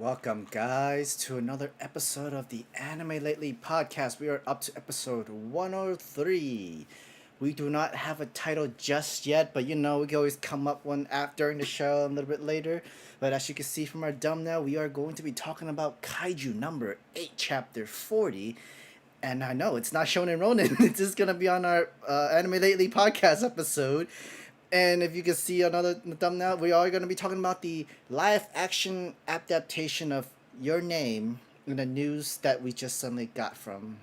Welcome, guys, to another episode of the Anime Lately podcast. We are up to episode 103. We do not have a title just yet, but we can always come up one during the show a little bit later. But as you can see from our thumbnail, we are going to be talking about Kaiju number 8, chapter 40. And I know it's not shown in Ronin. It's just going to be on our Anime Lately podcast episode. And if you can see another thumbnail, we are going to be talking about the live-action adaptation of Your Name in the news that we just suddenly got from.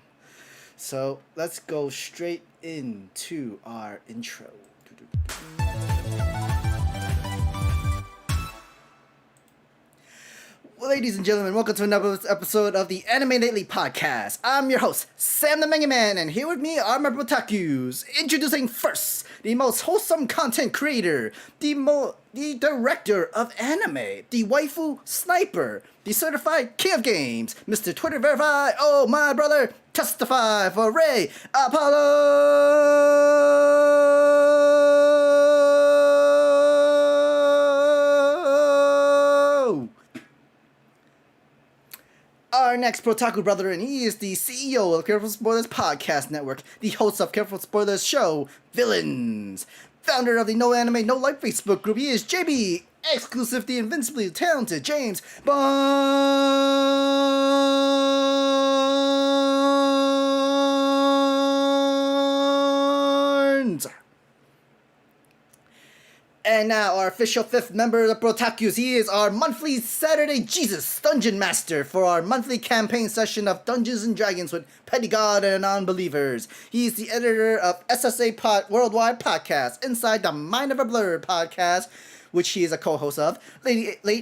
So let's go straight into our intro. Well, ladies and gentlemen, welcome to another episode of the Anime Lately podcast. I'm your host, Sam the Manga Man, and here with me are my otakus. Introducing first, the most wholesome content creator, the director of anime, the waifu sniper, the certified king of games, Mr. Twitter Verify, oh my brother, testify for Ray Apollo! Our next Protaku brother, and he is the CEO of Careful Spoilers Podcast Network, the host of Careful Spoilers show, Villains, founder of the No Anime No Life Facebook group. He is JB, exclusive the invincibly talented James Barnes. And now our official fifth member of the Protakus, he is our monthly Saturday Jesus Dungeon Master for our monthly campaign session of Dungeons and Dragons with Petty God and Non-Believers. He is the editor of SSA Worldwide Podcast, Inside the Mind of a Blur podcast, which he is a co-host of,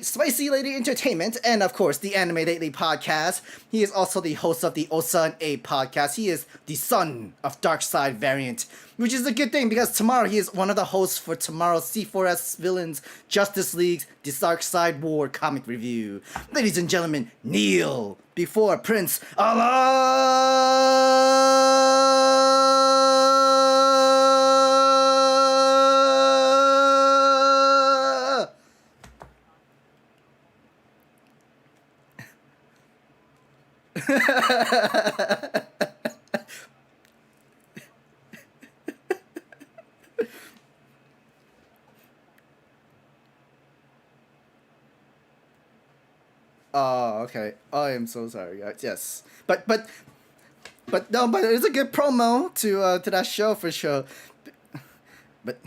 Spicy Lady Entertainment, and of course the Anime Lately podcast. He is also the host of the Osa and A podcast. He is the son of Dark Side Variant, which is a good thing because tomorrow he is one of the hosts for tomorrow's C4S Villains Justice League's The Dark Side War comic review. Ladies and gentlemen, kneel before Prince Allah! Oh, okay. I am so sorry, guys. Yes, but it's a good promo to that show for sure. But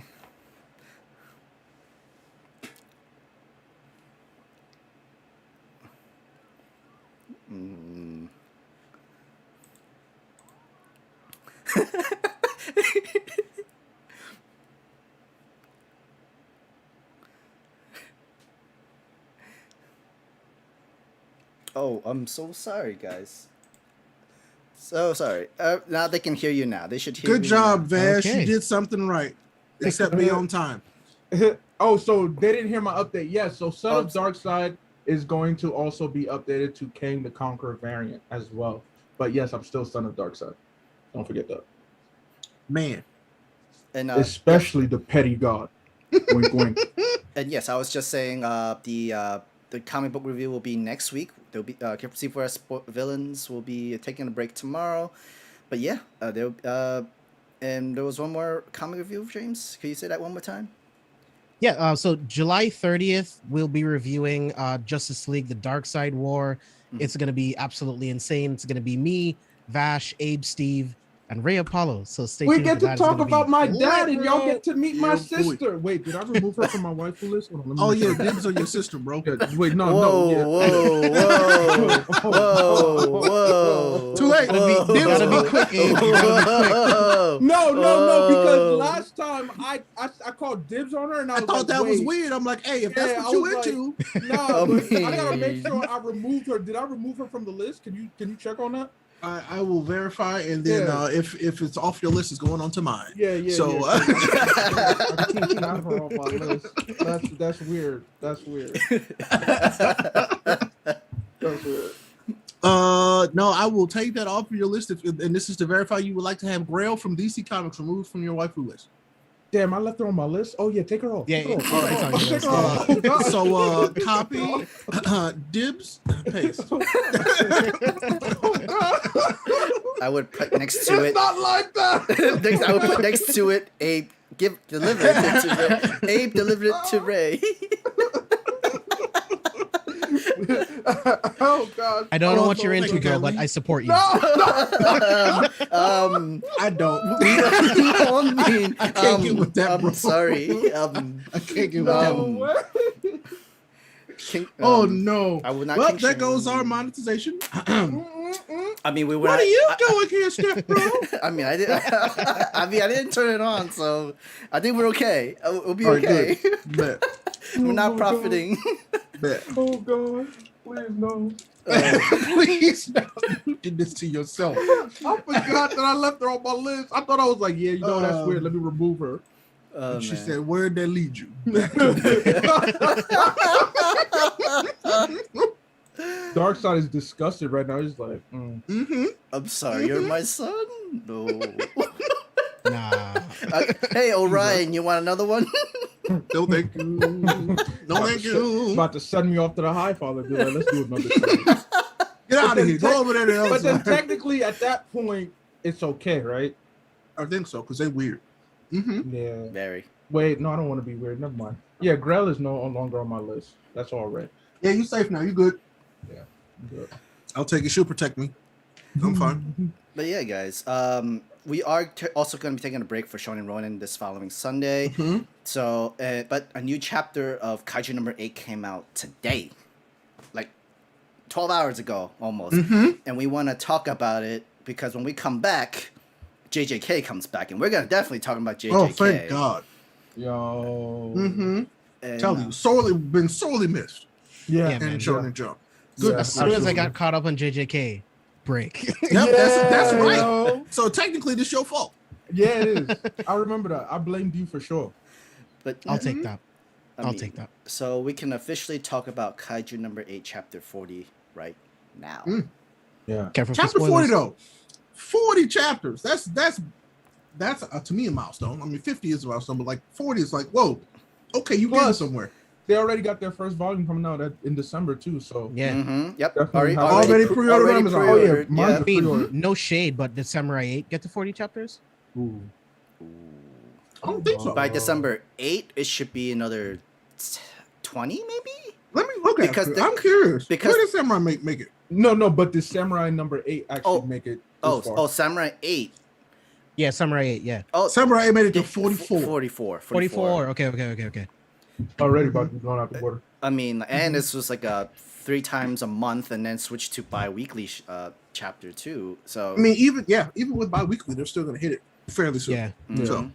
oh, I'm so sorry, guys. So sorry. Now they can hear you now. They should hear Good me job, now. Vash. Okay. You did something right. Except be on time. Oh, so they didn't hear my update. Yes, so Son Oh, of Darkseid is going to also be updated to Kang the Conqueror variant as well. But yes, I'm still Son of Darkseid. Don't forget that. Man. And Especially the petty god. Wink, wink. And yes, I was just saying the comic book review will be next week. There'll be C4S Villains will be taking a break tomorrow. But yeah, and there was one more comic review, James. Can you say that one more time? Yeah, so July 30th, we'll be reviewing Justice League, The Dark Side War. Mhm. It's going to be absolutely insane. It's going to be me, Vash, Abe, Steve, and Ray Apollo. So stay We tuned. get for to that. It's talk gonna be about my lit, dad, and y'all bro. get to meet my Yeah, sister. Wait, did I remove her from my waifu list? Hold on, let me Oh, make yeah. sure. Dibs on your sister, bro. Yeah, wait, no, Whoa, no. whoa. Too late. You gotta be quick, Abe. You gotta be quick. Whoa. No, because Whoa. last time I called dibs on her, and I was thought like, that was wait. weird. I'm like, hey, if Yeah, that's I what you was like- into. No, but I gotta mean- make sure I removed her. Did I remove her from the list? Can you check on that? I will verify, and then Yeah. if it's off your list, it's going on to mine. Yeah. So, yeah. I can't have her off my list. That's weird. That's weird. That's weird. No, I will take that off of your list. And this is to verify you would like to have Grail from DC Comics removed from your waifu list. Damn, I left her on my list. Oh yeah, take her off. Yeah, Take her yeah, off. it's on your Take list. her off. Oh, God. So copy, dibs, paste. I would put next to It's it. not like that. Next, I would put next to it Abe delivered it to Ray. Abe delivered it to Ray. Oh God. I don't know what Oh, you're thank into, you, girl, but Kelly. I support you. No. I don't. I mean, I can't get with that, bro. I'm sorry. I can't get with No that. way. Oh no! I would not. Well, kink there shame. goes our monetization. I mean, we were. What are you doing here, Steph, bro? I mean, I did. I mean, I didn't turn it on, so I think we're okay. We'll be All right, okay. Bet. We're not Oh, profiting. Bet. Oh God. Please no. Please, no. You did this to yourself. I forgot that I left her on my list. I thought I was like, yeah, you know that's weird. Let me remove her. And she Man. said, "Where'd that lead you?" Darkseid is disgusted right now. He's like, Mm-hmm. I'm sorry, you're my son. No. Nah. Hey, Orion, you want another one? No, thank you. No, thank you. about to send me off to the high father. Be like, let's do another thing. Get out of here. Go over there to the But then other side. technically, at that point, it's okay, right? I think so, because they're weird. Mm-hmm. Yeah. Very. Wait, no, I don't want to be weird. Never mind. Yeah, Grell is no longer on my list. That's all right. Yeah, you safe now. You good. Yeah. I'm good. I'll take it. She'll protect me. I'm fine. But yeah, guys, we are also going to be taking a break for Shonen Ronin this following Sunday. Mhm. So, but a new chapter of Kaiju number 8 came out today, like 12 hours ago almost. Mhm. And we want to talk about it because when we come back, JJK comes back, and we're going to definitely talk about JJK. Oh, thank God. Yo. Mm-hmm. And, Tell you, been sorely missed. Yeah. Yeah, And man. Shonen Jump. Yeah, As soon as I absolutely. got caught up on JJK, break. Yep, that's right. yo. So technically, this your fault. Yeah, it is. I remember that. I blamed you for sure. But I'll take that. I I'll mean, take that. So we can officially talk about Kaiju number 8, chapter 40 right now. Yeah. Careful for Chapter 40 spoilers. though, 40 chapters. That's to me a milestone. I mean, 50 is a milestone, but like 40 is like, whoa, okay, you getting Plus- somewhere. They already got their first volume coming out in December too. So Yeah. Mm-hmm. Yep. Definitely have- Already pre-ordered on Amazon. Oh, yeah, pre-ordered, mine's yeah. a I mean, pre-order. no shade, but did Samurai 8 get to 40 chapters? Ooh. I don't think so. By December 8, it should be another 20, maybe? Let me look at Because it. the- I'm curious. because- Where did Samurai make it? No, but the Samurai number 8 actually Oh. make it. Oh, this far. Samurai 8. Yeah, Samurai 8, yeah. Oh, Samurai made it to yeah, 44. 44. 44. Okay. Already about to be going out the border. I mean, and this was like a 3 times a month and then switched to bi-weekly chapter 2. So, I mean, even with bi-weekly, they're still gonna hit it fairly soon. Yeah. mhm. So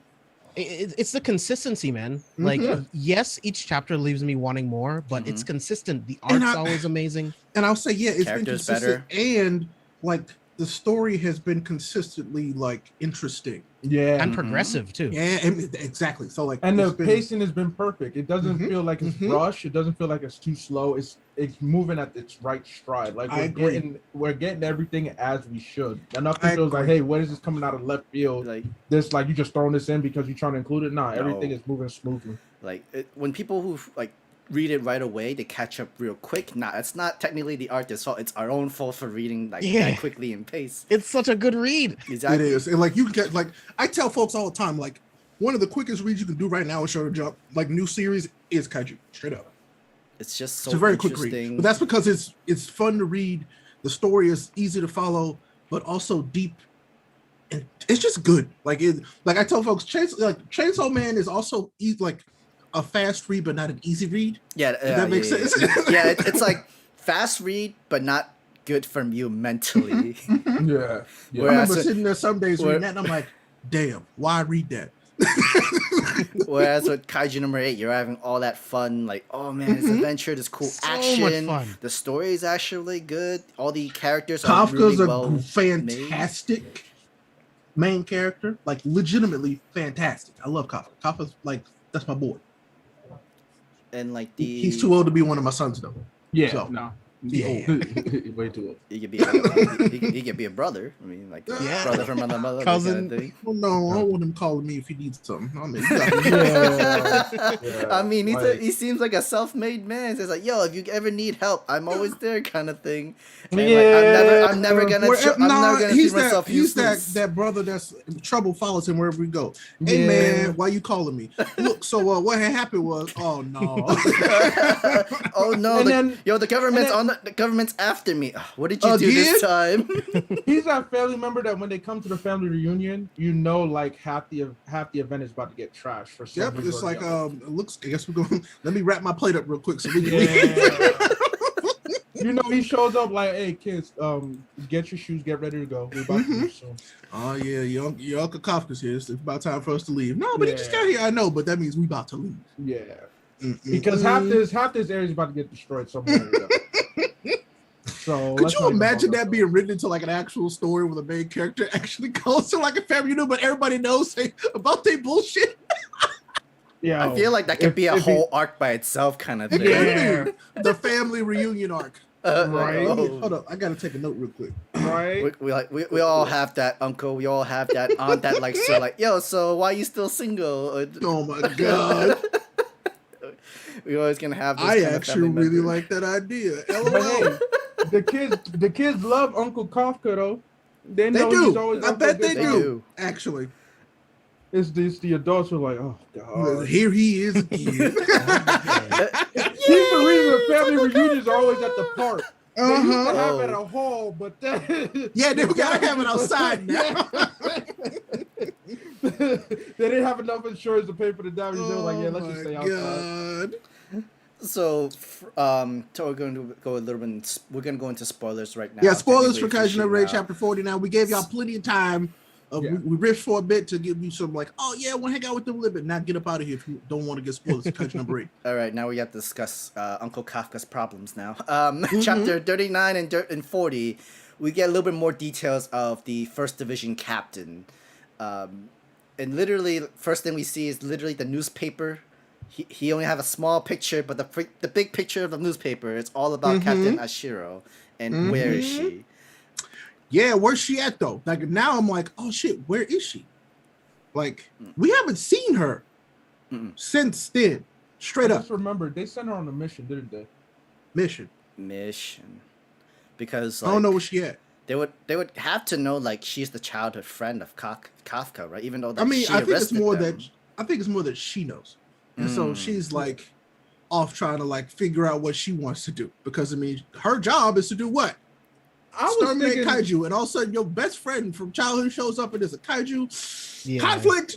It's the consistency, man. Like, Mhm. yes, each chapter leaves me wanting more, but it's consistent. The And art's I- always amazing. and I'll say, yeah, it's been Characters consistent, and like the story has been consistently like interesting. Yeah. And Mhm. progressive, too. Yeah, and exactly. So like, And the it's been- pacing has been perfect. It doesn't Mhm. feel like it's Mhm. rushed. It doesn't feel like it's too slow. It's moving at its right stride. Like I agree. we're getting everything as we should. And nothing I feels like, agree. hey, what is this coming out of left field? like, This like you just throwing this in because you're trying to include it. Nah, everything No. is moving smoothly. when people who like read it right away, they catch up real quick. Nah, it's not technically the artist's fault. It's our own fault for reading like Yeah. that quickly in pace. It's such a good read. Exactly. It is, and like you get like I tell folks all the time, like one of the quickest reads you can do right now is Shonen Jump. Like new series is Kaiju, straight up. It's just so It's a very quick interesting. read, but that's because it's fun to read. The story is easy to follow, but also deep, and it's just good. Like I tell folks, Chainsaw Man is also like a fast read, but not an easy read. Yeah, that makes yeah, sense. Yeah, it's like fast read, but not good for you mentally. Yeah. I Whereas remember it- sitting there some days where- reading that, and I'm like, damn, why read that? Whereas with Kaiju number 8, you're having all that fun, like, oh man, this adventure, this cool So much action. fun. The story is actually good. All the characters are Kafka's really a well fantastic main character, like legitimately fantastic. I love Kafka. Kafka's like that's my boy. and like the He's too old to be one of my sons though. Yeah. So. No. Yeah. Way too old. He could be like he could be a brother. I mean, like a Yeah. brother from another mother, Cousin. Kind of thing. Well, no, I don't want him calling me if he needs something. I mean, Yeah. I mean, Like- he seems like a self-made man. So it's like, yo, if you ever need help, I'm always there, kind of thing. And I'm never gonna treat myself he's useless. that brother that's trouble follows him wherever we go. Hey man, why you calling me? Look, so what had happened was, oh no, Oh no, And then- the government's the government's after me. What did you do Again? this time? He's that family member that when they come to the family reunion, you know, like half the event is about to get trashed for some yep, reason it's or like the other. it looks. I guess we're going. Let me wrap my plate up real quick so we can. Yeah. You know, he shows up like, hey kids, get your shoes, get ready to go. We're about to leave soon. Oh yeah, your Uncle Kafka's here. It's about time for us to leave. No, but he just got here. I know, but that means we about to leave. Yeah. Because half this area is about to get destroyed somewhere. So Could let's you not even imagine bother. that being written into like an actual story where the main character actually goes to like a family reunion, but everybody knows about their bullshit? Yeah, I feel like that could be a whole arc by itself, kind of thing. Yeah. The family reunion arc. Right. Oh. Hold up, I gotta take a note real quick. right. We all have that uncle. We all have that aunt that like so like, yo, so why you still single? Oh my god, We always gonna have. Those I kind of actually family really members. like that idea. But LOL. hey, the kids love Uncle Kafka though. They They know he's do. always I up to bet good they They times. do. Actually, It's the adults who are like, oh god. here he is again. He's the reason the family reunions are always at the park. They used to Uh-huh. have it at a hall, but then Yeah, they gotta have it outside now. They didn't have enough insurance to pay for the damage. They were like, yeah, let's just stay outside. God. So, so we're going to go a little bit. We're going to go into spoilers right now. Yeah, spoilers for technically, Kaiju number 8, Shira. chapter 49. We gave y'all plenty of time. Yeah. We riffed for a bit to give you some like, oh yeah, I want to hang out with them a little bit. Now get up out of here if you don't want to get spoilers for Kaiju number 8. All right, now we have to discuss Uncle Kafka's problems now. Chapter 39 and 40, we get a little bit more details of the First Division captain. And literally, first thing we see is literally the newspaper. He only have a small picture, but the big picture of the newspaper, it's all about Captain Ashiro and where is she. Yeah, where's she at though? Like now I'm like, oh shit, where is she? Like we haven't seen her since then. Straight I up just remember they sent her on a mission, didn't they? mission. Because I don't know where she at. they would have to know like she's the childhood friend of Kafka, right? Even though that I mean, she I think it's arrested more them. that she knows, and so she's like off trying to like figure out what she wants to do because I mean, her job is to do what? I was Exterminate thinking, kaiju, and all of a sudden your best friend from childhood shows up and there's a kaiju Yeah. conflict.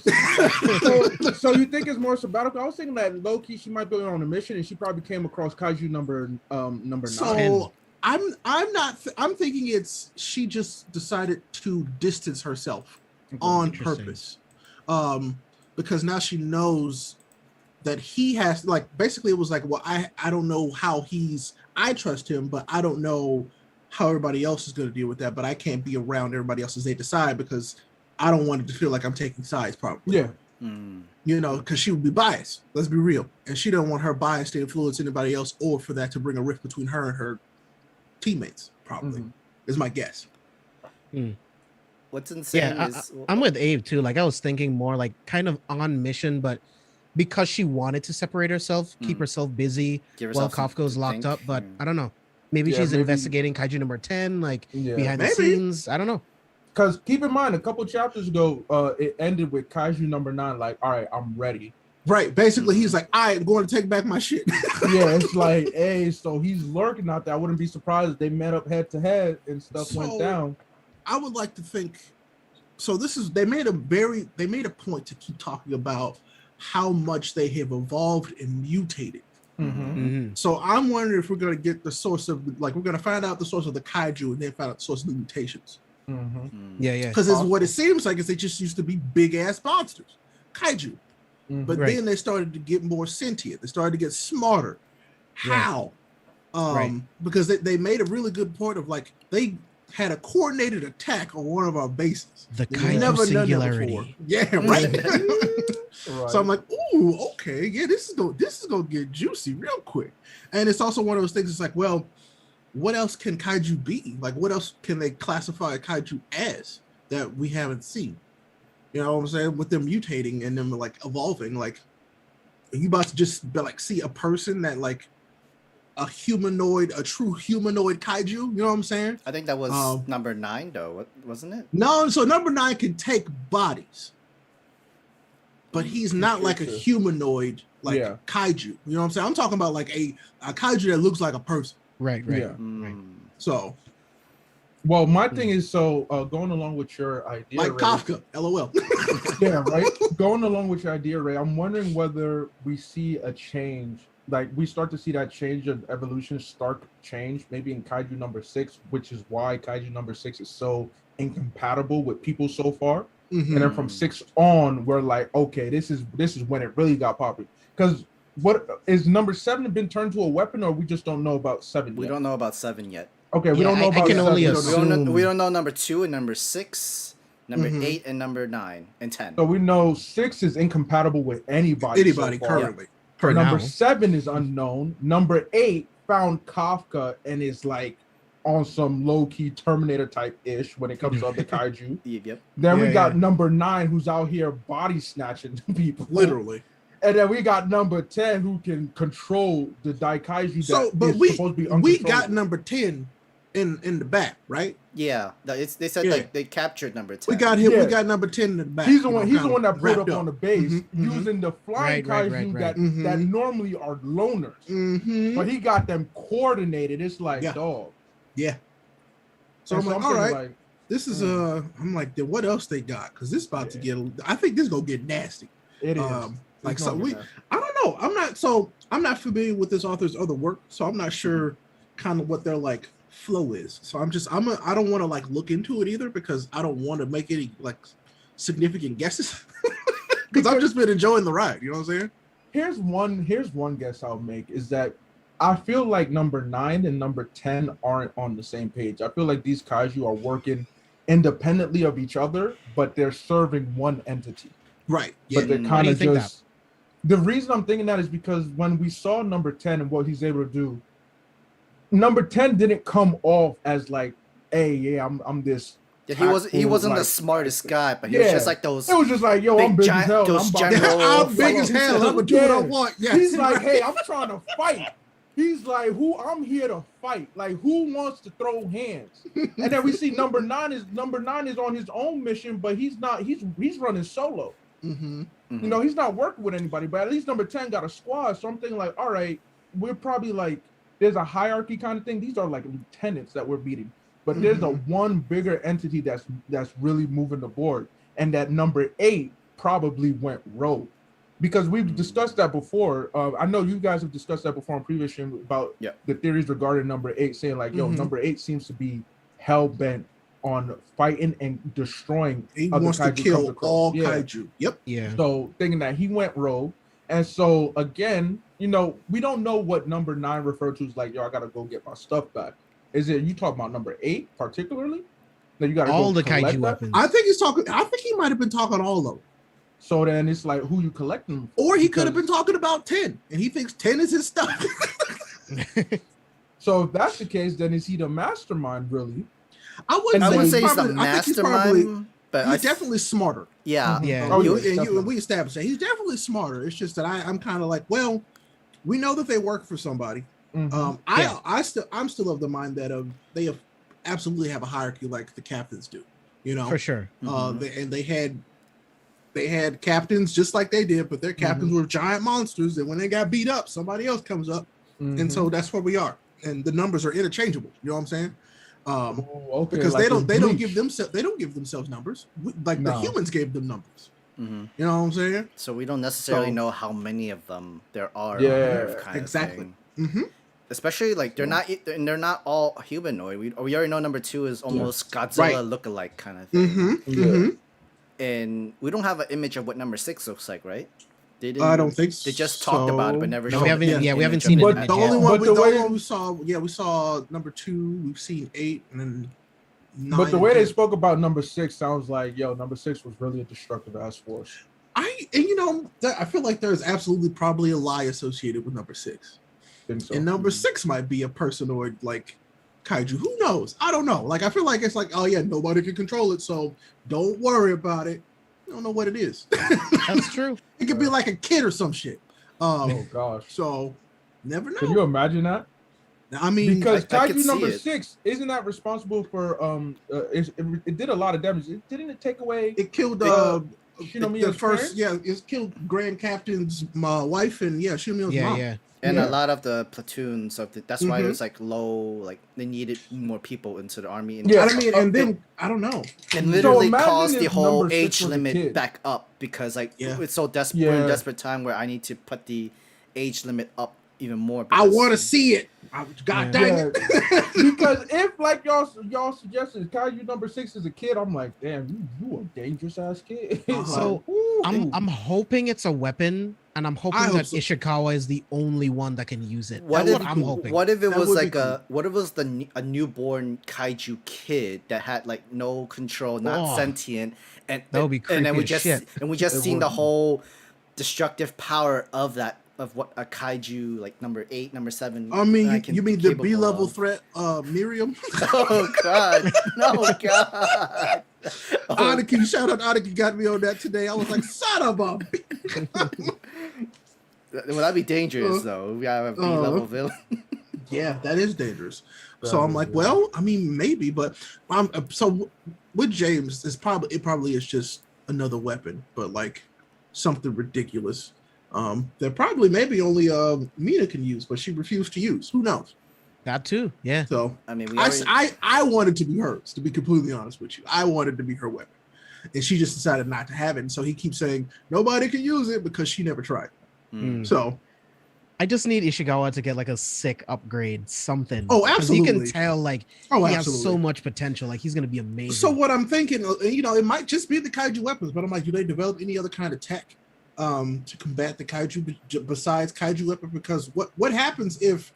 so you think it's more sabbatical? I was thinking that low key she might be on a mission and she probably came across Kaiju number 9. So I'm thinking it's she just decided to distance herself on Interesting. purpose, because now she knows that he has like basically it was like, well, I don't know how I trust him, but I don't know how everybody else is going to deal with that, but I can't be around everybody else as they decide because I don't want it to feel like I'm taking sides probably. Yeah. You know, because she would be biased. Let's be real. And she don't want her bias to influence anybody else or for that to bring a rift between her and her teammates, probably, is my guess. What's insane Yeah, is I'm with Abe too. Like I was thinking more like kind of on mission, but because she wanted to separate herself, keep herself busy Give while herself something Kafka's to locked think. up. But I don't know. Maybe Yeah, she's maybe- investigating Kaiju number 10, like Yeah. behind the Maybe. scenes. I don't know. Because keep in mind, a couple chapters ago, it ended with Kaiju number 9, like, all right, I'm ready. Right. Basically, he's like, I'm going to take back my shit. Yeah, it's like, hey, so he's lurking out there. I wouldn't be surprised if they met up head to head and stuff went So- down. I would like to think. So this is they made a point to keep talking about how much they have evolved and mutated. So I'm wondering if we're gonna get the source of like we're gonna find out the source of the kaiju and then find out the source of the mutations. Yeah. Because what it seems like is they just used to be big ass monsters, kaiju. But Right. then they started to get more sentient. They started to get smarter. How? Right. Because they made a really good point of like they had a coordinated attack on one of our bases. The We've Kaiju never done that singularity. before. Yeah, right. Right. So I'm like, ooh, okay, yeah, this is gonna get juicy real quick. And it's also one of those things. It's like, well, what else can kaiju be? Like, what else can they classify a kaiju as that we haven't seen? You know what I'm saying? With them mutating and them like evolving, like, are you about to just be, like, see a person that like a humanoid, a true humanoid kaiju? You know what I'm saying? I think that was number 9, though, wasn't it? No, so number 9 can take bodies, but he's not like a humanoid like kaiju. You know what I'm saying? I'm talking about like a kaiju that looks like a person. Right. Yeah. Right. So, well, my thing is, so going along with your idea, like Ray, Kafka, LOL. yeah, right. Going along with your idea, Ray, I'm wondering whether we see a change, like we start to see that change of evolution, stark change, maybe in Kaiju number 6, which is why Kaiju number 6 is so incompatible with people so far. Mm-hmm. And then from 6 on, we're like, okay, this is when it really got popular. Because what is number 7 been turned to a weapon, or we just don't know about 7 yet? We don't know about 7 yet. Okay, we don't know about I can 7. only We don't assume. We don't know number 2 and number 6, number 8 and number 9 and 10. So we know 6 is incompatible with anybody so far. currently. For Number now. 7 is unknown. Number 8 found Kafka and is like on some low-key Terminator type ish when it comes to other kaiju. Yep. Then we got number 9 who's out here body snatching people. Literally. And then we got number 10 who can control the Daikaiju So, that but is we supposed to be we uncontrollable. got number 10 in the back, right? Yeah. They said like they captured number 10. We got him. Yeah. We got number 10 in the back. He's the one. He's the one that pulled wrapped up on the base Mhm, using the flying Right, kaiju right. that normally are loners, Mm-hmm. but he got them coordinated. It's like dog. Yeah. So And I'm like, all thinking right, like, this is I'm like, then what else they got? Because this about to get. I think this gonna get nasty. it is. Like, It's so gonna we. get nasty. I don't know. I'm not familiar with this author's other work, so I'm not sure kind of what their like flow is. So I don't want to like look into it either, because I don't want to make any like significant guesses. Because I've just been enjoying the ride. You know what I'm saying? Here's one guess I'll make is that I feel like number 9 and number 10 aren't on the same page. I feel like these kaiju are working independently of each other, but they're serving one entity. Right. Yeah. But they're Why kind do you of think just. The reason I'm thinking that is because when we saw number 10 and what he's able to do, number 10 didn't come off as like, hey, yeah, I'm this. Yeah, he wasn't like, the smartest guy, but he was just like those. It was just like, yo, big I'm big giant- as hell. those I'm about to- general- I'm big as hell. I'm gonna do what I want. Yeah. He's like, hey, I'm trying to fight. He's like, I'm here to fight. Like, who wants to throw hands? And then we see number 9 is on his own mission, but he's not. He's running solo. Mm-hmm. You know, he's not working with anybody. But at least number 10 got a squad. So I'm thinking like, all right, we're probably like, there's a hierarchy kind of thing. These are like lieutenants that we're beating. But there's a one bigger entity that's really moving the board, and that number 8 probably went rogue, because we've discussed that before. I know you guys have discussed that before on previous stream about the theories regarding number 8, saying like, yo, number 8 seems to be hell bent on fighting and destroying. He other wants to kaiju kill comes across. all kaiju. Yep. Yeah. So thinking that he went rogue, and so again, you know, we don't know what number 9 referred to as like, yo, I gotta go get my stuff back. Is it you talking about number 8 particularly? That you got All go the kaiju that? weapons. I think he might have been talking all of them. So then it's like who you collecting them, or he could have been talking about 10, and he thinks 10 is his stuff. So if that's the case, then is he the mastermind really? I wouldn't say he's the mastermind, but he's definitely smarter. Yeah. Yeah. Oh, We established that he's definitely smarter. It's just that I'm kind of like, well, we know that they work for somebody. I'm still of the mind that they absolutely have a hierarchy like the captains do, you know, For sure. And they had captains just like they did, but their captains were giant monsters, and when they got beat up, somebody else comes up, and so that's where we are, and the numbers are interchangeable. You know what I'm saying? Because like they don't give themselves numbers. The humans gave them numbers. You know what I'm saying? So we don't necessarily know how many of them there are. Yeah, on Earth kind exactly. Of thing. Especially like they're not all humanoid. We already know number 2 is almost Godzilla lookalike kind of thing. And we don't have an image of what number 6 looks like, right? I don't think so. They just talked about it, but never. No, showed we haven't. the Yeah, we haven't image seen of it. But the only But one we saw, we saw number 2. We've seen 8, and then 9. But the way they spoke about number 6 sounds like, yo, number 6 was really a destructive ass force. I feel like there's absolutely probably a lie associated with number 6. Think so. And number 6 might be a personoid, like kaiju. Who knows? I don't know. Like I feel like it's like, oh yeah, nobody can control it, so don't worry about it. You don't know what it is. That's true. It could be like a kid or some shit. Oh gosh. So never know. Can you imagine that? I mean, Because I could Kaiju see number it. 6 isn't that responsible for it did a lot of damage. Didn't it take away it killed Shinomiya's the first parents? it killed Grand Captain's wife and Shinomiya's mom. Yeah. And Yeah. a lot of the platoons of that's why Mhm. it was like low, like they needed more people into the army. And Yeah. I mean, and then I don't know. it literally imagine caused the if whole number 6 age was a limit kid. back up because like Yeah. it's so desperate. We're in a Yeah. desperate time where I need to put the age limit up even more. I because- want to see it. God dang it. Because if like y'all suggested Kaiju number 6 is a kid, I'm like, damn, you a dangerous ass kid. So, Ooh. I'm hoping it's a weapon, and I'm hoping I hope that so. Ishikawa is the only one that can use it. What That's if, what I'm hoping. What if it That was would be like what if it was a newborn kaiju kid that had like no control, not Oh. sentient, and That would be and then we creepy as just shit. and we just It seen the would. whole destructive power of that of what a kaiju like number 8, number 7. I mean, can you mean be the capable B-level of. threat, Miriam? Oh God! No God! Oh, Aniki, shout out Aniki got me on that today. I was like, son of a well, that'd be dangerous though. We gotta have a B-level villain. Yeah, that is dangerous. That So I'm is, like, yeah. well, I mean, maybe, but so with James, it probably is just another weapon, but like something ridiculous. That probably maybe only Mina can use, but she refused to use. Who knows? That too. Yeah. So I mean, we already, I wanted to be hers, to be completely honest with you. I wanted to be her weapon. And she just decided not to have it. And so he keeps saying nobody can use it because she never tried. Mm. So I just need Ishikawa to get like a sick upgrade, something. Oh, 'Cause you can absolutely. tell like oh, he absolutely. has so much potential. Like he's gonna be amazing. So what I'm thinking, it might just be the kaiju weapons, but I'm like, do they develop any other kind of tech to combat the kaiju besides kaiju weapon? Because what happens if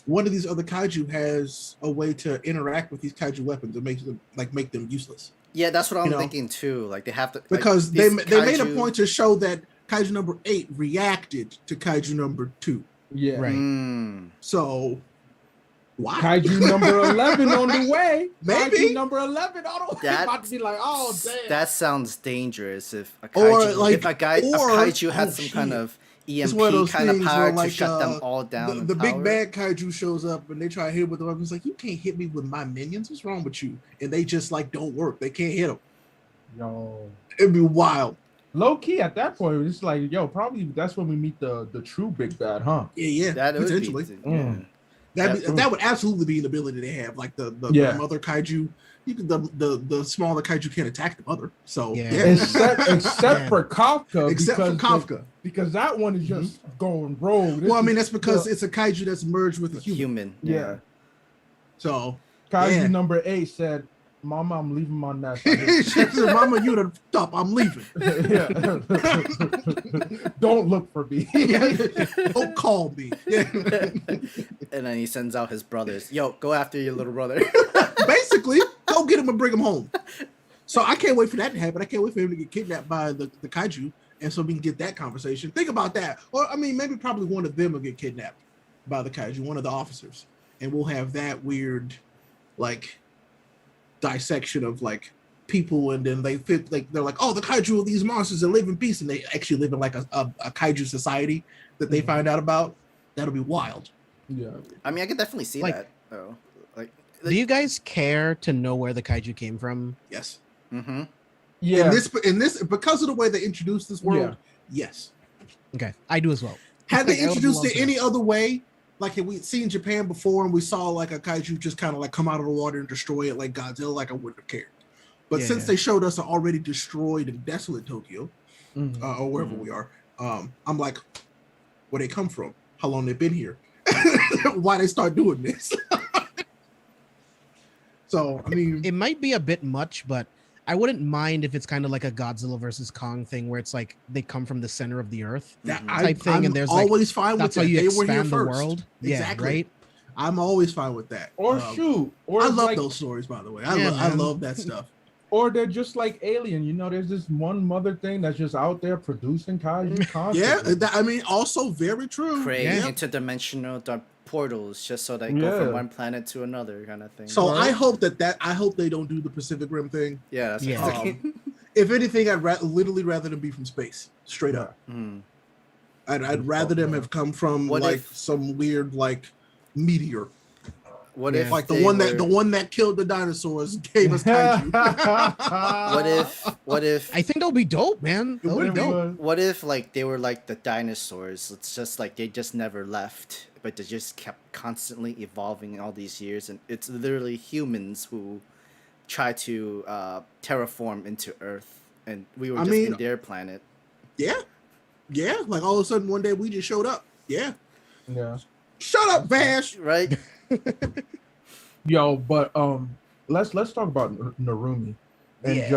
one of these other kaiju has a way to interact with these kaiju weapons and make them useless? Yeah, that's what I'm You know? thinking too. Like they have to Because like, they made a point to show that kaiju number 8 reacted to kaiju number 2. Yeah. Right. So why? Kaiju number 11 on the way. Maybe. Kaiju number 11 on the way. That- About to be like, oh damn. That sounds dangerous. If a Or, kaiju, like- if a kaiju had oh, some shit. kind of It's one of EMP those kind of things power where, to like, shut them all down. The in big power. bad kaiju shows up and they try to hit him with the weapon. It's like, you can't hit me with my minions. What's wrong with you? And they just like don't work. They can't hit him. Yo. It'd be wild. Low key at that point, it's like, yo, probably that's when we meet the true big bad, huh? Yeah, That would potentially. be. Mm. That would absolutely be an ability they have. Like the Yeah. mother kaiju, you can the smaller kaiju can't attack the mother. So Yeah. yeah, Except Yeah. for Kafka, except for because Kafka. because that one is just going rogue. Well, I mean that's because it's a kaiju that's merged with a human. Human. yeah. So Kaiju Yeah. number 8 said, "Mama, I'm leaving my nest." she said, "Mama, you the top. I'm leaving. Yeah. Don't look for me. Don't call me." Yeah. And then he sends out his brothers. Yo, go after your little brother. Basically, go get him and bring him home. So I can't wait for that to happen. I can't wait for him to get kidnapped by the kaiju, and so we can get that conversation. Think about that. Or I mean, maybe probably one of them will get kidnapped by the kaiju, one of the officers, and we'll have that weird, like, dissection of like people, and then they fit like they're like, oh, the kaiju are these monsters that live in peace, and they actually live in like a kaiju society that they find out about. That'll be wild. Yeah. I mean, I could definitely see Like- that. Oh, like. do you guys care to know where the kaiju came from? Yes. Mm-hmm. Yeah. In this because of the way they introduced this world. Yes. Okay, I do as well. Had they Like, I would introduced love it to. any other way, like if we'd seen Japan before and we saw like a kaiju just kind of like come out of the water and destroy it like Godzilla, like I wouldn't have cared. But Yeah, since yeah. they showed us an already destroyed and desolate Tokyo, Mhm. or wherever we are, I'm like, where they come from? How long they've been here? Why they start doing this? So I mean, It might be a bit much, but I wouldn't mind if it's kind of like a Godzilla versus Kong thing, where it's like they come from the center of the earth. that Mhm. type thing, I'm and there's, like, always fine with That's how that. you They were here expand the first. world. Exactly. Yeah, right. I'm always fine with that. Or shoot. Or I love like, those stories, by the way. I Yeah, man. love that stuff. Or they're just like Alien. You know, there's this one mother thing that's just out there producing kaiju constantly. Yeah, I mean, also very true. Create Yeah. interdimensional portals just so they go from one planet to another kind of thing. So I hope I hope they don't do the Pacific Rim thing. Yeah, that's what I'm thinking. If anything, I'd literally rather them be from space, straight up. I'd rather them have come from some weird meteor. What if the one that killed the dinosaurs gave us Kaiju? What if I think that'll be dope, man. That'll be dope. What if they were like the dinosaurs? It's just they just never left, but they just kept constantly evolving all these years, and it's literally humans who try to terraform into Earth, and we were just in their planet. Yeah, like all of a sudden one day we just showed up. Yeah. Shut up, Vash. Right. Yo, but let's talk about Narumi and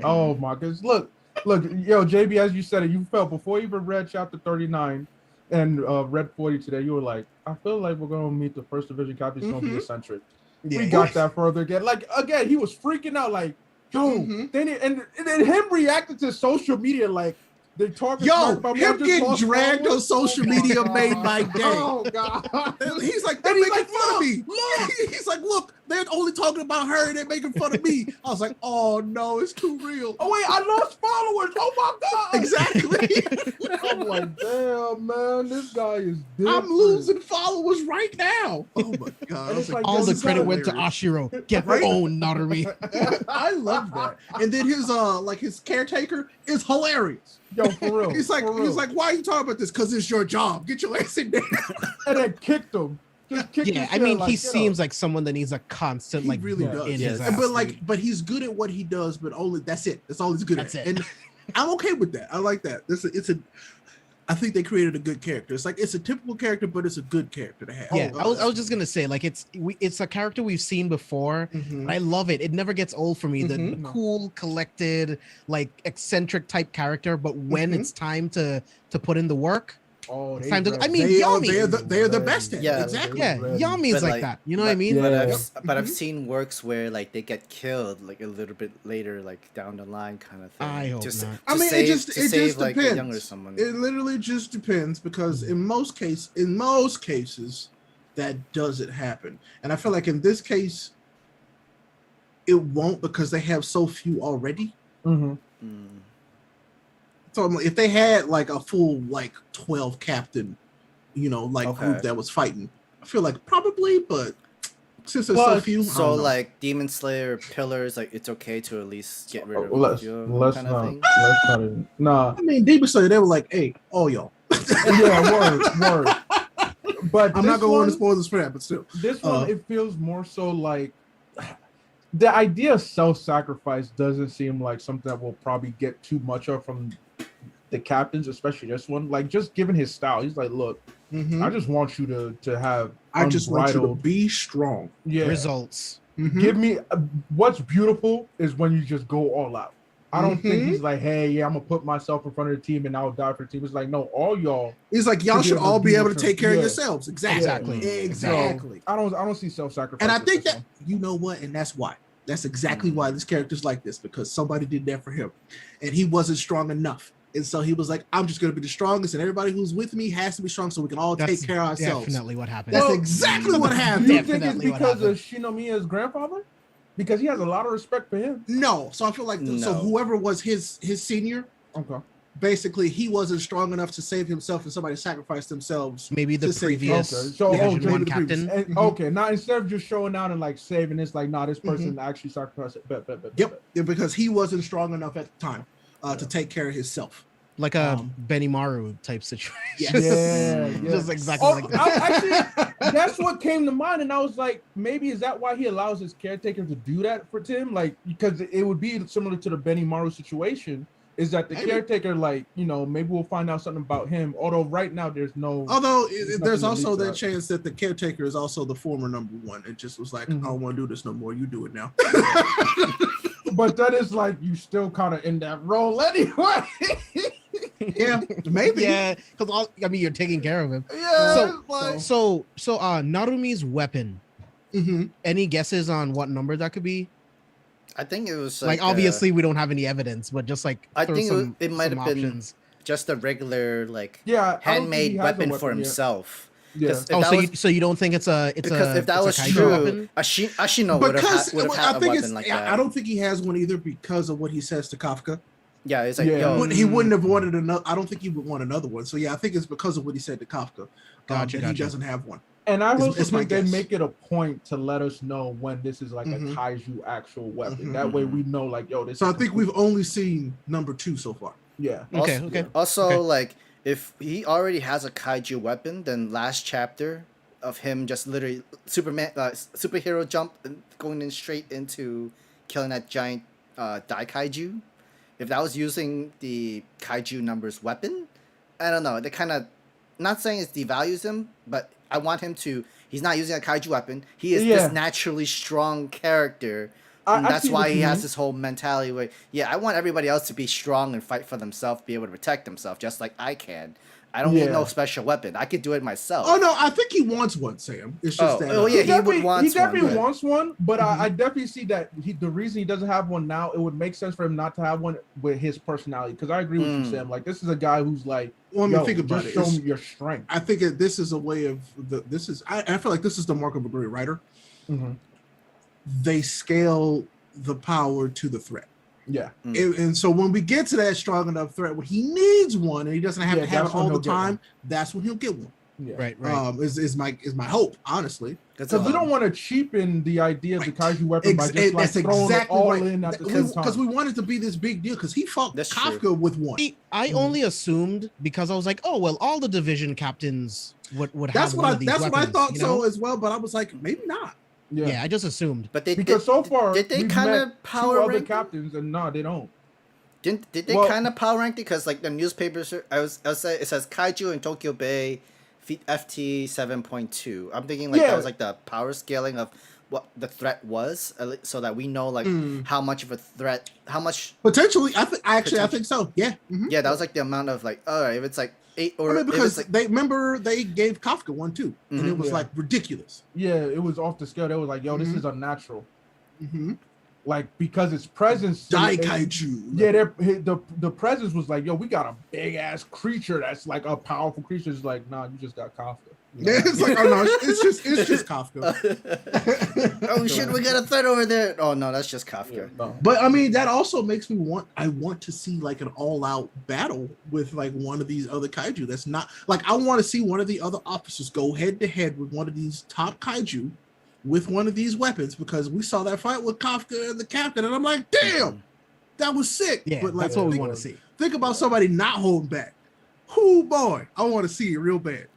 oh my goodness. Look, yo, JB, as you said it, you felt before you even read chapter 39 and read 40 today, you were like, I feel like we're gonna meet the first division captain. It's gonna be eccentric. We got that further again. Again, he was freaking out, yo. Then him reacting to social media they talking about him getting dragged on social media made my day. Oh God. He's like, they're making fun of me. He's like, look, they're only talking about her and they're making fun of me. I was like, oh no, it's too real. Oh wait, I lost followers. Oh my God. Exactly. I'm like, damn, man, this guy is different. I'm losing followers right now. Oh my God. All the credit went to Ashiro. Get owned, Narumi. I love that. And then his caretaker is hilarious. Yo, for real. He's like, why are you talking about this? Because it's your job. Get your ass in there. And then kicked him. I mean, he seems like someone that needs a constant he really does. in his ass. But he's good at what he does. But only that's it. That's all he's good at. And I'm okay with that. I like that. I think they created a good character. It's a typical character, but it's a good character to have. Yeah, I was just gonna say it's a character we've seen before. But I love it. It never gets old for me. The cool, collected, eccentric type character. But when it's time to put in the work, it's time to. I mean, Yami. They're the best at it. Yeah, exactly. Yeah, Yami is like that. You know what I mean? But I've seen works where they get killed a little bit later, down the line kind of thing. I hope not. I mean, it just depends. A younger someone. It literally just depends because in most cases, that doesn't happen. And I feel like in this case, it won't because they have so few already. So if they had a full 12 captain, group that was fighting, I feel like probably, but since there's so few, so Demon Slayer pillars, it's okay to at least get rid of let's not even. Nah, I mean Demon Slayer, they were like, hey, all y'all. Yeah, word. But I'm not gonna want to spoil this for that, but still, this one it feels more so the idea of self-sacrifice doesn't seem like something that we'll probably get too much of from the captains, especially this one. Just given his style, he's like, look, I just want you to have I just want you to be strong. Yeah. Results. Give me what's beautiful is when you just go all out. I don't think he's like, hey, I'm gonna put myself in front of the team and I'll die for the team. It's like, no, all y'all. He's like, y'all should all be able to take care of yourselves. Exactly. Exactly. So, I don't see self-sacrifice. And I think that you know what, and that's why. That's exactly why this character's like this, because somebody did that for him, and he wasn't strong enough. And so he was like, I'm just going to be the strongest, and everybody who's with me has to be strong so we can all take care of ourselves. Definitely what happened. That's exactly what happened. Do you think it's because of Shinomiya's grandfather? Because he has a lot of respect for him. No. So I feel like so whoever was his senior, basically he wasn't strong enough to save himself, and somebody sacrificed themselves. Maybe the previous one captain. Okay, now instead of just showing out and saving, it's this person actually sacrificed it. Yep, because he wasn't strong enough at the time to take care of himself. Like a Benimaru type situation. Yeah. Just exactly like that. Actually, that's what came to mind, and I was like, maybe is that why he allows his caretaker to do that for Tim? Because it would be similar to the Benimaru situation. Is that the caretaker, maybe we'll find out something about him. Although right now there's no. Although there's also that chance that the caretaker is also the former number one. It just was like, I don't want to do this no more. You do it now. But that is you still kind of in that role anyway. Yeah, maybe. Yeah, because you're taking care of him. Yeah. So Narumi's weapon. Any guesses on what number that could be? I think it was obviously we don't have any evidence, but just I think it might have been just a regular handmade weapon for himself. Yeah. 'Cause if Oh, that so was, so you don't think it's a because if that it's was a kaiju true, weapon? Ashino would Because have I had a think weapon like that. I don't think he has one either because of what he says to Kafka. Yeah, it's like, Yeah. yo, He wouldn't have wanted another. I don't think he would want another one. So yeah, I think it's because of what he said to Kafka Gotcha, that he gotcha. doesn't have one. And I also it's my think they guess. make it a point to let us know when this is like a kaiju actual weapon. That way we know, like, yo, this. So is I think we've only seen number 2 so far. Yeah. Okay. Also, like, if he already has a kaiju weapon, then last chapter of him just literally superhero jump and going in straight into killing that giant dai kaiju. If that was using the kaiju numbers weapon, I don't know. They kind of, not saying it devalues him, but I want him to. He's not using a kaiju weapon. He is this naturally strong character. And that's why he has this whole mentality where, I want everybody else to be strong and fight for themselves, be able to protect themselves, just like I can. I don't need no special weapon. I could do it myself. Oh no, I think he wants one, Sam. It's just that. He definitely wants one, but I definitely see that the reason he doesn't have one now, it would make sense for him not to have one with his personality. Because I agree with you, Sam. Like, this is a guy who's like, well, I mean, think about it. Show me your strength. I think this is a way of I feel like this is the mark of a great writer. Mm-hmm. They scale the power to the threat. Yeah. And so when we get to that strong enough threat when he needs one and he doesn't have to have it all the time, that's when he'll get one. Yeah. Right. Is my hope, honestly. Because we don't want to cheapen the idea of the kaiju weapon by just like throwing it all in at the same time. Because we want it to be this big deal because he fought Kafka with one. I only assumed because I was like, oh well, all the division captains would have one of these weapons. That's what I thought so as well, but I was like, maybe not. Yeah, I just assumed. But because so far did they kind of power two rank other captains, and no, they don't. Did they kind of power rank it? Because like the newspapers, it says Kaiju in Tokyo Bay, FT 7.2. I'm thinking like that was like the power scaling of what the threat was, so that we know like how much of a threat, how much potentially. I think so. Yeah. Mm-hmm. Yeah, that was like the amount of like, all right, if it's like 8 or because like, they gave Kafka one too, and it was like ridiculous. Yeah, it was off the scale. They was like, yo, this is unnatural. Mm-hmm. Like, because its presence, Dai Kaiju. Yeah, the presence was like, yo, we got a big ass creature that's like a powerful creature. It's like, nah, you just got Kafka. Yeah, it's like, oh no, it's just Kafka. Oh shit, we got a threat over there. Oh no, that's just Kafka. Yeah, no. But I mean, that also makes me want to see like an all-out battle with like one of these other kaiju. That's not like, I want to see one of the other officers go head to head with one of these top kaiju with one of these weapons, because we saw that fight with Kafka and the captain, and I'm like, damn, that was sick. Yeah, but like, that's what we want to see. Think about somebody not holding back. Whoo boy, I want to see it real bad.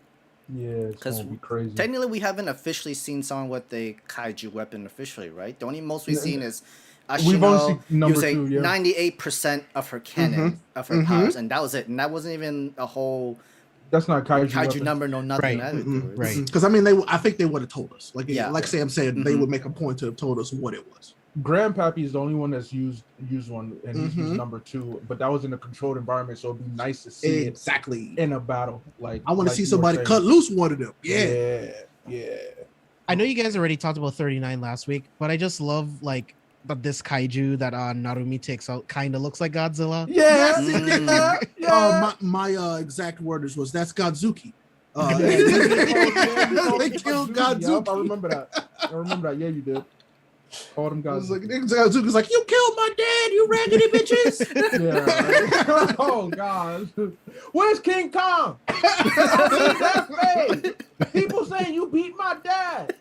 Yeah, it's gonna be crazy. Technically, we haven't officially seen someone with a kaiju weapon officially, right? The only most we've seen is Ashino using 98% of her cannon of her powers, and that was it. And that wasn't even a whole. That's not kaiju number, no nothing. Right. Because I mean, I think they would have told us. Like Sam said, they would make a point to have told us what it was. Grandpappy is the only one that's used one, and he's used number 2. But that was in a controlled environment, so it'd be nice to see it in a battle. Like, I want to see somebody cut loose one of them. Yeah. I know you guys already talked about 39 last week, but I just love like that this kaiju that Narumi takes out kind of looks like Godzilla. My exact wordage was, that's Godzuki. They killed Godzuki. Yep, I remember that. Yeah, you did. Called him Godzuki. Godzuki's like, you killed my dad, you raggedy bitches. Yeah. Right? Oh God. Where's King Kong? That face. People saying you beat my dad.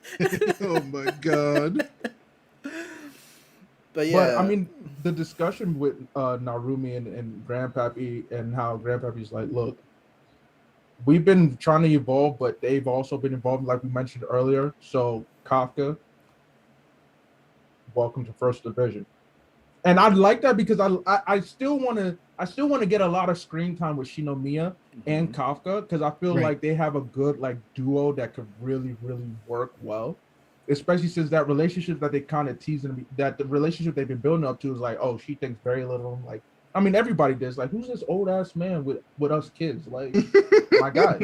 Oh my God. But I mean, the discussion with Narumi and Grandpappy, and how Grandpappy's like, look, we've been trying to evolve, but they've also been involved, like we mentioned earlier. So Kafka, welcome to First Division. And I like that because I still want to get a lot of screen time with Shinomiya and Kafka, because I feel like they have a good like duo that could really, really work well. Especially since that relationship that they kind of teasing, that the relationship they've been building up to is like, oh, she thinks very little. Like, I mean, everybody does. Like, who's this old ass man with us kids? Like, my God,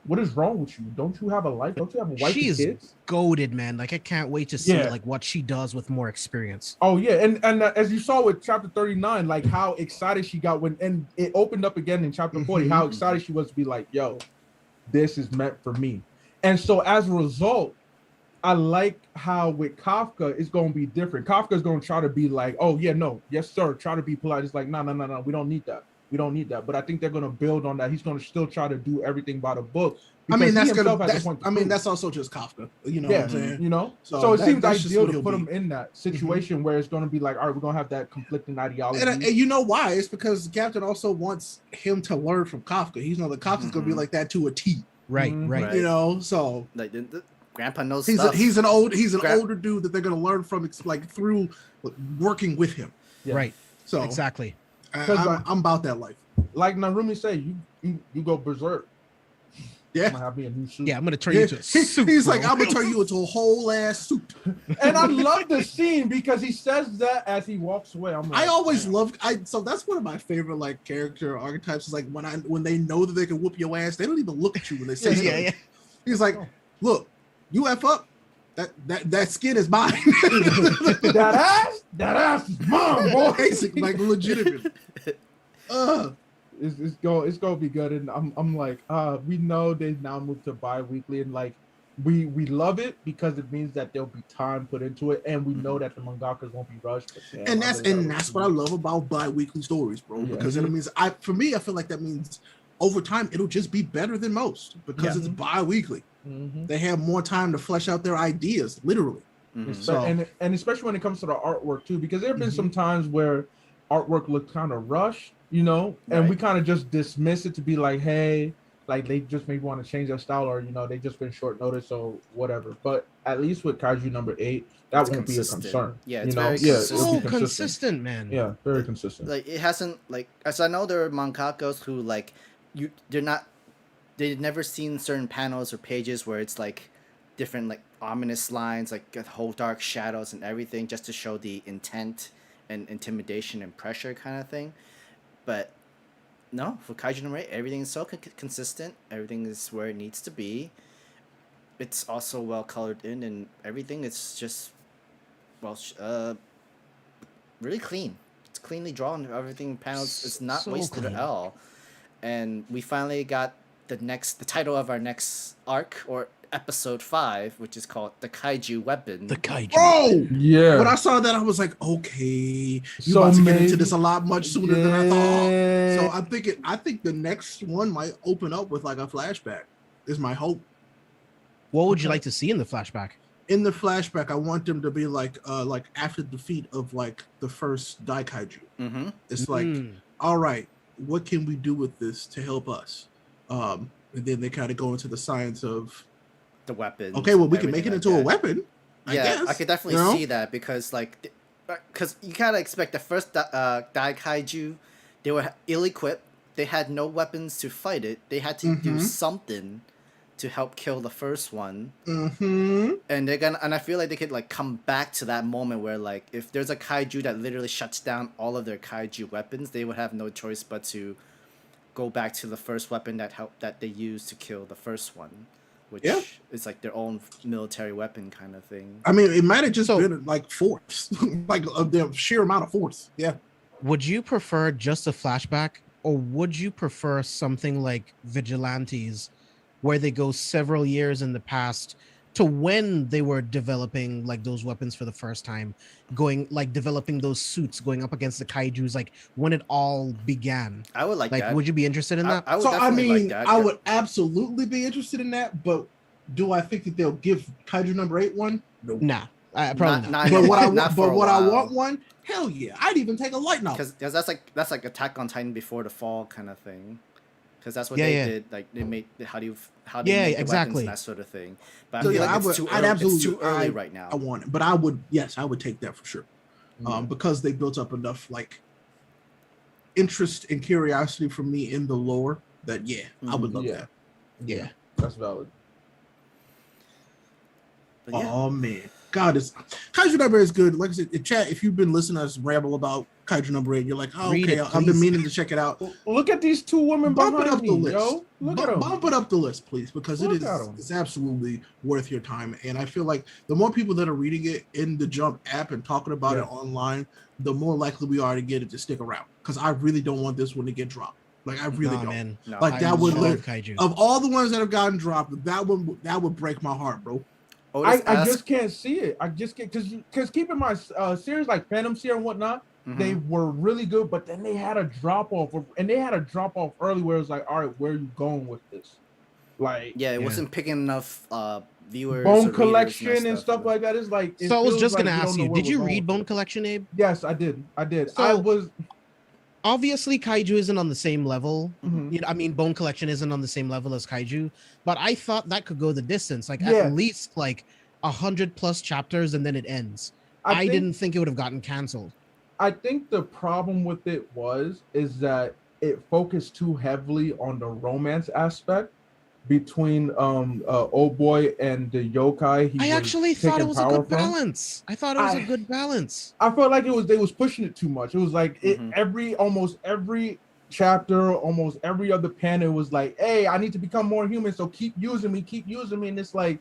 what is wrong with you? Don't you have a life? Don't you have a wife and kids? Goated, man. Like, I can't wait to see like what she does with more experience. Oh yeah, and as you saw with chapter 39, like how excited she got and it opened up again in chapter 40. How excited she was to be like, yo, this is meant for me. And so as a result, I like how with Kafka it's going to be different. Kafka's going to try to be like, oh yeah, no, yes sir, try to be polite. It's like, no, we don't need that. We don't need that. But I think they're going to build on that. He's going to still try to do everything by the book. I mean, that's also just Kafka. You know what I'm saying? You know? So it seems ideal to put him in that situation where it's going to be like, all right, we're going to have that conflicting ideology. And you know why? It's because the captain also wants him to learn from Kafka. He's know the Kafka's going to be like that to a T. Right. You know, so like the Grandpa knows he's an older dude that they're going to learn from, like through working with him. Yeah. Right. So exactly. I'm about that life. Like Narumi said, you go berserk. Yeah. I'm gonna have me a new suit. Yeah, I'm gonna turn you into a suit. He's like, I'm gonna turn you into a whole ass suit. And I love the scene because he says that as he walks away. I'm like, I always love so that's one of my favorite like character archetypes is like when they know that they can whoop your ass, they don't even look at you when they say something. Yeah. He's like, look, you F up, that skin is mine. that ass is mine, boy. Basically, like legitimately. It's gonna be good, and I'm like, we know they now moved to bi-weekly, and like we love it because it means that there'll be time put into it, and we know that the mangakas won't be rushed. But damn, that's what I love about bi-weekly stories, bro. Yeah. Because it means I feel like that means over time it'll just be better than most because it's bi-weekly. They have more time to flesh out their ideas, literally. So and especially when it comes to the artwork too, because there have been some times where artwork looked kind of rushed, you know, and we kind of just dismiss it to be like, hey, like they just maybe want to change their style, or you know, they just been short notice or whatever. But at least with Kaiju number 8, that won't be a concern. Yeah, it's very consistent, man. Yeah, very consistent. Like it hasn't, like, as I know, there are mangakas who like they've never seen certain panels or pages where it's like different like ominous lines, like whole dark shadows and everything, just to show the intent and intimidation and pressure kind of thing. But no, for Kaiju number 8, everything is so consistent. Everything is where it needs to be. It's also well colored in, and everything is just really clean. It's cleanly drawn. Everything panels is not so wasted at all. And we finally got the title of our next arc, or episode 5, which is called the Kaiju Weapon. The Kaiju. Oh yeah. When I saw that, I was like, okay, you about to get into this a lot much sooner than I thought. So I think the next one might open up with like a flashback. Is my hope. What would you like to see in the flashback? In the flashback, I want them to be like after defeat of like the first Daikaiju. It's like, all right, what can we do with this to help us? And then they kind of go into the science of the weapon. Okay, well, we can make it into a weapon. I guess. I could definitely see that because you kind of expect the first Daikaiju, they were ill-equipped. They had no weapons to fight it. They had to do something to help kill the first one. And I feel like they could like come back to that moment where like if there's a kaiju that literally shuts down all of their kaiju weapons, they would have no choice but to go back to the first weapon that they used to kill the first one, which is like their own military weapon kind of thing. I mean, it might have just been like force, like the sheer amount of force. Yeah. Would you prefer just a flashback, or would you prefer something like Vigilantes, where they go several years in the past to when they were developing like those weapons for the first time, going like developing those suits, going up against the kaijus, like when it all began? I would like that. Would you be interested in that? I would like that. I would absolutely be interested in that, but do I think that they'll give Kaiju number 8 one? No. Nah. Probably not. But what I want one, hell yeah, I'd even take a light novel. Because that's like Attack on Titan before the fall kind of thing. Because that's what they did. Like they made how do you make the weapons and that sort of thing. But I feel like it's too early right now. I want it, but I would take that for sure. Because they built up enough like interest and curiosity from me in the lore that I would love that. Yeah, that's valid. Oh man, God, Kaiju number 8 is good. Like I said, in chat, if you've been listening to us ramble about Kaiju number 8, you're like, oh, okay, I've been meaning to check it out. Look at these 2 women bump behind it up me, the list. Yo. Look at them. Bump it up the list, please, because it's absolutely worth your time. And I feel like the more people that are reading it in the Jump app and talking about it online, the more likely we are to get it to stick around. Because I really don't want this one to get dropped. Like I really Nah, don't. man. No, Like I that would love lit- Kaiju. of all the ones that have gotten dropped, that would break my heart, bro. I just can't see it. I just can't because keep in mind series like Phantom Seer and whatnot, they were really good, but then they had a drop off, and they had a drop off early where it was like, all right, where are you going with this? Like, yeah, it wasn't picking enough viewers. Bone or Collection and stuff like that. It's like So I was just gonna like ask you, did you read Bone Collection, Abe? Yes, I did. So, I was obviously Kaiju isn't on the same level. Mhm. You know, I mean, Bone Collection isn't on the same level as Kaiju, but I thought that could go the distance, like Yeah. at least like 100+ chapters, and then it ends. I didn't think it would have gotten canceled. I think the problem with it is that it focused too heavily on the romance aspect between old boy and the yokai. I actually thought it was a good balance. I thought it was a good balance. I felt like they was pushing it too much. It was like almost every chapter, almost every other panel was like, hey, I need to become more human, so keep using me, and it's like,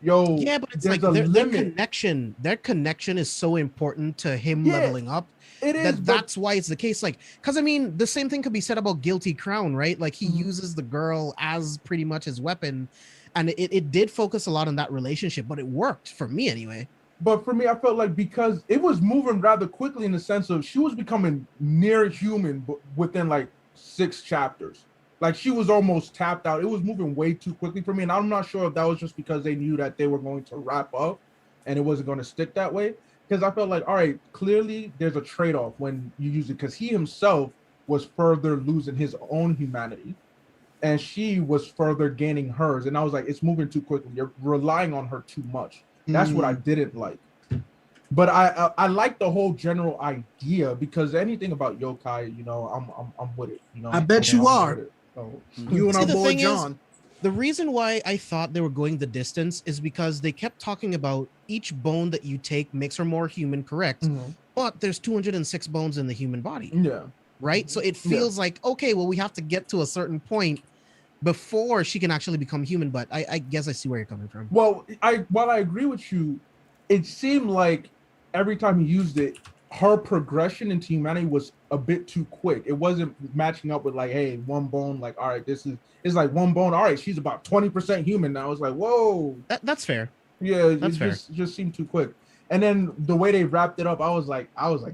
yo, yeah, but it's like their connection is so important to him leveling up. It is. That's why it's the case. Like, because I mean, the same thing could be said about Guilty Crown, right? Like, he uses the girl as pretty much his weapon, and it did focus a lot on that relationship, but it worked for me anyway. But for me, I felt like because it was moving rather quickly in the sense of she was becoming near human within like 6 chapters. Like, she was almost tapped out. It was moving way too quickly for me, and I'm not sure if that was just because they knew that they were going to wrap up and it wasn't going to stick that way. Because I felt like, all right, clearly there's a trade-off when you use it, because he himself was further losing his own humanity and she was further gaining hers. And I was like, it's moving too quickly. You're relying on her too much. That's what I didn't like. But I like the whole general idea, because anything about yokai, you know, I'm with it. You know, I bet you are. So, You and our boy John. The reason why I thought they were going the distance is because they kept talking about each bone that you take makes her more human, correct? But there's 206 bones in the human body. Yeah. Right? So it feels like, okay, well, we have to get to a certain point before she can actually become human. But I guess I see where you're coming from. Well, while I agree with you, it seemed like every time he used it, her progression into humanity was a bit too quick. It wasn't matching up with like, hey, one bone, like, all right, it's like one bone. All right, she's about 20% human now. It's like, whoa. That's fair. Yeah, that's fair. Just seemed too quick. And then the way they wrapped it up, I was like,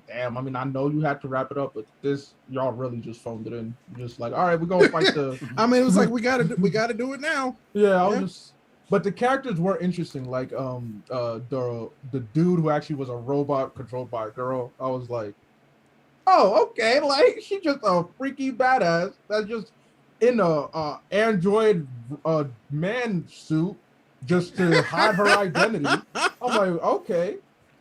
damn. I mean, I know you had to wrap it up, but this, y'all really just phoned it in. Just like, all right, we're gonna fight the. I mean, it was like we gotta do it now. Yeah, I was just. But the characters were interesting. Like the dude who actually was a robot controlled by a girl. I was like, oh, okay. Like, she's just a freaky badass that's just in a android man suit just to hide her identity. I'm like, okay,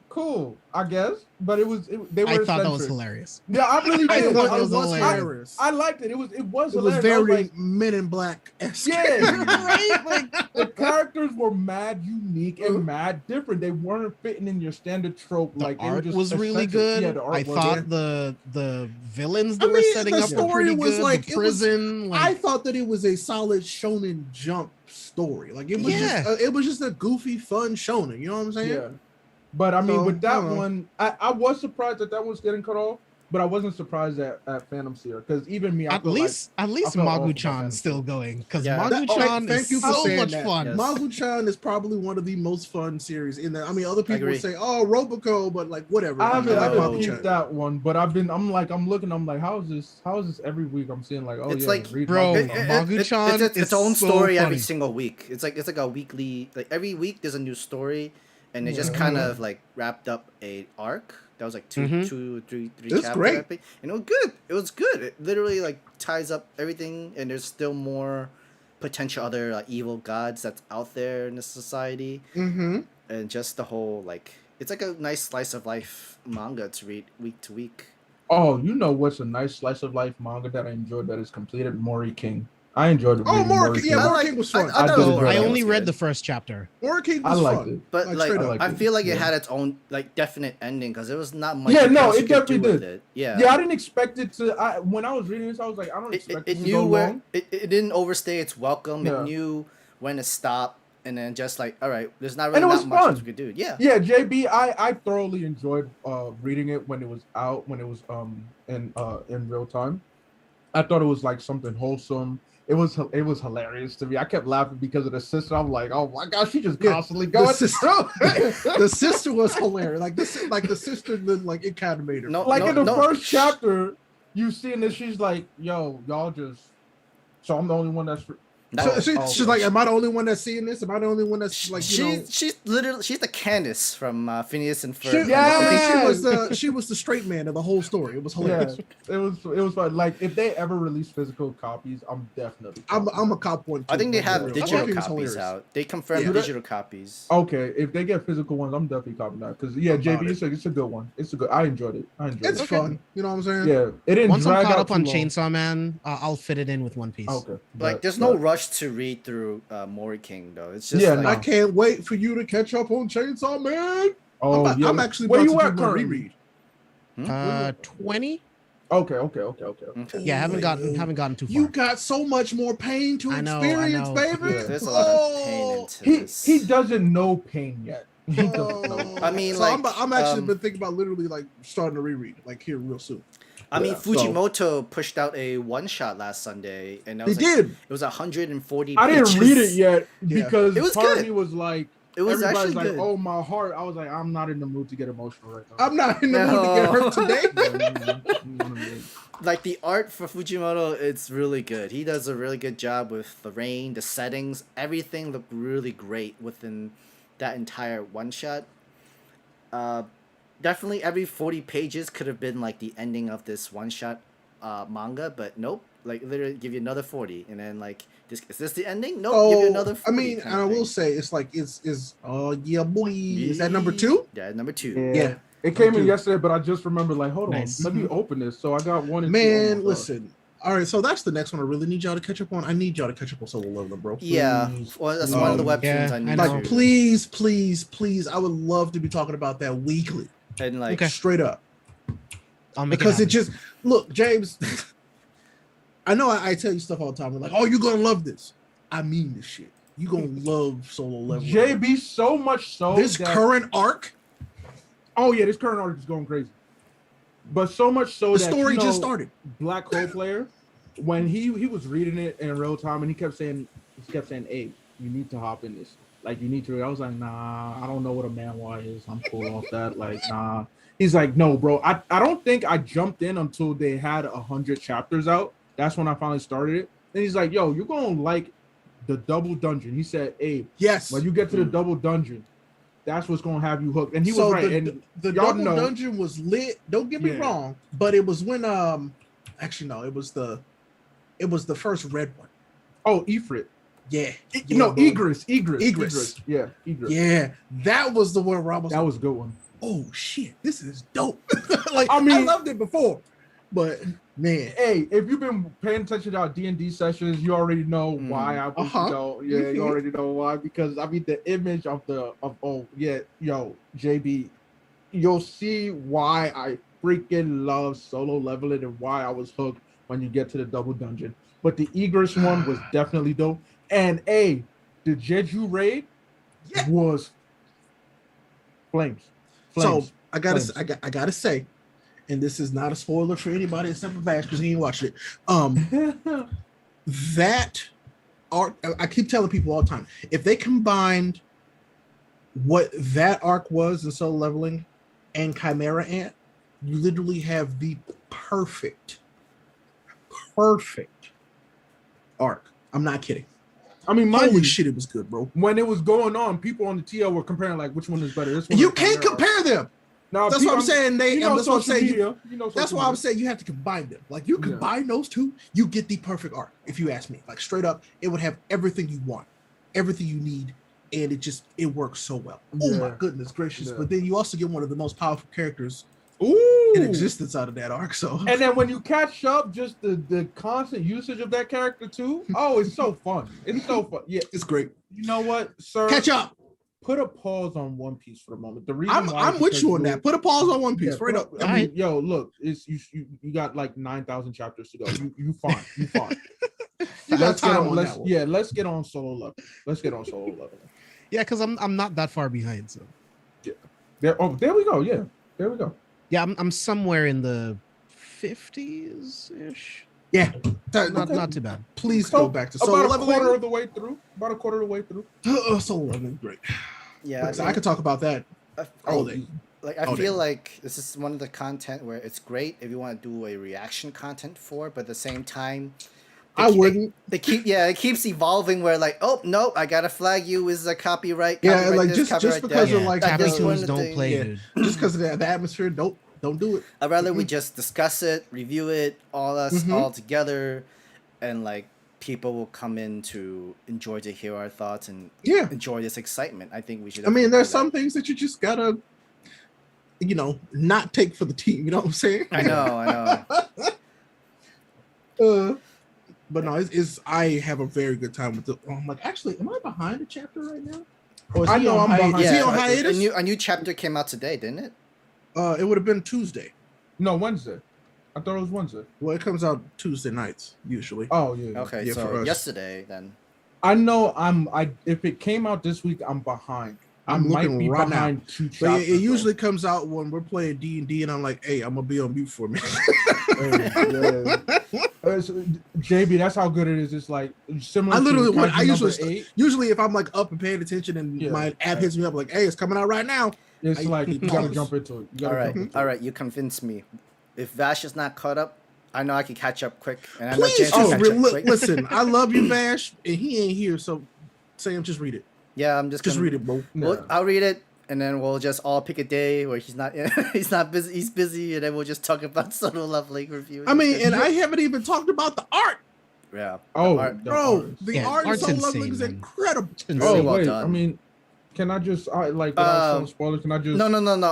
cool, I guess. But they were. I thought that was hilarious. Yeah, I really did. It was hilarious. I liked it. It was hilarious. It was very Men in Black-esque. Yeah, right. Like, the characters were mad unique and mad different. They weren't fitting in your standard trope. Like, the art just was really good. Yeah, the art I thought the villains that were setting up were pretty good. Like, the prison. I thought that it was a solid Shonen Jump story. Like, it was just a goofy, fun shonen. You know what I'm saying? Yeah. But I mean, with that one, I was surprised that was getting cut off, but I wasn't surprised at Phantom Seer, because even me, at least Magu-chan's still going, because Magu-chan is so much fun. Yes. Magu-chan is probably one of the most fun series in that. I mean, other people would say, "Oh, Roboco," but like whatever. I haven't peeped that one, but I'm looking, I'm like, how is this every week? I'm seeing like, oh, it's yeah, like, bro, Magu-chan it's its own so story funny. every single week. It's like a weekly, like every week there's a new story. And they just kind of like wrapped up a arc that was like three chapters. Great. I think. And it was good. It was good. It literally like ties up everything, and there's still more potential other evil gods that's out there in the society. And just the whole like, it's like a nice slice of life manga to read week to week. Oh, you know what's a nice slice of life manga that I enjoyed that is completed? MemoryNK. I enjoyed it. MemoryNK was fun. I only read the first chapter. MemoryNK was fun. It. But like I feel like it had its own like definite ending, because there was not much. Yeah, no, it definitely did. It. Yeah, I didn't expect it to. When I was reading this, I was like, I don't expect it to go long. It didn't overstay its welcome. Yeah. It knew when to stop, and then just like, all right, there's not really that much else we could do. Yeah, yeah, JB, I thoroughly enjoyed reading it when it was out, when it was in real time. I thought it was like something wholesome. It was hilarious to me. I kept laughing because of the sister. I'm like, oh my gosh, she just constantly going. The sister was hilarious. Like the sister then like it kind of made her. In the first chapter, you seeing this, she's like, yo, y'all just. So I'm the only one that's. She's like, am I the only one that's seeing this? Am I the only one that's like, she's the Candace from Phineas and Ferb. She was the straight man of the whole story. It was hilarious. Yeah, it was fun. Like if they ever release physical copies, I'm definitely. I'm a cop one too. I think they have digital copies out. They confirmed digital copies. Okay, if they get physical ones, I'm definitely copying that because JB, it's a good one. It's a good. I enjoyed it. It's fun. You know what I'm saying? Yeah, it didn't. Once I'm caught up on Chainsaw Man, I'll fit it in with One Piece. Okay, like there's no rush to read through MemoryNK though. It's just I can't wait for you to catch up on Chainsaw Man. Oh, I'm actually where about you to at do my reread. 20. Okay. Yeah, haven't gotten too far. You got so much more pain to experience, baby. Yeah, there's a lot of pain into this. He doesn't know pain yet. I mean, so like I'm actually been thinking about literally like starting to reread like here real soon. I mean, Fujimoto pushed out a one-shot last Sunday, and that was did. It was 140 I pages. didn't read it yet because it was part good. of me was like, it was everybody's actually like, good. oh, my heart. I was like, I'm not in the mood to get emotional right now. I'm not in the mood to get hurt today. Like the art for Fujimoto, it's really good. He does a really good job with the rain, the settings, everything looked really great within that entire one-shot. Definitely every 40 pages could have been like the ending of this one-shot manga, but nope. Like literally give you another 40 and then like is this the ending? Nope, give you another 40. I mean, and I will say it's like is yeah boy. Is that number 2? Yeah, number 2. Yeah. It came in yesterday, but I just remembered like, hold on, let me open this. So I got one and Man, listen. All right, so that's the next one I really need y'all to catch up on. I need y'all to catch up on Solo Leveling, bro. Please. Yeah, well, that's one of the webtoons I need. Like, please, I would love to be talking about that weekly. And like straight up. Because it just look, James. I know I tell you stuff all the time. I'm like, oh, you're gonna love this. I mean this shit. You gonna love Solo Leveling. JB so much so this current arc. Oh yeah, this current arc is going crazy. But so much so the that story just started. Black Hole Player, when he was reading it in real time, and he kept saying, "Hey, you need to hop in this. Like, you need to." I was like, "Nah, I don't know what a manhwa is. I'm cool off that. Like, nah." He's like, "No, bro. I don't think I jumped in until they had 100 chapters out. That's when I finally started it." Then he's like, "Yo, you're gonna like the double dungeon." He said, "Hey, yes, when you get to the double dungeon, that's what's gonna have you hooked." And he was right. The double dungeon was lit. Don't get me wrong, but it was when actually no, it was the first red one. Oh, Ifrit. Yeah. Egress. Yeah, Egress. Yeah, that was the one where I was that was a good one. Oh shit, this is dope. Like, I mean, I loved it before, but man, hey, if you've been paying attention to our D&D sessions, you already know why I was you already know why, because I mean the image JB, you'll see why I freaking love Solo Leveling and why I was hooked when you get to the double dungeon. But the Egress one was definitely dope. And the Jeju raid was flames. So I gotta say, and this is not a spoiler for anybody except for Vash because he ain't watched it. That arc, I keep telling people all the time, if they combined what that arc was in Solo Leveling and Chimera Ant, you literally have the perfect arc. I'm not kidding. I mean, holy shit, it was good, bro. When it was going on, people on the TL were comparing like which one is better. This one you can't compare them. No, that's what I'm saying. That's what I'm saying. That's why I'm saying you have to combine them. Like, you combine those two, you get the perfect arc. If you ask me, like, straight up, it would have everything you want, everything you need, and it works so well. Oh my goodness gracious! But then you also get one of the most powerful characters in existence out of that arc. So, and then when you catch up, just the constant usage of that character too. Oh, it's so fun. It's so fun. Yeah, it's great. You know what, sir? Catch up. Put a pause on One Piece for a moment. The reason I'm with you on that. Put a pause on One Piece. Straight up. I mean, yo, look, it's you got like 9,000 chapters to go. You fine. You fine. Let's get on Solo Level. Yeah, because I'm not that far behind. So yeah. There we go. Yeah, there we go. Yeah, I'm somewhere in the 50s ish. Yeah, Not too bad. please So, go back to solo about a leveling. quarter of the way through. About a quarter of the way through. Solo leveling, great. Yeah, I could talk about that all day. Like I Oh, feel damn. like this is one of the content where it's great if you want to do a reaction content for, but at the same time, I wouldn't. it keeps evolving. Where like, oh no, I gotta flag you as a copyright. Yeah, copyright like this, just copyright because that. of like That Tappy just one of Tunes the don't things. play, Yeah. dude. just because of the atmosphere, don't do it. I'd rather we just discuss it, review it, all together, and like people will come in to enjoy to hear our thoughts and Yeah. enjoy this excitement. I think we should. I mean, there's do some that. things that you just gotta, not take for the team. You know what I'm saying? I know. But no, it's I have a very good time with it. I'm like, actually, am I behind a chapter right now? Or is I he know on I'm hiatus? behind. Is he on a hiatus? new chapter came out today, didn't it? It would have been Tuesday. No, Wednesday. I thought it was Wednesday. Well, it comes out Tuesday nights usually. Oh yeah. Okay, Yeah, for so us. yesterday then. I know if it came out this week, I'm behind. I I'm might looking be right now. behind 2 But chapters. it usually comes out when we're playing D&D, and I'm like, hey, I'm gonna be on mute for a minute. JB, that's how good it is. It's like similar. I literally to would. I Kaiju usually number 8. usually if I'm like up and paying attention and Yeah. my app hits me up like, hey, it's coming out right now. It's I- like you gotta pause. jump into it. You gotta All right, jump into all it. right. You convinced me. If Vash is not caught up, I know I can catch up quick, and I know Please James can just catch up quick. listen. I love you, Vash, and he ain't here, so Sam, just read it. Yeah, I'm just Just gonna read it, bro. Yeah. I'll read it, and then we'll just all pick a day where he's not he's not busy. He's busy, and then we'll just talk about solo leveling review. I mean, and I haven't even talked about the art, yeah. Oh, art- the bro. artist. The Yeah, art in art's Solo insane, Leveling is man. incredible. Really Oh well wait, done. I mean, can I just without some spoilers? Can I just No.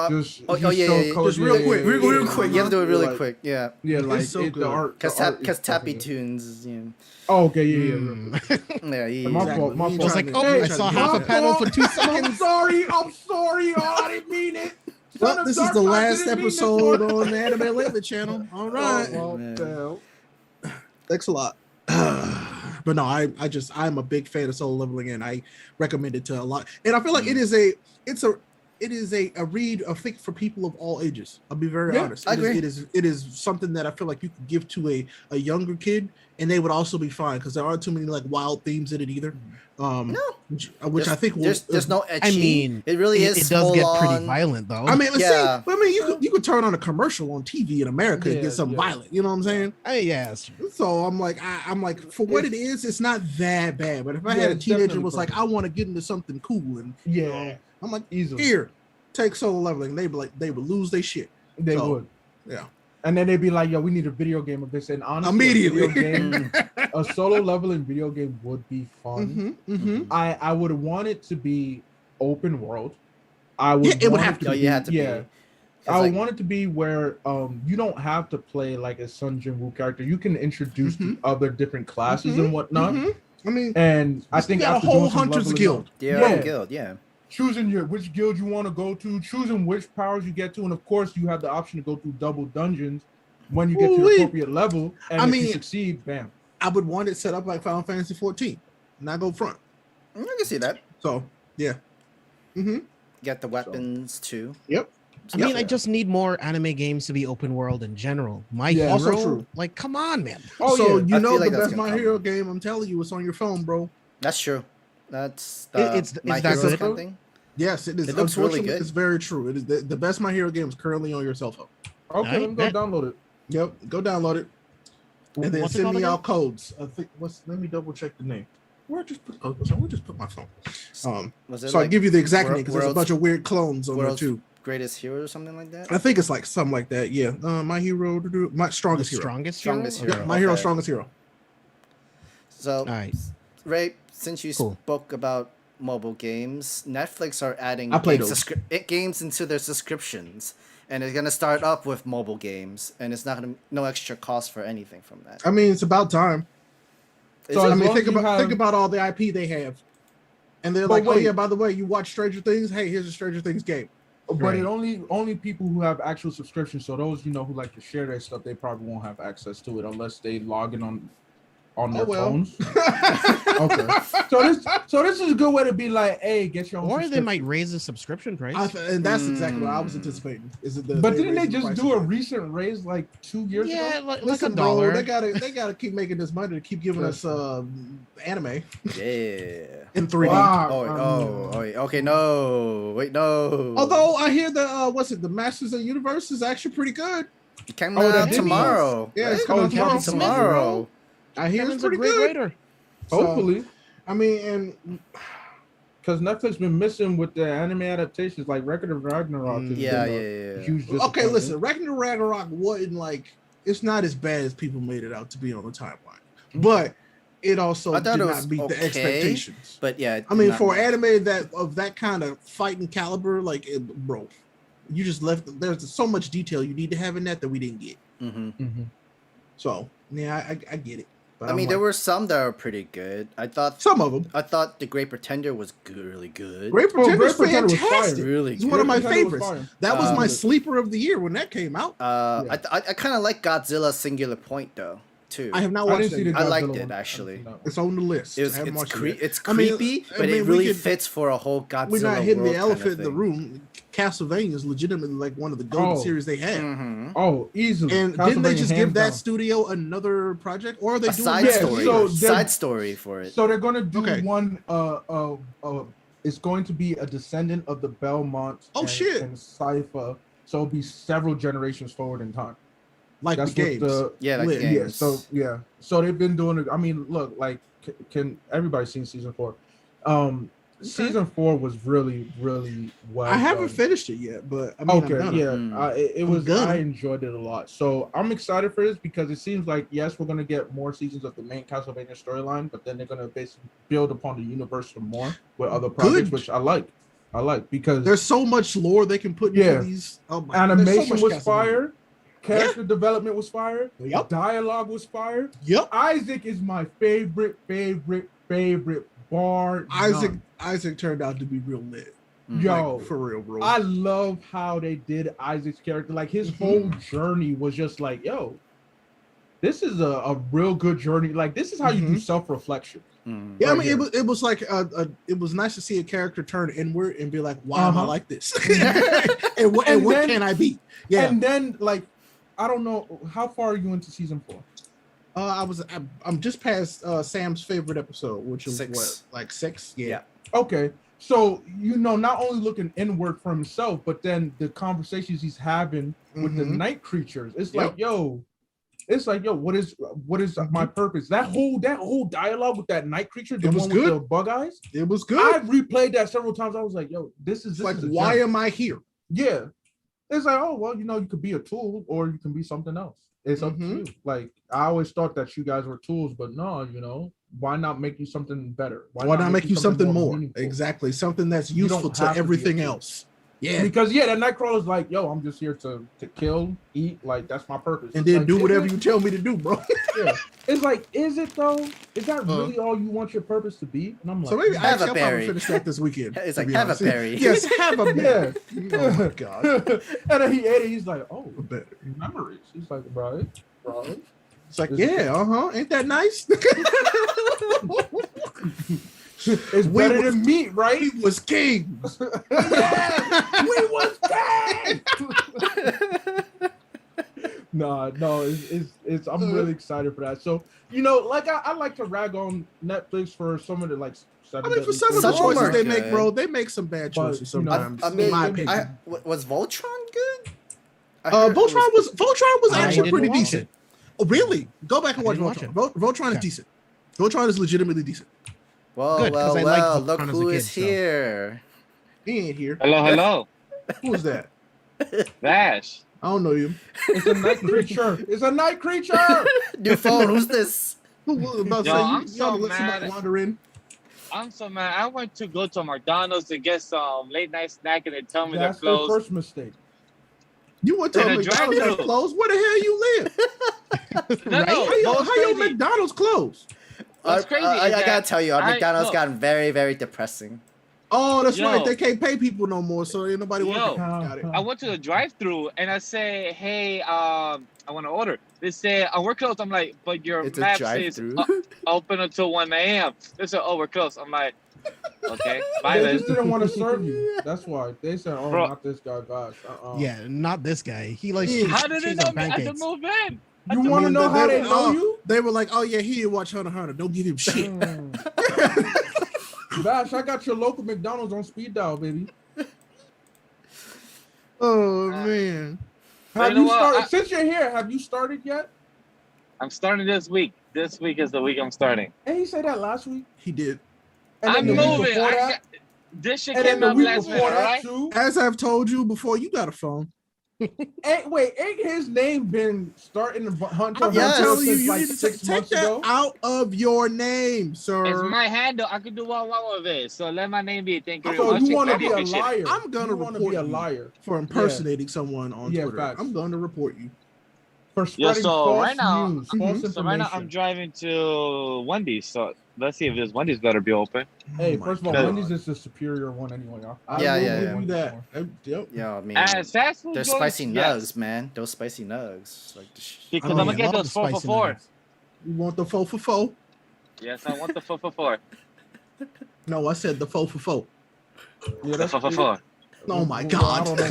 Just Oh, just yeah, show yeah, colors? just real quick. Real quick. You have to do it really Like, quick. Yeah. Yeah, It's like so the good. art. Because the art is Tappy fucking- Tunes. Yeah. Oh, okay, yeah. Yeah. He, My Exactly. fault. My We fault. I was like, trying oh, to- I we saw trying to half do a that. panel for 2 I'm seconds. sorry. Oh, I didn't mean it. Son Well, of this is Dark the Knight last didn't mean this episode one. on the Anime Lately channel. All right. Oh, Man. well, Thanks a lot. But no, I'm a big fan of Solo Leveling, and I recommend it to a lot. And I feel like it is a read, I think, for people of all ages. I'll be very honest. I agree. It is something that I feel like you could give to a younger kid, and they would also be fine because there aren't too many like wild themes in it either. Which I think will, there's no etching. I mean, it really is. It does get full pretty on. violent though. I mean, let's Yeah. see. I mean, you could turn on a commercial on TV in America and Yeah, get something yeah. violent. You know what I'm saying? Yeah, that's true. So I'm like, for what it is, it's not that bad. But if I Yeah, had a it's teenager definitely who was like, perfect. I want to get into something cool, and yeah, I'm like, easily. here, take Solo Leveling. They would lose their shit. They So, would. Yeah. And then they'd be like, yo, we need a video game of this. And honestly, Immediately. a, video game, a solo leveling video game would be fun. I would want it to be open world. I would. Yeah, it would want have to No, be. you had to Yeah. be. I would like- want it to be where you don't have to play like a Sun Jin-woo character. You can introduce to other different classes and whatnot. I mean, And I think you got a after whole doing some Hunters leveling Guild. up, Yeah, guild. Yeah. choosing which guild you want to go to, choosing which powers you get to, and of course you have the option to go through double dungeons when you get to your Ooh-wee. appropriate level. And I if mean- you succeed, bam. I would want it set up like Final Fantasy 14, not go front. I can see that. So yeah. Get the weapons too. Yep. I mean, I just need more anime games to be open world in general. My Yeah. Hero, Also true. like, come on, man. Oh, so yeah. you I know feel the like that's best gonna My come. Hero game, I'm telling you, it's on your phone, bro. That's true. That's Is My that Hero's good? kind of thing. Yes, it is. It looks really Unfortunately, good. It's very true. It is the best My Hero game is currently on your cell phone. Okay, let me go Alright. download it. Yep, go download it and then What's it send called me again? out codes. I think let me double check the name. Where I just put my phone. Was it So I like give you the exact World- name because there's a World's- bunch of weird clones on there World's too. Greatest Hero or something like that? I think it's like something like that. Yeah, My Hero, my strongest hero. Strongest Yeah, Hero. My Hero, Okay. strongest hero. So, All right. Ray, since you Cool. spoke about mobile games, Netflix are adding I play games into their subscriptions, and it's gonna start off with mobile games, and it's not gonna no extra cost for anything from that. I mean, it's about time. Is So it? as I mean, long think as you about have- think about all the IP they have, and they're But like, oh wait. yeah, by the way, you watch Stranger Things? Hey, here's a Stranger Things game. But Right. it only people who have actual subscriptions. So those who like to share their stuff, they probably won't have access to it unless they log in on on their well. phones. Okay. So this is a good way to be like, hey, get your own. Or they might raise the subscription price. And that's exactly what I was anticipating. Is it but didn't they just do a recent raise like 2 years ago? Yeah, like Listen, $1. bro, they gotta keep making this money to keep giving us anime Yeah. in 3D. Oh, okay, no. Wait, no. Although I hear the Masters of the Universe is actually pretty good. It came out tomorrow. Yeah, it's right? coming out tomorrow. I hear Kevin's it's pretty a great good. writer. Hopefully. I mean, and because Netflix been missing with the anime adaptations, like Record of Ragnarok. Yeah. Huge okay, listen, Record of Ragnarok wasn't like, it's not as bad as people made it out to be on the timeline, but it also did not meet the expectations. But yeah, I mean, for anime that kind of fighting caliber, like bro, you just left. There's so much detail you need to have in that we didn't get. So yeah, I get it. But I mean, there were some that were pretty good. I thought some of them. I thought The Great Pretender was really good. Great Pretender was fantastic. Was really good. It's one of my favorites. That was my sleeper of the year when that came out. I kind of like Godzilla Singular Point though too. I have not watched it. I liked it actually. It's on the list. It's creepy, but it really fits for a whole Godzilla. We're not hitting the elephant in the room. Castlevania is legitimately like one of the golden series they had. Oh, easily. And didn't they just give that studio another project, or are they doing side story? Side story for it. So they're gonna do one. It's going to be a descendant of the Belmonts. And Cypher. So it'll be several generations forward in time. Like the games. Like the games. Yeah. So they've been doing it. I mean, look, like, can everybody seen season 4? Season 4 was really, really well. I haven't finished it yet, but I mean, it was. I enjoyed it a lot. So I'm excited for this because it seems like we're gonna get more seasons of the main Castlevania storyline, but then they're gonna basically build upon the universe some more with other projects, which I like. Because there's so much lore they can put into these. Animation was fire. Character development was fire. Yep. Dialogue was fire. Yep. Isaac is my favorite bar. Isaac turned out to be real lit. Yo, like, for real, bro. I love how they did Isaac's character. Like his whole journey was just like, yo, this is a real good journey. Like this is how you do self-reflection. Yeah, I mean, it was like it was nice to see a character turn inward and be like, why am I like this? and what can I be? Yeah, and then like, I don't know, how far are you into season 4? I'm just past Sam's favorite episode, which is 6. Like 6? Yeah. Okay. So, not only looking inward for himself, but then the conversations he's having with the night creatures. It's like, yo, what is my purpose? That whole dialogue with that night creature, the one with the bug eyes. It was good. I replayed that several times. I was like, yo, this is like, why am I here? Yeah. It's like, oh, well, you could be a tool or you can be something else. It's up to you. Like, I always thought that you guys were tools, but no, why not make you something better? Why not make you something more? Exactly. Something that's useful to everything else. Yeah. Because that Nightcrawler's like, yo, I'm just here to kill, eat, like that's my purpose. And then do whatever you tell me to do, bro. Yeah. It's like, is it though? Is that really all you want your purpose to be? And I'm like, so maybe I'll probably finish that this weekend. It's like, have a berry. Yes, have a berry. Oh my god. And then he ate it, he's like, oh, memories. He's like, right. It's like, ain't that nice? It's better than meat, right? We was kings. Yeah, we was kings. No, it's I'm really excited for that. So, like I like to rag on Netflix for some of the like. For some of the choices they make, bro, they make some bad choices sometimes. In my opinion, was Voltron good? Voltron was actually pretty decent. Oh, really? Go back and watch Voltron. Voltron is decent. Voltron is legitimately decent. Well, look who is here. He ain't here. Hello. Who is that? Vash. I don't know you. It's a night creature. It's a night creature. New phone. Who's this? I'm so mad. Wander in. I'm so mad. I went to go to McDonald's to get some late night snack and they tell me that's they're closed. That's the first mistake. You went to McDonald's that's closed? Where the hell you live? How your McDonald's closed? That's crazy. I gotta tell you, our McDonald's gotten very, very depressing. Oh, that's Yo. right. They can't pay people no more, so ain't nobody working. Yo. Got it. I went to the drive-through and I say, "Hey, I want to order." They say, we're closed." I'm like, "But your It's a map says drive-through. open until 1 a.m." They said, "Oh, we're closed." I'm like, "Okay, bye They then." just didn't want to serve you. That's why they said, "Oh, Bro. not this guy, Vash." Yeah, not this guy. He likes Yeah. How did they cheese know on me? I had to pancakes. move in. You want to know how they know you? They were like, "Oh yeah, he didn't watch Hunter x Hunter. Don't give him shit." Vash, I got your local McDonald's on speed dial, baby. Oh man. Have you know you what? started? Since you're here, have you started yet? I'm starting this week. This week is the week I'm starting. And he said that last week. He did. And I'm then the week moving. before that, This shit and then came the up week last before minute, that right? too. As I've told you before, you got a phone. Ain't his name been starting to Hunter I'm Yes. telling you, since you like need to 6 take months that ago? out of your name, It's sir. my handle. I can do what I want with it. So let my name be. Thank you very So much. you want to I be a appreciate it. liar? I'm gonna You wanna report be a you. liar For impersonating someone on Yeah, Twitter. facts. I'm going to report you. for spreading so false right now- news, false So information. right now I'm driving to Wendys. So let's see if this Wendys better be open. Hey, Oh my first of all, God. Wendy's is the superior one anyway. I Yeah, will yeah, give yeah. you that. Yep. Yeah, I mean, And fast food those joints, spicy yes. nugs, man. Those spicy nugs. Like, Because Oh, I'm yeah, gonna get love those the 4 for spicy 4. nuggets. You want the 4 for 4? Yes, I want the 4 for 4. No, I said the 4 for 4. Yeah, The that's 4 for 4. Oh my Well, God. I don't know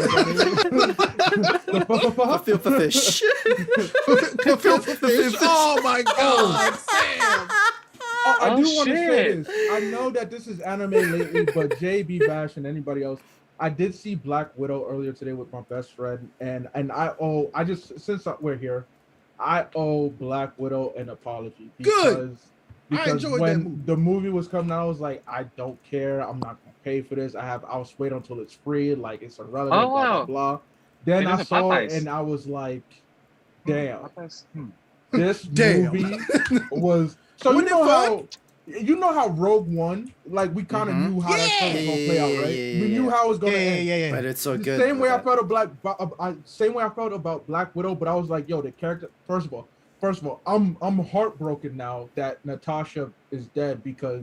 what that Feel for fish. Filthy fish. Oh my God, Sam. Oh, I Oh, do want to say shit. this. I know that this is anime lately, but JB Bash and anybody else, I did see Black Widow earlier today with my best friend, and I just since we're here, I owe Black Widow an apology Good. because enjoyed that when movie. the movie was coming out, I was like, I don't care. I'm not gonna pay for this. I'll just wait until it's free. Like it's irrelevant. Oh, blah blah wow. blah. Then It I is a saw Popeyes. it and I was like, damn. Popeyes. This Damn. movie was so Wasn't it you know how Rogue One, like we kind of Mhm. knew how that stuff was gonna play out, right? Yeah, We knew how it was gonna end. Yeah. But it's so The good. same way I that- felt same way I felt about Black Widow, but I was like, yo, the character. First of all, I'm heartbroken now that Natasha is dead because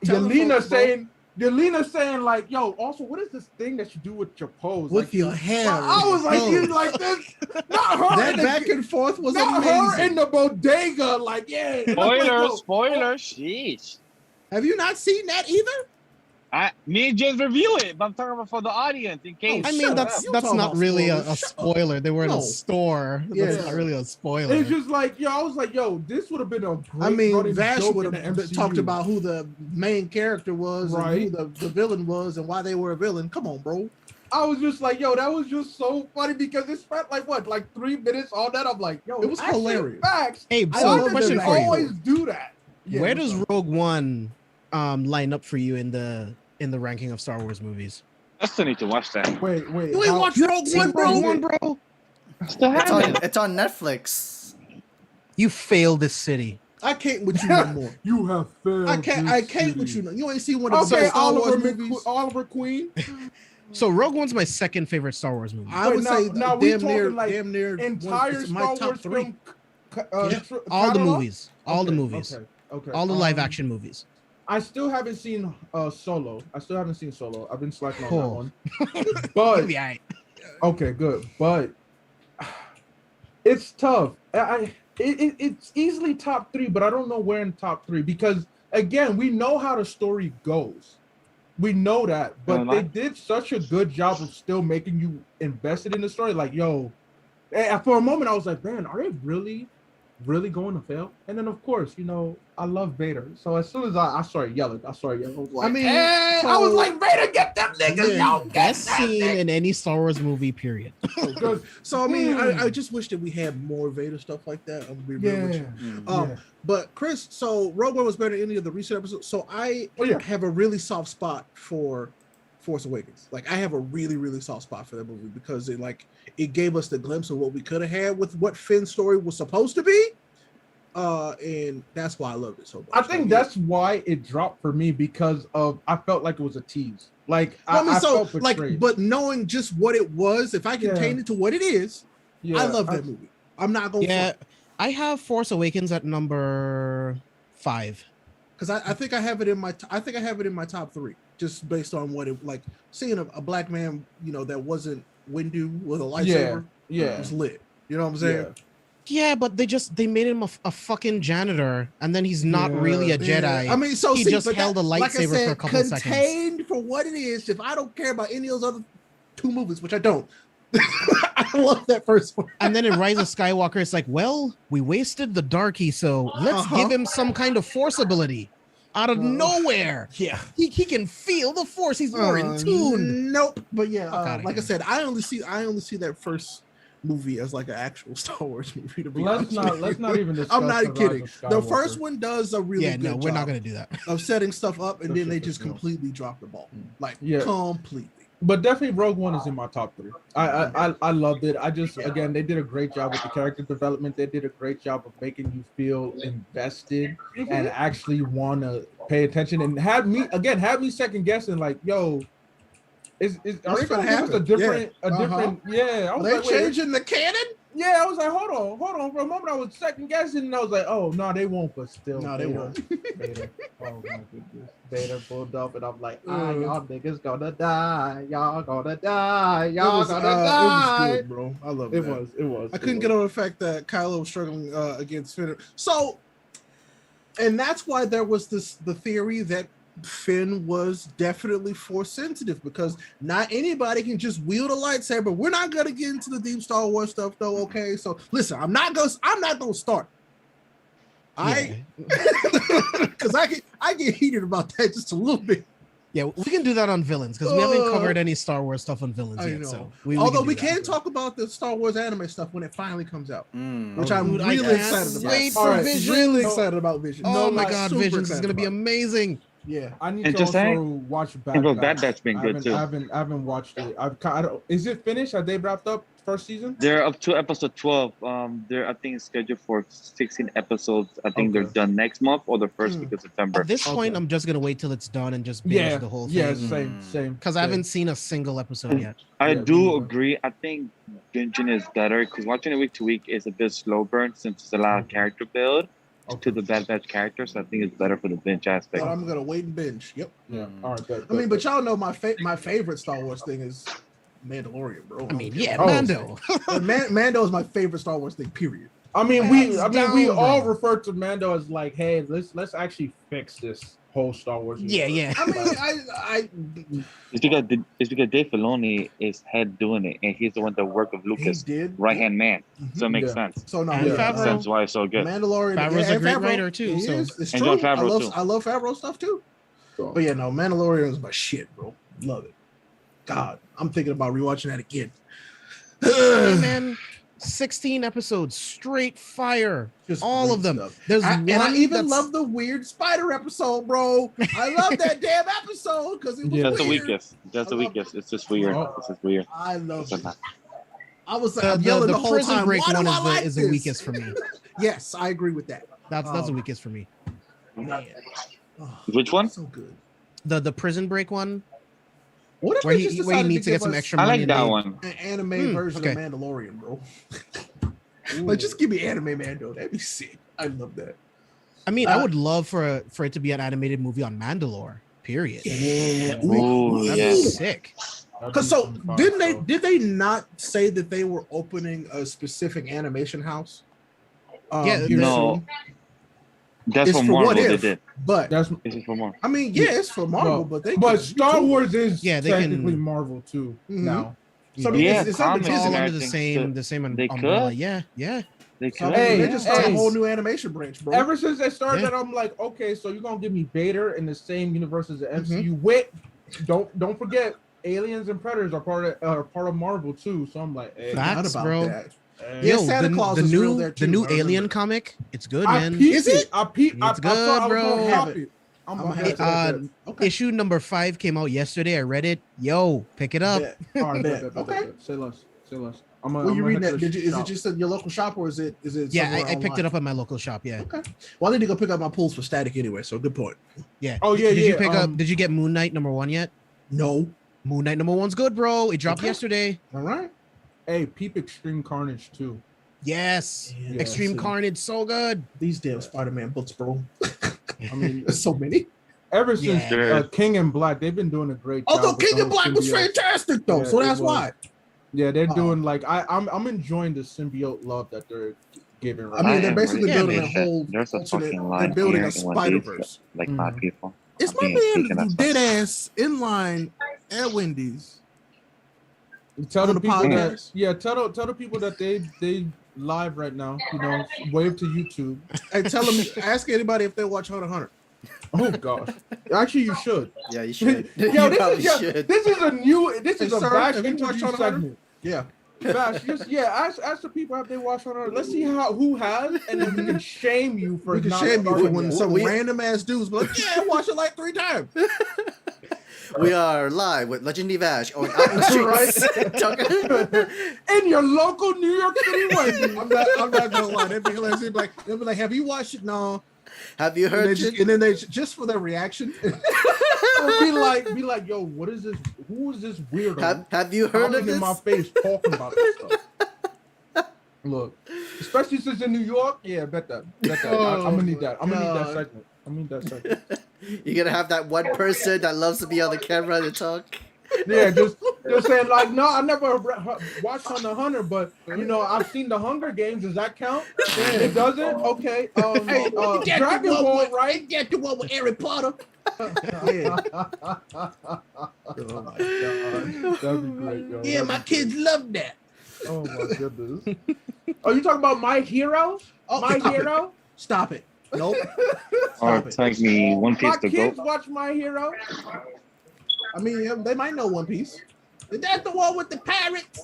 Tell the Yelena folks, bro. saying like, yo, also what is this thing that you do with your pose? With like, your hair. I was like, you like this, not her. That in the- back and forth was not her in amazing. the bodega, like yeah. And I'm like, Spoiler, yo, spoiler, sheesh. Have you not seen that either? Me and James review it, but I'm talking about for the audience in case. I Shut mean, up. that's You that's talking not about really a spoilers. Shut up. spoiler. They were in No. a store. Yeah. That's not really a spoiler. It's just like, yo, I was like, yo, this would have been a great I mean, running Vash joke would in have the MCU. talked about who the main character was Right. and who the villain was and why they were a villain. Come on, bro. I was just like, yo, that was just so funny because it spent like 3 minutes on that. I'm like, yo, It was actually, hilarious. Facts. Hey, I so love Why that does question it they for you: always do that? Yeah, Where what's does up? Rogue One line up for you in the ranking of Star Wars movies? I still need to watch that. Wait. You ain't watched Rogue One, bro? bro. Still It's have on, it. it's on Netflix. You failed this city. I can't with you no more. You have failed. I can't this with you. city. You ain't seen one of the Okay, best Star Wars Oliver movies. Oliver Queen. So Rogue One's my second favorite Star Wars movie. I Wait, would now- say now we damn near, talking like damn near Entire it's my Star top Wars 3. film. Yeah. All the catalog? movies. All the Okay, movies. Okay. All the live action movies. I still haven't seen Solo. I've been slacking on that Oh. one. But Yeah. okay, good. But it's tough. It's easily top 3, but I don't know where in top 3 because again, we know how the story goes. We know that, but they did such a good job of still making you invested in the story. Like, yo, for a moment I was like, man, are they really going to fail? And then of course, you know, I love Vader. So as soon as I started yelling, I was like, I mean, hey, I was like, Vader, get them niggas, Yeah, yo, get Best that scene nigga. in any Star Wars movie, period. Good. So I mean, I just wish that we had more Vader stuff like that. I'm gonna be real with you. Yeah. But Chris, so Rogue One was better than any of the recent episodes. So I have a really soft spot for Force Awakens. Like I have a really, really soft spot for that movie because it gave us the glimpse of what we could have had with what Finn's story was supposed to be. And that's why I loved it so much. I think that's why it dropped for me because I felt like it was a tease. Like I felt betrayed. but knowing just what it was, if I contain it to what it is, I love that movie. I'm not going. Yeah, I have Force Awakens at number 5 because I think I have it in my top 3. just based on what it like. Seeing a black man, that wasn't Windu with a lightsaber, was lit. You know what I'm saying? Yeah, but they made him a fucking janitor, and then he's not really a Jedi. I mean, so he just held a lightsaber for a couple seconds. Contained for what it is. If I don't care about any of those other 2 movies, which I don't, I love that first one. And then in Rise of Skywalker, it's like, well, we wasted the darky, so let's give him some kind of force ability out of nowhere. Yeah, he can feel the force. He's more in tune. Nope. But yeah, like I said, I only see that first movie as like an actual Star Wars movie. To be let's not even discuss. I'm not kidding. The first one does a really good job. We're not gonna do that. Of setting stuff up, and then they just completely drop the ball, completely. But definitely, Rogue One is in my top 3. I loved it. I just again, they did a great job with the character development. They did a great job of making you feel invested and actually want to pay attention, and have me second guessing, like, yo. Are they gonna give us a different? Yeah. I was like, changing the canon? Yeah, I was like, hold on. For a moment, I was second guessing, and I was like, oh no, they won't. But still, no, they won't. Vader. Oh my goodness, Vader pulled up, and I'm like, y'all niggas gonna die. Y'all gonna die. Y'all gonna die. It was good, bro. I love it. It was. I couldn't get over the fact that Kylo was struggling against Finn. So, and that's why there was the theory that Finn was definitely force sensitive, because not anybody can just wield a lightsaber. We're not gonna get into the deep Star Wars stuff though. Okay, so listen, I'm not gonna start. Because I get heated about that just a little bit. Yeah, we can do that on villains, because we haven't covered any Star Wars stuff on villains yet. So although we can talk about the Star Wars anime stuff when it finally comes out, which I'm really excited about. Wait for Vision. Really excited about Vision. Oh my God, Vision is gonna be amazing. Yeah, I need to also watch Bad Batch. That's been good too. I haven't watched it. Is it finished? Have they wrapped up first season? They're up to episode 12. They're I think scheduled for 16 episodes. I think they're done next month or the first week of September. At this point, I'm just gonna wait till it's done and just binge the whole thing. Yeah, same. Because I haven't seen a single episode yet. I do agree. I think binging is better, because watching it week to week is a bit slow burn, since it's a lot of character build to the Bad Batch characters. I think it's better for the binge aspect. I'm gonna wait and binge. Yep. Yeah. All right. Good, I mean, but y'all know my favorite Star Wars thing is Mandalorian, bro. I mean, Mando. Mando is my favorite Star Wars thing. Period. I mean, we all refer to Mando as like, hey, let's actually fix this whole Star Wars universe. Yeah. I mean, it's because Dave Filoni is head doing it, and he's the one that worked with Lucas, right hand man. So it makes sense. So no, that's why it's so good. Mandalorian. Favreau's a great writer too. So it's true. I love Favreau stuff too. But yeah, no, Mandalorian is my shit, bro. Love it. God, I'm thinking about rewatching that again. Hey, man. 16 episodes, straight fire. Just all of them. There's and I even love the weird spider episode, bro. I love that damn episode because it was That's weird. the weakest. That's the weakest. It's just weird. It's just weird. I love it. I was yelling the whole prison time. break one is the this? weakest for me. Yes, I agree with that. That's the weakest for me. Man. Which one? So good. The prison break one. What if where he needs to get some extra money? I like that one. An anime version of Mandalorian, bro. Like, just give me anime Mando. That'd be sick. I love that. I mean, I would love for it to be an animated movie on Mandalore. Period. Yeah. That'd be sick. Because did they not say that they were opening a specific animation house? No. That's for Marvel. They did. But it's for Marvel. I mean, it's for Marvel, but Star Wars is technically can, Marvel too now. So it's under the same umbrella. Yeah. They could. They just started a whole new animation branch, bro. Ever since they started that, I'm like, okay, so you're gonna give me Vader in the same universe as the MCU. Wait, don't forget, Aliens and Predators are part of Marvel too. So I'm like, facts, bro. That. Yeah, Santa Claus is real there too. The new Alien comic, it's good, man. Is it? It's good, bro. Okay. Issue number 5 came out yesterday. I read it. Yo, pick it up. All right, okay. Say less. Were you reading that? Is it just at your local shop or is it? Yeah, I picked it up at my local shop. Yeah. Okay. Well, I need to go pick up my pools for Static anyway. So good point. Yeah. Oh yeah. Did you pick up? Did you get Moon Knight number 1 yet? No. Moon Knight number 1's good, bro. It dropped yesterday. All right. Hey, peep Extreme Carnage too. Yes. Extreme Carnage, so good. These damn Spider-Man books, bro. I mean, there's so many. Ever since Yeah. King and Black, they've been doing a great job. Although with the King and whole Black was symbiote. fantastic though, Yeah, so it that's was. why. Yeah, they're Oh. doing like I'm enjoying the symbiote love that they're giving. Right I mean, now. they're basically Yeah, building man. a whole There's a alternate. fucking They're line building here a in one Spider piece, Verse. like Mhm. 5 people. Is I'm my being man taken as dead ass in line at Wendy's? Tell On the the people that podcast? tell the people that they live right now. You know, wave to YouTube. Hey, tell them. Ask anybody if they watch Hunter x Hunter. Oh gosh, actually you should. Yeah, you should. Yo, You probably this should. is a new. This Hey, is a sir, Vash have you watched interview Hunter x Hunter? segment. Yeah. Vash, ask the people have they watched Hunter. Let's see who has, and then we can shame you for. We can not shame you for starting when yet. some We- random ass dudes be like, yeah, I watched it like 3 times. We are live with LegendDVash on out in the streets. in your local New York City Wendy's. I'm not gonna lie. They'd be hilarious. They'll be like, have you watched it? No. Have you And, heard? then they just for their reaction. Or be like, yo, what is this? Who is this weirdo? Have you heard of in my this? face talking about this stuff? Look, especially since in New York, yeah, bet that. I'm gonna need that. I'm gonna need that God. segment. I'm gonna need that segment. You're gonna have that one person that loves to be on the camera to talk. Yeah, just saying like, no, I never watched Hunter x Hunter, but you know, I've seen the Hunger Games. Does that count? It doesn't. Okay. Dragon Ball, right? Get the one with Harry Potter. Yeah. Oh my god, that'd be great. Yo. Yeah, That'd my be kids love that. great. Oh my goodness. Oh, you talking about My Hero? Oh, My stop it. Hero? Stop it. Nope. Or Stop it. it's like me, One Piece My to kids go. watch My Hero. I mean, they might know One Piece. Is that the one with the pirates?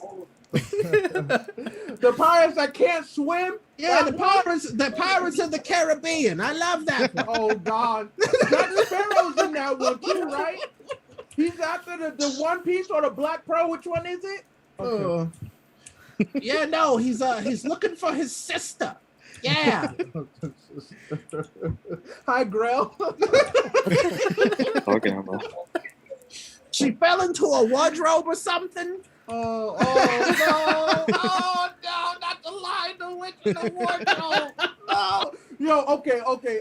The pirates that can't swim. Yeah, That the one? Pirates of the Caribbean. I love that one. Oh God, Jack Sparrow's in that one too, right? He's after the One Piece or the Black Pearl. Which one is it? Okay. Yeah, no, he's looking for his sister. Yeah. Hi, Grail. Okay, bro. She fell into a wardrobe or something. Oh no! Oh no! Not the line, the witch in the wardrobe. No. Yo,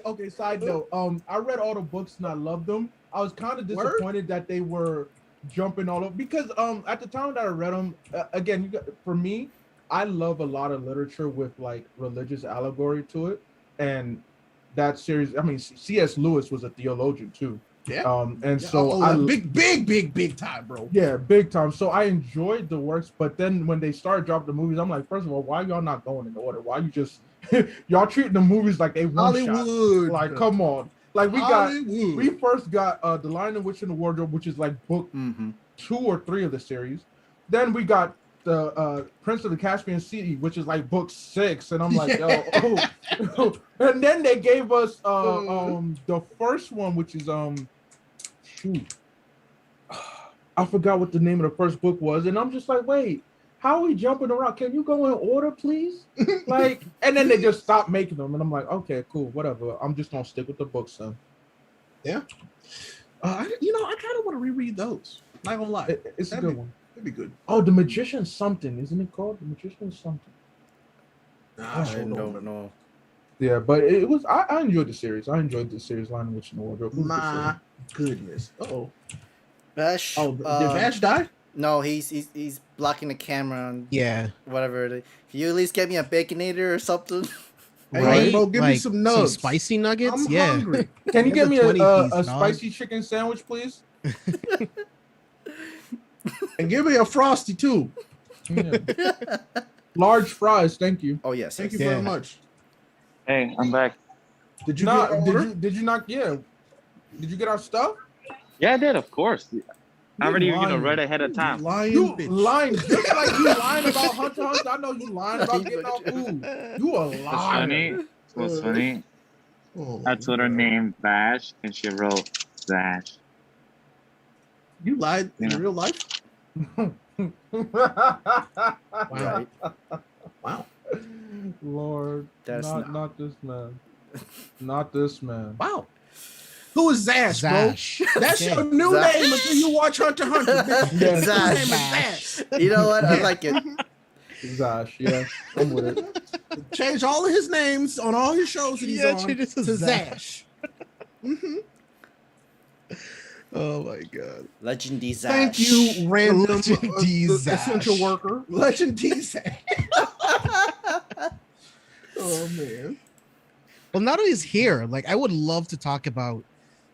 okay. Side note. I read all the books and I loved them. I was kind of disappointed that they were jumping all over because at the time that I read them, again, for me, I love a lot of literature with like religious allegory to it, and that series. I mean, C.S. Lewis was a theologian too. Yeah. And so I big time, bro. yeah, big time. So I enjoyed the works, but then when they started dropping the movies, I'm like, first of all, why y'all not going in order? Why you just y'all treating the movies like they one shot? Hollywood. Like, come on. Like we first got The Lion, the Witch, and the Wardrobe, which is like book 2 or 3 of the series. Then we got the Prince of the Caspian Sea, which is like book 6, and I'm like, yo, and then they gave us the first one, which is shoot, I forgot what the name of the first book was, and I'm just like, wait, how are we jumping around? Can you go in order, please? Like, and then they just stopped making them, and I'm like, okay, cool, whatever. I'm just gonna stick with the books then. Yeah. I kind of want to reread those. Not gonna lie, It's a That'd good be- one. it'd be good. Oh, The Magician something, isn't it called? The Magician something. I don't know. Yeah, but it was. I enjoyed the series. I enjoyed the series, Lion, Witch, and the Wardrobe. It was a good My series. goodness. Oh. Vash. Oh, did Vash die? No, he's blocking the camera and Yeah. whatever. Can you at least get me a baconator or something? Hey, Right? bro, give me Like, some nugs. spicy nuggets. I'm Yeah. hungry. Can you Give get me the a 20 piece, dog. spicy chicken sandwich, please? And give me a frosty too. Yeah. Large fries, thank you. Oh yes. Thank you yes. very Yeah. much. Hey, I'm back. Did you Not, get an order? did you not? Yeah. Did you get our stuff? Yeah, I did, of course. I already, lying. read ahead of time. Lying You bitch. lying, just like you lying about Hunter x Hunter. I know you lying about getting our food. You a What's liar. funny? What's funny? Oh, I told her name Vash, and she wrote Zash. You lied in Yeah. real life? Right. Wow. Lord, That's not this man. Not this man. Wow. Who is Zash, Zash. bro? That's Yeah. your new Zash. name until you watch Hunter x Hunter. bitch. Yeah. His Zash. name is Zash. You know what? I like it. Zash, yeah, I'm with it. Change all of his names on all his shows that he's Yeah, on change it to to Zash. Mm-hmm. Oh my god. LegendDVash. Thank you, random LegendDVash. essential worker. LegendDVash. Oh man. Well, now that he's here, like I would love to talk about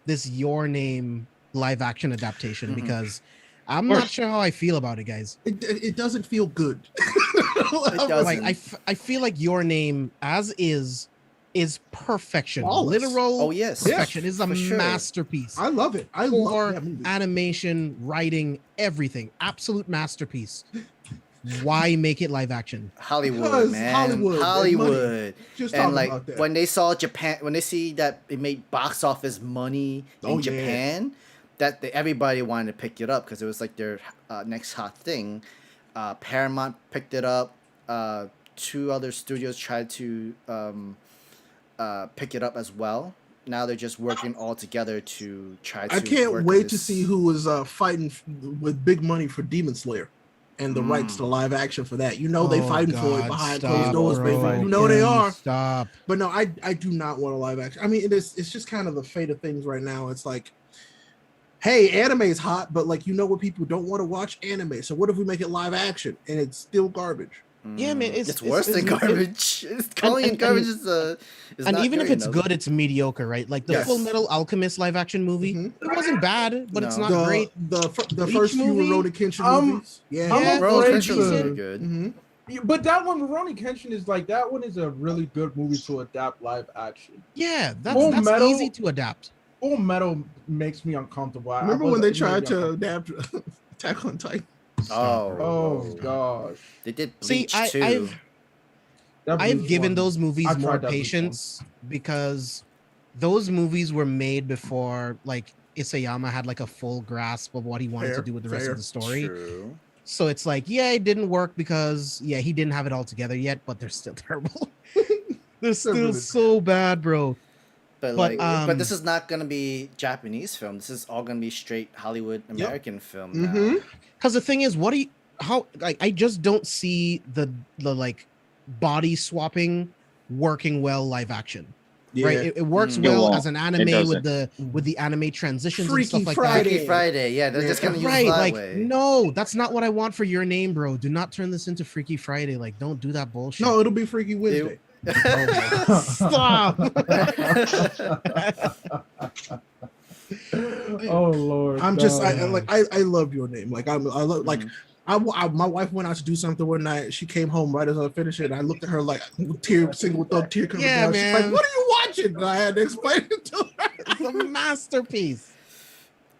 this Your Name live action adaptation because I'm not sure how I feel about it, guys. It doesn't feel good. It doesn't. Like I feel like Your Name as is perfection. Flawless. Literal yes. perfection. Is a for sure. masterpiece. I love it. I For love that movie. animation, writing, everything. Absolute masterpiece. Why make it live action? Hollywood, Because man. Hollywood, Hollywood. Just And talking like about that. when they saw Japan, when they see that it made box office money in Oh, yeah. Japan, that everybody wanted to pick it up because it was like their next hot thing. Paramount picked it up. 2 other studios tried to pick it up as well. Now they're just working all together to try to. I can't work wait to this- see who is fighting with big money for Demon Slayer and the rights to live action for that. You know they Oh, fighting for it God, behind stop, closed doors, bro. baby. You know they are. Stop. But no, I do not want a live action. I mean, it's just kind of the fate of things right now. It's like, hey, anime is hot, but like what people don't want to watch anime. So what if we make it live action and it's still garbage? Yeah, man, It's worse than garbage. Calling it garbage is And not even if great it's enough. good, it's mediocre, right? Like the Yes. Full Metal Alchemist live action movie, Mhm. it wasn't bad, but it's No. not great. The Bleach first few movie? Rurouni Kenshin movies. Yeah. I'm Yeah, afraid Rurouni to- Kenshin was really good. Mhm. But that one, Rurouni Kenshin, is like that one is a really good movie to adapt live action. Yeah, Full that's Metal- easy to adapt. Full Metal makes me uncomfortable. Remember when they tried to adapt Attack on Titan? Oh gosh. They did See, Bleach too. I've given those movies I tried more that Bleach patience because those movies were made before like Isayama had like a full grasp of what he wanted to Fair, do with the rest fair. of the story. True. So it's like, yeah, it didn't work because he didn't have it all together yet, but they're still terrible. They're still really so bad, bro. But But, but this is not gonna be Japanese film. This is all gonna be straight Hollywood American film now. Mhm. Because the thing is, I just don't see the like body swapping working well live action. Yeah. Right? It works Mm. It well won't. as an It anime with doesn't. the anime transitions and Freaky stuff like Friday. Freaky Friday, yeah, they're just Yeah. gonna that. use Right? that Like, way. no, that's not what I want for Your Name, bro. Do not turn this into Freaky Friday. Like, don't do that bullshit. No, it'll be Freaky Wednesday. Stop. Oh Lord. I'm just God. I love Your Name. Like I love like Mhm. my wife went out to do something one night. She came home right as I finished it. And I looked at her like single thumb tear coming Yeah, down. She's man. like, "What are you watching?" And I had to explain it to her. It's a masterpiece.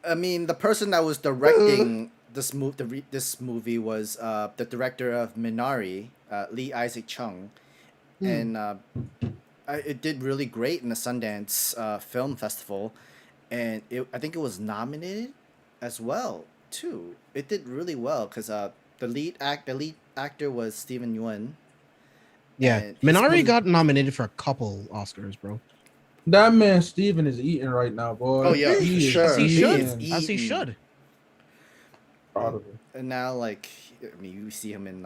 I mean, the person that was directing this movie was the director of Minari, Lee Isaac Chung, and it did really great in the Sundance Film Festival, and I think it was nominated as well too. It did really well because the lead actor was Steven Yeun. Yeah, and his Minari movie- got nominated for a couple Oscars, bro. That man Steven is eating right now, boy. Oh, yeah, He for is sure. As he He should. is As he eating. should. Proud of him. And now, like, I mean, you see him in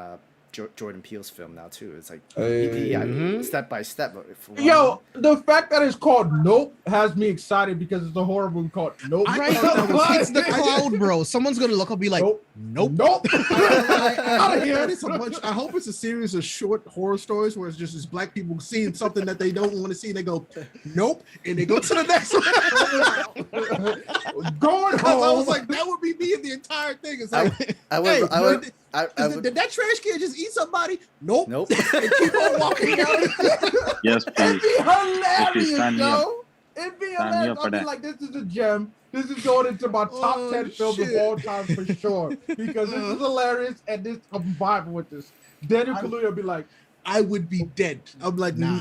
Jordan Peele's film now too. It's like, Hey. Mhm. step by step. But for one- Yo, the fact that it's called Nope has me excited because it's a horror movie called Nope. I Right? thought that was- It's the cloud, bro. Someone's gonna look up and be like, Nope. nope. I heard it's a bunch. I hope it's a series of short horror stories where it's just black people seeing something that they don't want to see. And they go, "Nope," and they go to the next one. Going Because I was home. like, that would be me in the entire thing. It's like, I would, hey, I would, I did, would. did that trash can just eat somebody? Nope. Nope. And keep on walking out. Yes, It'd please. be hilarious, sign me up. yo. It'd be Sign me hilarious. up for I'd be that. like, this is a gem. This is going into my top Oh, 10 films of shit. all time for sure. Because this is hilarious and this combined with this. Daniel Kaluuya would be like, I would be dead. I'm like, Nah.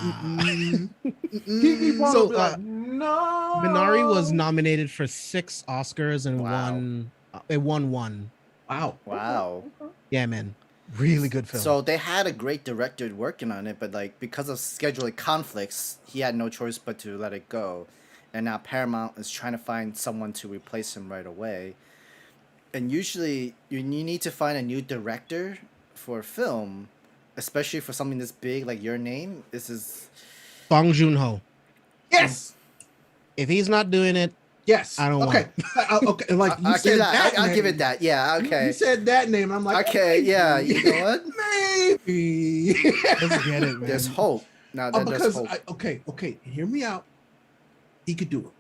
Kiki Palmer So, would be like, no. Minari was nominated for 6 Oscars and Wow. won one. wow. Wow. Yeah, man. Really good film. So they had a great director working on it, but like because of scheduling conflicts, he had no choice but to let it go. And now Paramount is trying to find someone to replace him right away. And usually you need to find a new director for a film, especially for something this big like Your Name. This is Bong Joon-ho. Yes. If he's not doing it, Yes. I don't okay. Okay. Like you said that. I'll give name. it that. Yeah. Okay. You said that name. I'm like, Okay. Yeah. You know what? Maybe. Let's get it, man. There's hope. Now there's because hope. okay. Hear me out. He could do it.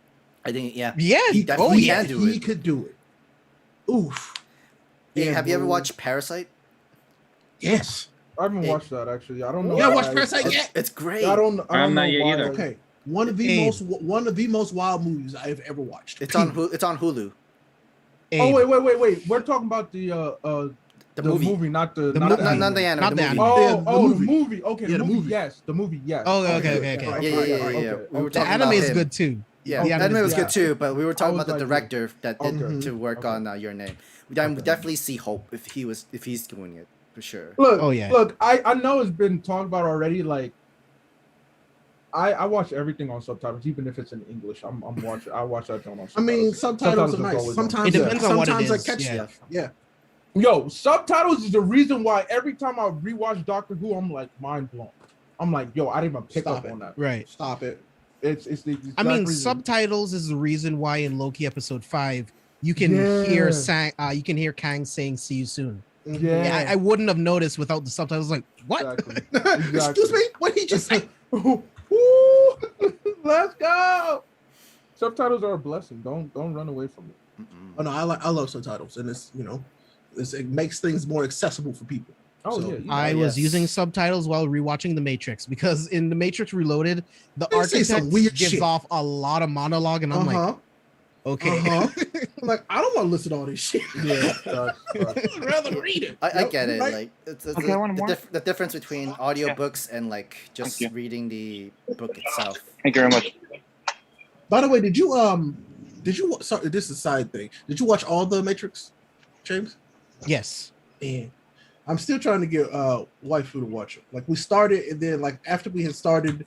I think. Yeah. Yeah. He definitely can do He it. could do it. Oof. Hey, have you ever bro. watched Parasite? Yes. I haven't watched that actually. I don't know. Yeah, why. watch Parasite yet? It's great. I don't I'm know not yet why. either. Okay. One of the most wild movies I've ever watched. It's on Hulu. Oh wait. We're talking about the movie. not the Not the anime. Not the the anime. movie. The movie. movie. Okay, Yeah, the the movie. movie. Yes, the movie. Yes. Oh, okay. Yeah. We were The talking anime about is him. good too. Yeah, The anime anime was is good too, but we were talking about the like, director that did okay. to work on Your Name. We definitely see hope if he's doing it for sure. Look, Oh, yeah. Look, I know it's been talked about already. Like, I watch everything on subtitles, even if it's in English. I watch that on subtitles. I mean, subtitles are nice. always on. Sometimes It depends on what it sometimes I is, catch yeah. stuff. Yeah. Yo, subtitles is the reason why every time I rewatch Doctor Who, I'm like mind blown. I'm like, yo, I didn't even pick Stop up it. on that. Right. Stop it. It's the exact I mean, reason. subtitles is the reason why in Loki episode 5 you can Yeah. hear Kang saying "See you soon." Yeah, Yeah, I wouldn't have noticed without the subtitles. Like, what? Exactly. Excuse me. What he just said? Woo! Let's go. Subtitles are a blessing. Don't run away from it. Oh no, I love subtitles, and it's it makes things more accessible for people. Oh So, yeah. I was yes. using subtitles while rewatching The Matrix because in The Matrix Reloaded, the They say some architect weird gives shit. off a lot of monologue, and I'm like, okay. I'm like, I don't want to listen to all this shit. Yeah. I'd rather read it. I Yep, get it. right. Like it's Okay, one more. the difference between audiobooks and like just Thank you. reading the book itself. Thank you very much. By the way, did you sorry, this is a side thing. Did you watch all the Matrix, James? Yes. Man, I'm still trying to get waifu to watch it. Like we started, and then like after we had started,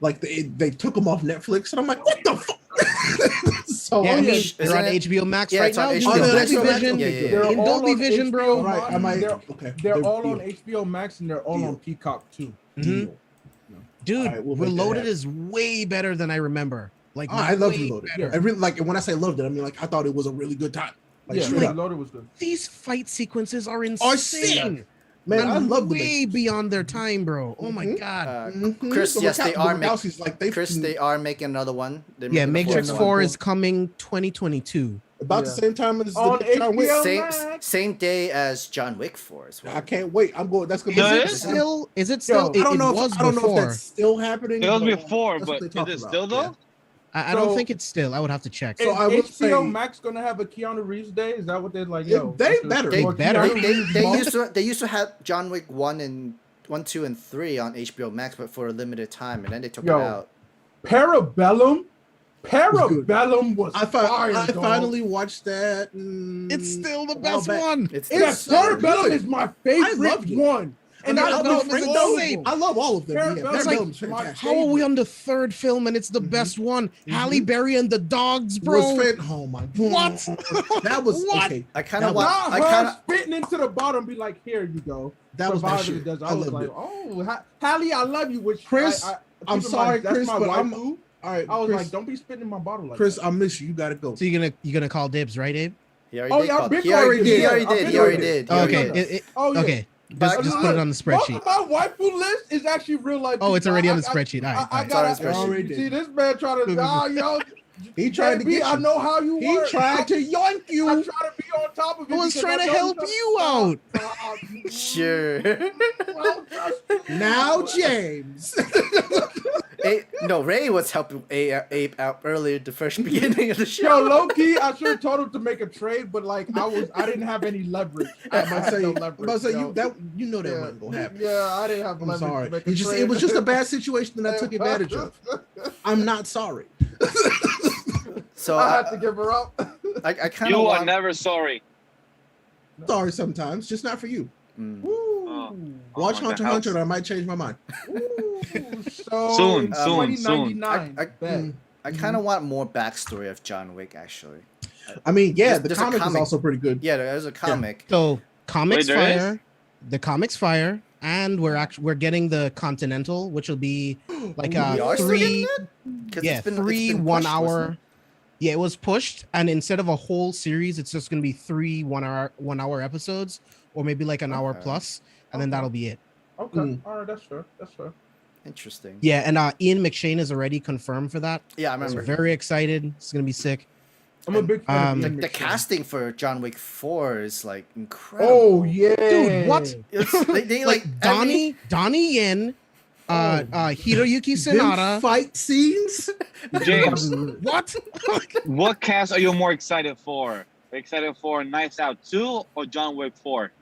like they took them off Netflix, and I'm like, what the fuck? So Yeah, I mean, Isn't they're on it- HBO Max Yeah, right it's on now. HBO In Max. Dolby Max, Vision, yeah, yeah. They're in all Dolby on Vision, HBO bro. Right, I might. They're- Okay, They're Good all on deal. HBO Max and they're all Deal. on Peacock too. Mhm. Deal. Dude, All right, we'll make that Reloaded happen. is way better than I remember. Like, Oh, I love way Reloaded. better. I really like, and when I say loved it, I mean like I thought it was a really good time. Like Yeah, straight up. Reloaded was good. These fight sequences are sick. insane. Man, and I love the way beyond their time, bro. Oh my Mhm. god. Chris, yes, they are Wachowski's like they are making another one. They're Yeah, making the Matrix fourth 4 one. is coming 2022. about the Yeah. same time as On the John Wick. HBO. same day as John Wick 4 as well. I can't wait. I'm going. That's gonna Is be. it Is it? still? Is it still? I don't it know. was I don't know if before. that's still happening. It was but before, that's what but they talk is it about. still though? I don't So- think it's still. I would have to check. So Is I would HBO say- Max gonna have a Keanu Reeves day? Is that what they're like? Yeah, Yo, they this is- better. They or better. Keanu Reeves month? They used to have John Wick 1, 2, and 3 on HBO Max, but for a limited time, and then they took Yo. it out. good. Parabellum was I fire. dog. finally watched that. It's still the a while best back. one. It's Yes, so Parabellum good. is my I favorite loved it. one. And I I love love Frank it. Dillon. I love all of them. Yeah, Parabellum Parabellum's is my fantastic. How are we on the third film and it's the best one? Halle Berry and the dogs, bro. Oh my god! What? That was What? okay. I kind of That want. Nah, I her kind of. spitting into the bottom, be like, here you go. That was my Survivor shit. does. I I was loved like, it. oh, Hallie, I love you. Which Chris, I'm I'm sorry, that's Chris, my but I'm- waifu. All right, I was Chris, like, don't be spitting in my bottle like Chris, that. I miss you. You gotta go. So you're gonna call dibs, right, Abe? He already Oh, did. yeah, I've call- been he already calling did. He it. already I've did. been He already calling did. it. He already Okay. did. Oh yeah. Okay. But Just I- put it on the spreadsheet. My waifu list is actually real life. Oh, it's people. already on the I- spreadsheet. All right. I all right. It's on got the spreadsheet. Already See did. this man trying to yo. He tried to JB, get I you. know how you He work. tried to yoink I you. try to be on top of it. I was because trying to know help trust- you out. Sure. Well, trust me. Now, James. Ray was helping Abe out earlier at the first beginning of the Yo, show. low key, I should have told him to make a trade, but like I didn't have any leverage. I I'm about to had say, no I'm leverage. about to say yo. you know that wasn't gonna happen. Yeah, I didn't have I'm leverage. sorry. To make a It was just a bad situation that I took advantage of. I'm not sorry. So I had to give her up. I kind You of are want. never sorry. Sorry sometimes, just not for you. Mm. Watch my Hunter God. Hunter, and I might change my mind. So Soon, 2099. I- Bet. I kind of want more backstory of John Wick. Actually, I mean, yeah, There's- the there's a comic is comic. also pretty good. yeah, there's a comic. So comics Wait, there fire, the comics fire, and we're getting the Continental, which will be like We are still getting 3 that? 'Cause yeah it's been 3 pushed, 1 wasn't hour. it? Yeah, it was pushed, and instead of a whole series, it's just gonna be 3 1 hour episodes, or maybe like an hour plus, and then that'll be it. Okay, all right, that's fair. That's fair. Interesting. Yeah, and Ian McShane is already confirmed for that. Yeah, I So remember. very excited. It's gonna be sick. I'm a big fan of The Ian McShane. casting for John Wick 4 is like incredible. Oh yeah, Dude, what? It's, they Like Donnie Yen, Hiroyuki Sanada. Them fight scenes. James, What? what cast are you more excited for? Are you excited for Knives Out 2 or John Wick 4?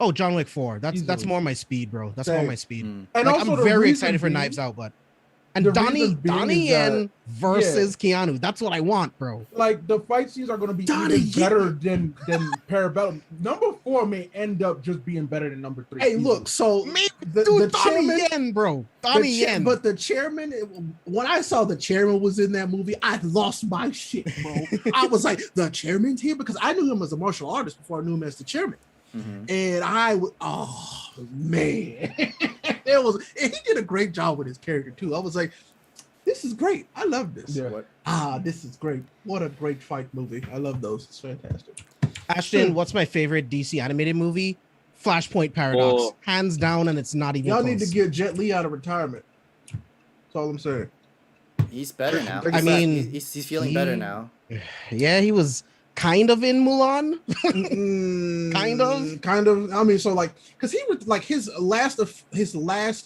Oh, John Wick 4. That's Easily. more my speed, bro. That's more Same. my speed. Mm. And Like, also I'm the very reason excited for being- Knives Out, but and the Donnie reason being is Yen versus Keanu. That's what I want, bro. Like the fight scenes are going to be Donnie even better than Parabellum. Number 4 may end up just being better than number 3. Hey, look. So Me, the Dude, Donnie chairman. Yen, bro. The Donnie Yen. But the chairman, when I saw the chairman was in that movie, I lost my shit, bro. I was like, the chairman's here, because I knew him as a martial artist before I knew him as the chairman. Mhm. And oh man, and he did a great job with his character too. I was like, this is great. I love this. Yeah. What? This is great. What a great fight movie. I love those. It's fantastic. Ashton, what's my favorite DC animated movie? Flashpoint Paradox. Oh. Hands down, and it's not even Y'all close. need to get Jet Li out of retirement. That's all I'm saying. He's better now. I mean, he's feeling better now. Yeah, he was kind of in Mulan. Kind of. I mean, so like, because he was like his last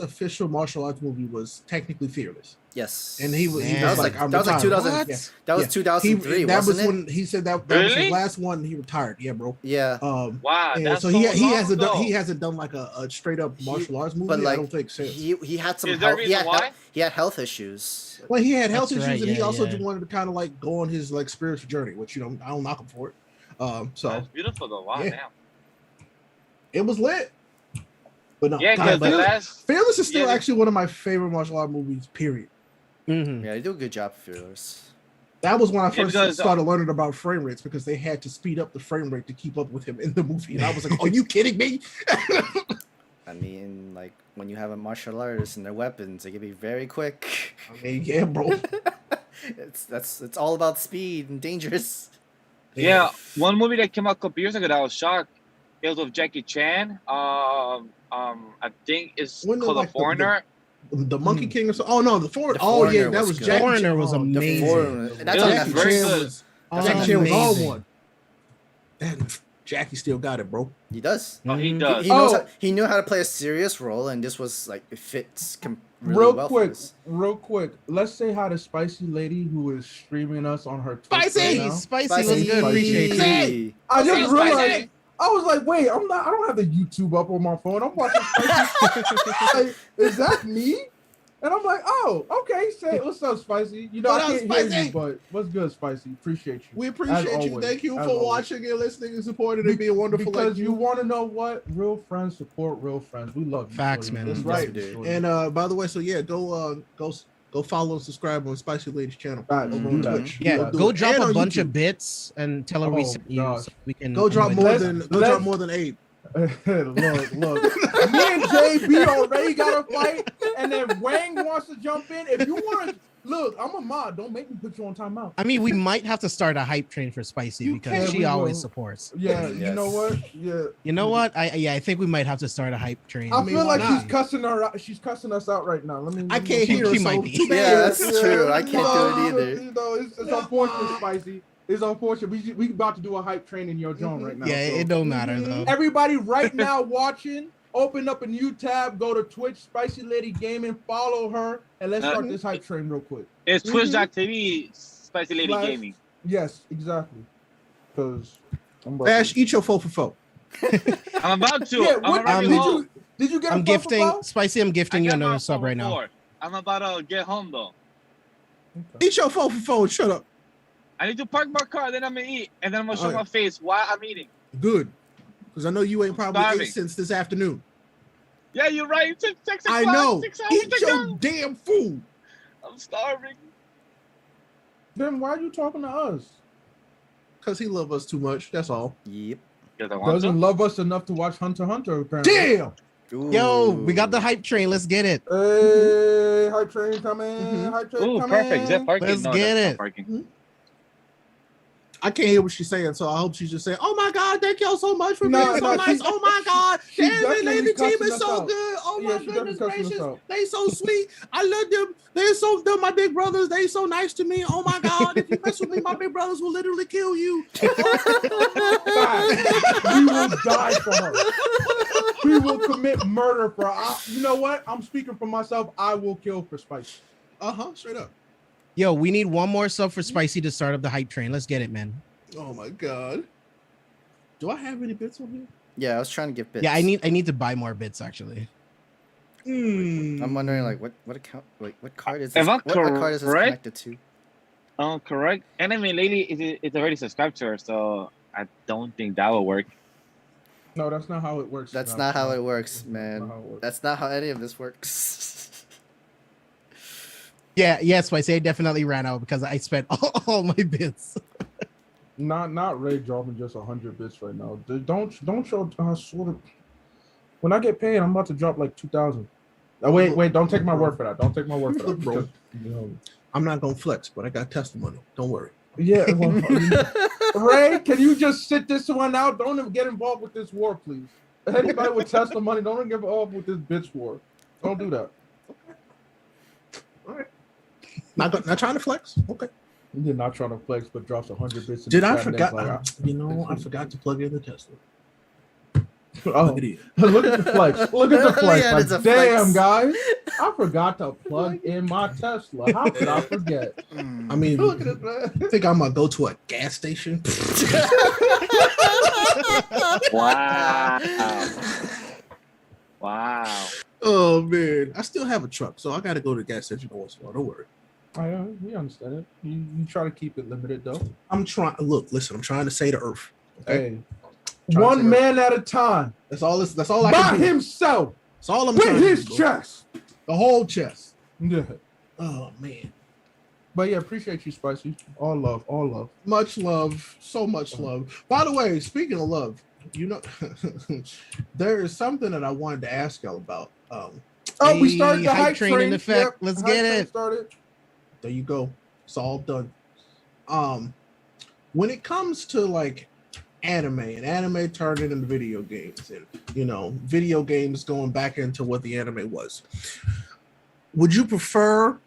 official martial arts movie was technically Fearless, That and he was was like I'm that was like retired. 2000. What? Yeah. That was Yeah. 2003, that was wasn't it? when he said that was his Really? last one. He retired. Yeah, bro. Yeah. Wow, And that's so he long hasn't ago. done like a straight up martial arts movie. But like I don't think since. he had some Is there a reason why? he had health issues. Well, he had health That's issues, right, and he yeah, also yeah. just wanted to kind of like go on his like spiritual journey, which I don't knock him for it. So That's beautiful though. Wow, Yeah. damn. it was lit. But no, Yeah, God, because the Fearless, last Fearless is still yeah, actually one of my favorite martial art movies. Period. Mhm. Yeah, they do a good job, Fearless. That was when I Yeah, first because, started learning about frame rates, because they had to speed up the frame rate to keep up with him in the movie, and I was like, "Are you kidding me?" I mean, like when you have a martial artist and their weapons, they can be very quick. I mean, yeah, bro. It's all about speed and dangerous. Yeah, one movie that came out a couple years ago that I was shocked. It was with Jackie Chan. I think it's When the, called like, The Foreigner. The Monkey King or so. Oh no, the Foreigner. The Oh yeah, Foreigner that was was good. Jackie Foreigner Chan. was Oh, The amazing. Foreigner. That's It on was Jackie Netflix. very Chan good. was. That's Jackie on Chan was all Amazing. one. And Jackie still got it, bro. He does. Oh, he Mhm. does. He knew how to play a serious role, and this was like it fits really Real well. quick, For this. real quick. Let's say hi to Spicy Lady who is streaming us on her Twitch Spicy! right now. Spicy was good. Appreciate you. Spicy! I just Spicy. realized. I was like, wait, I don't have the YouTube up on my phone. I'm watching Spicy. Like, is that me? And I'm like, oh, okay. Say what's up, Spicy. You know, What I up, can't hear Spicy? you, but what's good, Spicy? Appreciate you. We appreciate you. always, Thank you as for always. watching and listening and supporting and being wonderful. Because like you want to know what? Real friends support real friends. We love you. Facts, Shorty. man. That's Yes, right. we do. And by the way, so yeah, go follow and subscribe on Spicy Lady's channel Facts. over Mhm. on Do that. Twitch. Yeah, Do go it. drop And a on bunch YouTube. of bits and tell her we Oh, sent you gosh. so we can Go drop enjoy more this. than let's- more than 8. Look. Me and JB already got a fight, and then Wang wants to jump in. If you want to, look, I'm a mod. Don't make me put you on timeout. I mean, we might have to start a hype train for Spicy You because can, she we always will. supports. Yeah, Yes. you know what? Yeah, You know what? I think we might have to start a hype train. I mean, feel why like not? she's cussing her out. She's cussing us out right now. I can't hear her. She So might be. too bad. Yeah, that's true. I can't do it either. You know, it's unfortunate, Spicy. It's unfortunate. We about to do a hype train in your zone right now. Yeah, so. it don't matter though. Everybody right now watching, open up a new tab, go to Twitch, Spicy Lady Gaming, follow her, and let's start this hype train real quick. It's Mhm. twitch.tv Spicy Lady Slash- Gaming. Yes, exactly. Because Bash, eat your 4 for 4. I'm about to. Yeah, I'm what, already did home. you get? I'm a gifting Buffalo? Spicy. I'm I gifting you got my another sub phone right now. before. I'm about to get home though. Eat your 4 for 4 and shut up. I need to park my car, then I'm gonna eat, and then I'm gonna show Alright. my face while I'm eating. Good. Because I know you ain't probably Starving. ate since this afternoon. Yeah, you're right. It took 6 I o'clock, know. 6 hours Eat to your go. damn food. I'm starving. Then why are you talking to us? Because he love us too much. That's all. Yep. Because I want Doesn't to. love us enough to watch Hunter x Hunter. Apparently. Damn. Yo, we got the hype train. Let's get it. Hey, hype train coming. Mhm. Hype train Ooh, coming. perfect. Is that parking? Let's no, get that's it. not parking. I can't hear what she's saying, so I hope she's just saying, "Oh my God, thank y'all so much for No, being so no, nice. she- Oh my God, she the Anime definitely Lady team cussing is us so out. good. Oh Yeah, my she goodness definitely cussing us gracious, out. they so sweet. I love them. They're my big brothers. They so nice to me. Oh my God, if you mess with me, my big brothers will literally kill you. Fact. We will die for her. We will commit murder for her. You know what? I'm speaking for myself. I will kill for Spicy. Straight up. Yo, we need one more sub for Spicy to start up the hype train. Let's get it, man. Oh my God. Do I have any bits on here? Yeah, I was trying to give bits. Yeah, I need to buy more bits actually. I'm wondering like what account, like what card is this? If I'm What card is this correct- connected to? Correct. Anime Lady is already subscribed to her, so I don't think that will work. No, that's not how it works. That's No, not how no, it works, that's not man. how it works. That's not how any of this works. Yeah, Spicy, I definitely ran out because I spent all my bits. Not Ray dropping just 100 bits right now. Don't show sort of. When I get paid, I'm about to drop like 2,000. Wait! Don't take my word for that. Don't take my word for that, Bro. because, you know, I'm not gonna flex, but I got testimony. Don't worry. yeah. Well, Ray, can you just sit this one out? Don't even get involved with this war, please. Anybody with testimony, don't get involved with this bitch war. Don't do that. All right. Not trying to flex. Okay. You're not trying to flex, but drops 100 bits. In Did the I chat and forgot? it's like, I forgot to plug in the Tesla. oh, Look at it. look at the flex. Look at the flex. Yeah, Like, it's a damn, flex. guys. I forgot to plug in my Tesla. How could I forget? I mean, Look at it, man. I think I'm gonna go to a gas station. Wow. Wow. Oh man, I still have a truck, so I gotta go to the gas station once in a while. Don't worry. We understand it. You try to keep it limited, though. I'm trying. Look, listen. I'm trying to save the earth. Okay, Hey, Trying one to- man at a time, that's all. That's all I by can do. himself, That's all I'm with trying his to do. chest. The whole chest. Yeah. Oh man, But yeah, appreciate you, Spicy. All love, all love. much love, so much love. By the way, speaking of love, you know, there is something that I wanted to ask y'all about. Oh, we Hey, started the hype hype train in effect. Let's hype get train it. Started. There you go. It's all done. When it comes to like anime and anime turning into video games, and you know, video games going back into what the anime was, would you prefer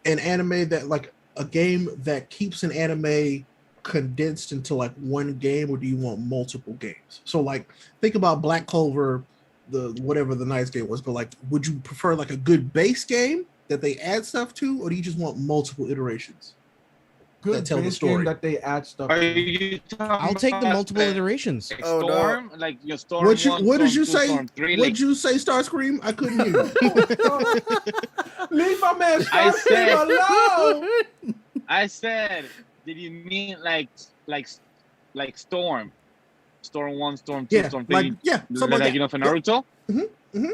an anime that like a game that keeps an anime condensed into like one game, or do you want multiple games? So like think about Black Clover, the whatever the nice game was, but like would you prefer like a good base game that they add stuff to, or do you just want multiple iterations Good that tell the base game story? that they add stuff. Are to. you talking I'll take the about multiple like iterations. Oh, no. Storm, like your Storm What 1, did Storm you 2, say? Storm 3, What'd like, you say, Starscream? I couldn't hear you. Leave my man I Starscream said- alone. I said, did you mean like Storm? Storm 1, Storm 2, Yeah, Storm 3, like yeah, something like like you know, that. for Naruto? Mhm, mhm.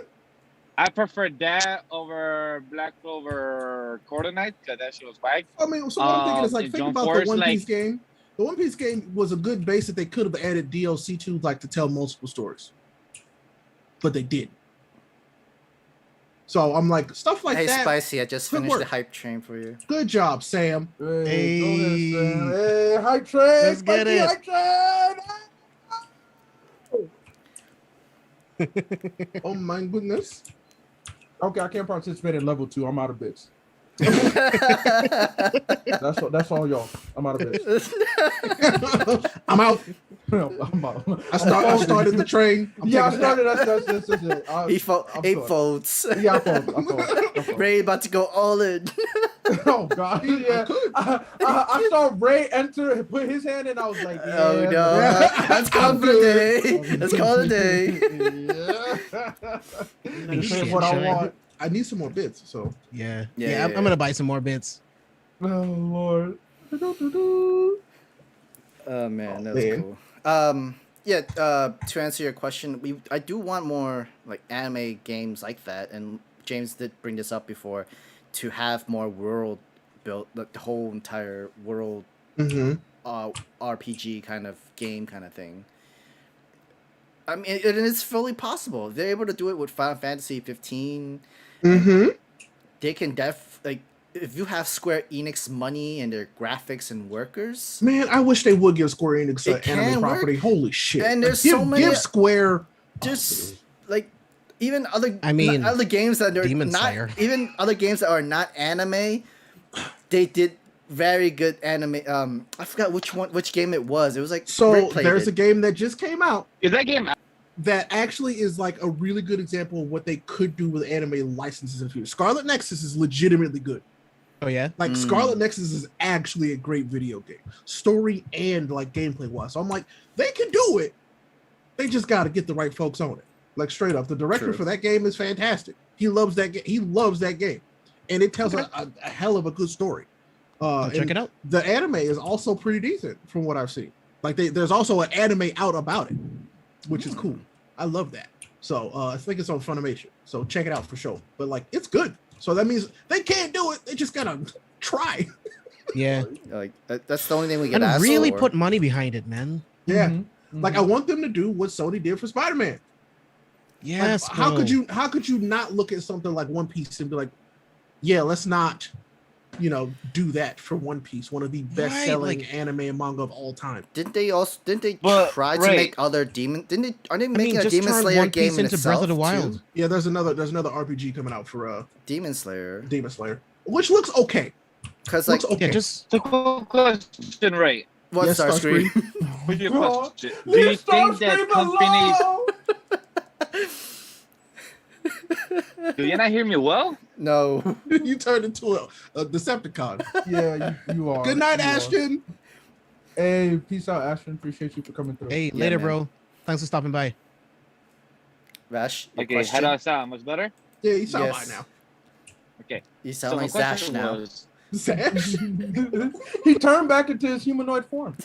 I prefer that over Black Clover Quarter Night, because that shit was whack. I mean, so what I'm thinking is like in think Jump about Force, the One Piece like- game. The One Piece game was a good base that they could have added DLC to, like to tell multiple stories, but they didn't. So I'm like stuff like Hey, that. Spicy, I just Good finished the work. hype train for you. Good job, Sam. Hey, go ahead, Hey. Sam. Hey, hype train. Let's get Spicy it. Hype train. Oh my goodness. Okay, I can't participate in level 2. I'm out of bits. That's all y'all. I'm out of bits. I'm out. No, I'm out. I started the train. I'm Yeah, I taking a nap. started. That's it. I'm Eight sorry. folds. Yeah, I fold. Ray about to go all in. Oh God, yeah. I saw Ray enter, put his hand in. I was like, yeah, Oh no, yeah. let's call it a day. Let's call it a day. You said what I want. I need some more bits. So Yeah, Yeah, I'm gonna buy some more bits. Oh Lord. Oh man, that Oh, was man. cool. Yeah. To answer your question, I do want more like anime games like that, and James did bring this up before, to have more world built, like the whole entire world RPG kind of game kind of thing. I mean, it is fully possible. If they're able to do it with Final Fantasy 15. They can if you have Square Enix money and their graphics and workers, Man, I wish they would give Square Enix It an anime can work. property. Holy shit! And Like, there's so many- give Square. just like even other I mean, other games that are Demon not Slayer. even other games that are not anime, they did very good anime. I forgot which game it was. It was like So Rick played there's it. a game that just came out Is that game? that actually is like a really good example of what they could do with anime licenses in the future. Scarlet Nexus is legitimately good. Oh yeah. Like Scarlet Nexus is actually a great video game, story and like gameplay wise. So I'm like, they can do it. They just got to get the right folks on it. Like straight up, the director True. for that game is fantastic. He loves that game. He loves that game, and it tells a hell of a good story. Check it out. The anime is also pretty decent from what I've seen. Like there's also an anime out about it, which is cool. I love that. So I think it's on Funimation. So check it out for sure. But like it's good. So that means they can't do it. They just gotta try. Yeah. Like that's the only thing we get And asked really for. put money behind it, man. Yeah. Mhm. Like I want them to do what Sony did for Spider-Man. Yes. Like, how bro. could you not look at something like One Piece and be like, yeah, let's not, do that for One Piece, one of the best-selling like- anime and manga of all time. Didn't they But, try to right. make other demon? Didn't they? Are they I making mean, a just Demon turn Slayer One Piece game in into itself Breath of the Wild. too? Yeah, there's another RPG coming out for Demon Slayer, Demon Slayer, which looks okay. because like Looks okay. Yeah, just It's a cool question, right? what Yes, Starscream? What's your God, question? Do you think that companies? Do you not hear me well? No. You turned into a Decepticon. Yeah, you are. Good night, You are. Ashton. Hey, peace out, Ashton. Appreciate you for coming through. hey, Yeah, later, man. bro. Thanks for stopping by. Vash, your Okay, question? how do I sound? Much better? Yeah, you sound Yes. fine now. Okay. You So sound my like Zash question now. was, Zash? He turned back into his humanoid form.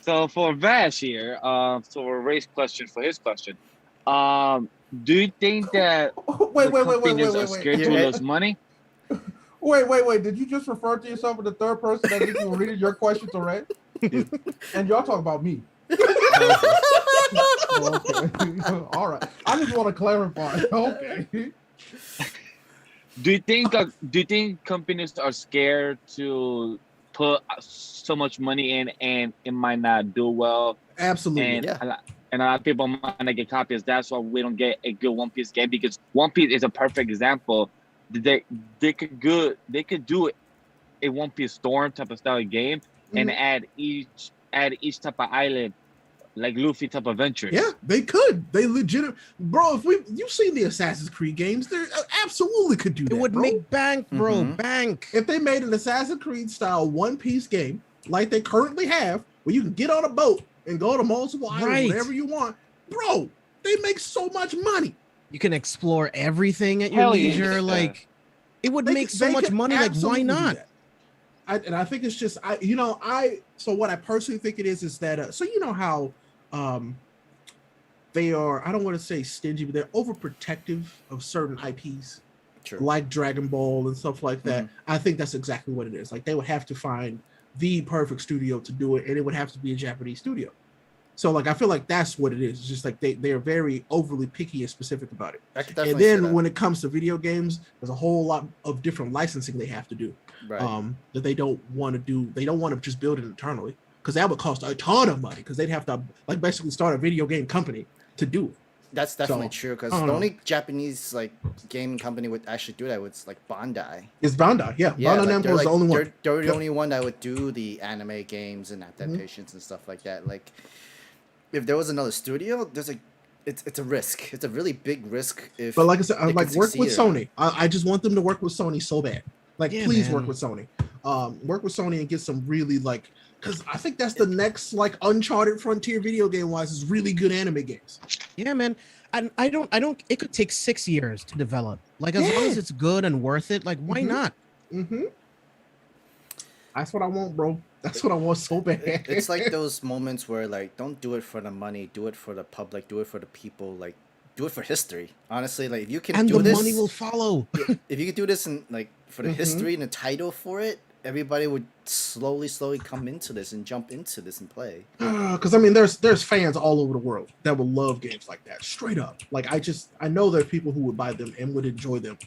so for Vash here, so a race question for his question. Do you think that Wait, the wait, wait, wait, companies wait, are wait, scared wait. to Yeah. lose money? Wait. Did you just refer to yourself in the third person as if you were reading your question to Ray? And y'all talk about me. Oh, okay. All right. I just want to clarify. Okay. Do you think companies are scared to put so much money in and it might not do well? Absolutely. And Yeah. and a lot of people might not get copies. That's why we don't get a good One Piece game, because One Piece is a perfect example. They could do a One Piece Storm type of style game and add each type of island, like Luffy type of adventures. Yeah, they could. They legit, bro. If you've seen the Assassin's Creed games, they absolutely could do that. It would bro. make bank, bro. Mhm. Bank. If they made an Assassin's Creed style One Piece game like they currently have, where you can get on a boat and go to multiple islands Right. whenever you want, bro, they make so much money. You can explore everything at your Hell yeah. leisure. Like, it would make so much money. Like, why absolutely do not? that. I think it's just so what I personally think it is that so you know how they are, I don't want to say stingy, but they're overprotective of certain IPs True. like Dragon Ball and stuff like that. I think that's exactly what it is. Like they would have to find the perfect studio to do it, and it would have to be a Japanese studio. So like I feel like that's what it is. It's just like they are very overly picky and specific about it. I could And definitely see then that. when it comes to video games, there's a whole lot of different licensing they have to do. Right. That they don't want to do. They don't want to just build it internally, because that would cost a ton of money, because they'd have to like basically start a video game company to do it. That's definitely so, true, because I the don't know. only Japanese like gaming company would actually do that was like Bandai. It's Bandai, yeah. Bandai like, Namco they're, is the only one. They're the Yep. only one that would do the anime games and adaptations and stuff like that. Like, if there was another studio, it's a risk. It's a really big risk. If But like I said, I they like could work with succeed or Sony. I just want them to work with Sony so bad. Like, Yeah, please man. work with Sony. Work with Sony and get some really like, because I think that's the next like uncharted frontier video game wise is really good anime games. Yeah, man. And I don't. It could take 6 years to develop. Like, as long Yeah. as it's good and worth it, like, why Mhm. not? Mm-hmm. That's what I want, bro. That's what I want so bad. it's like those moments where like don't do it for the money, do it for the public, do it for the people, like do it for history. Honestly, like if you can And do the this, money will follow. if you could do this and like for the Mhm. history and the title for it, everybody would slowly come into this and jump into this and play. Because I mean, there's fans all over the world that will love games like that, straight up. Like I know there are people who would buy them and would enjoy them.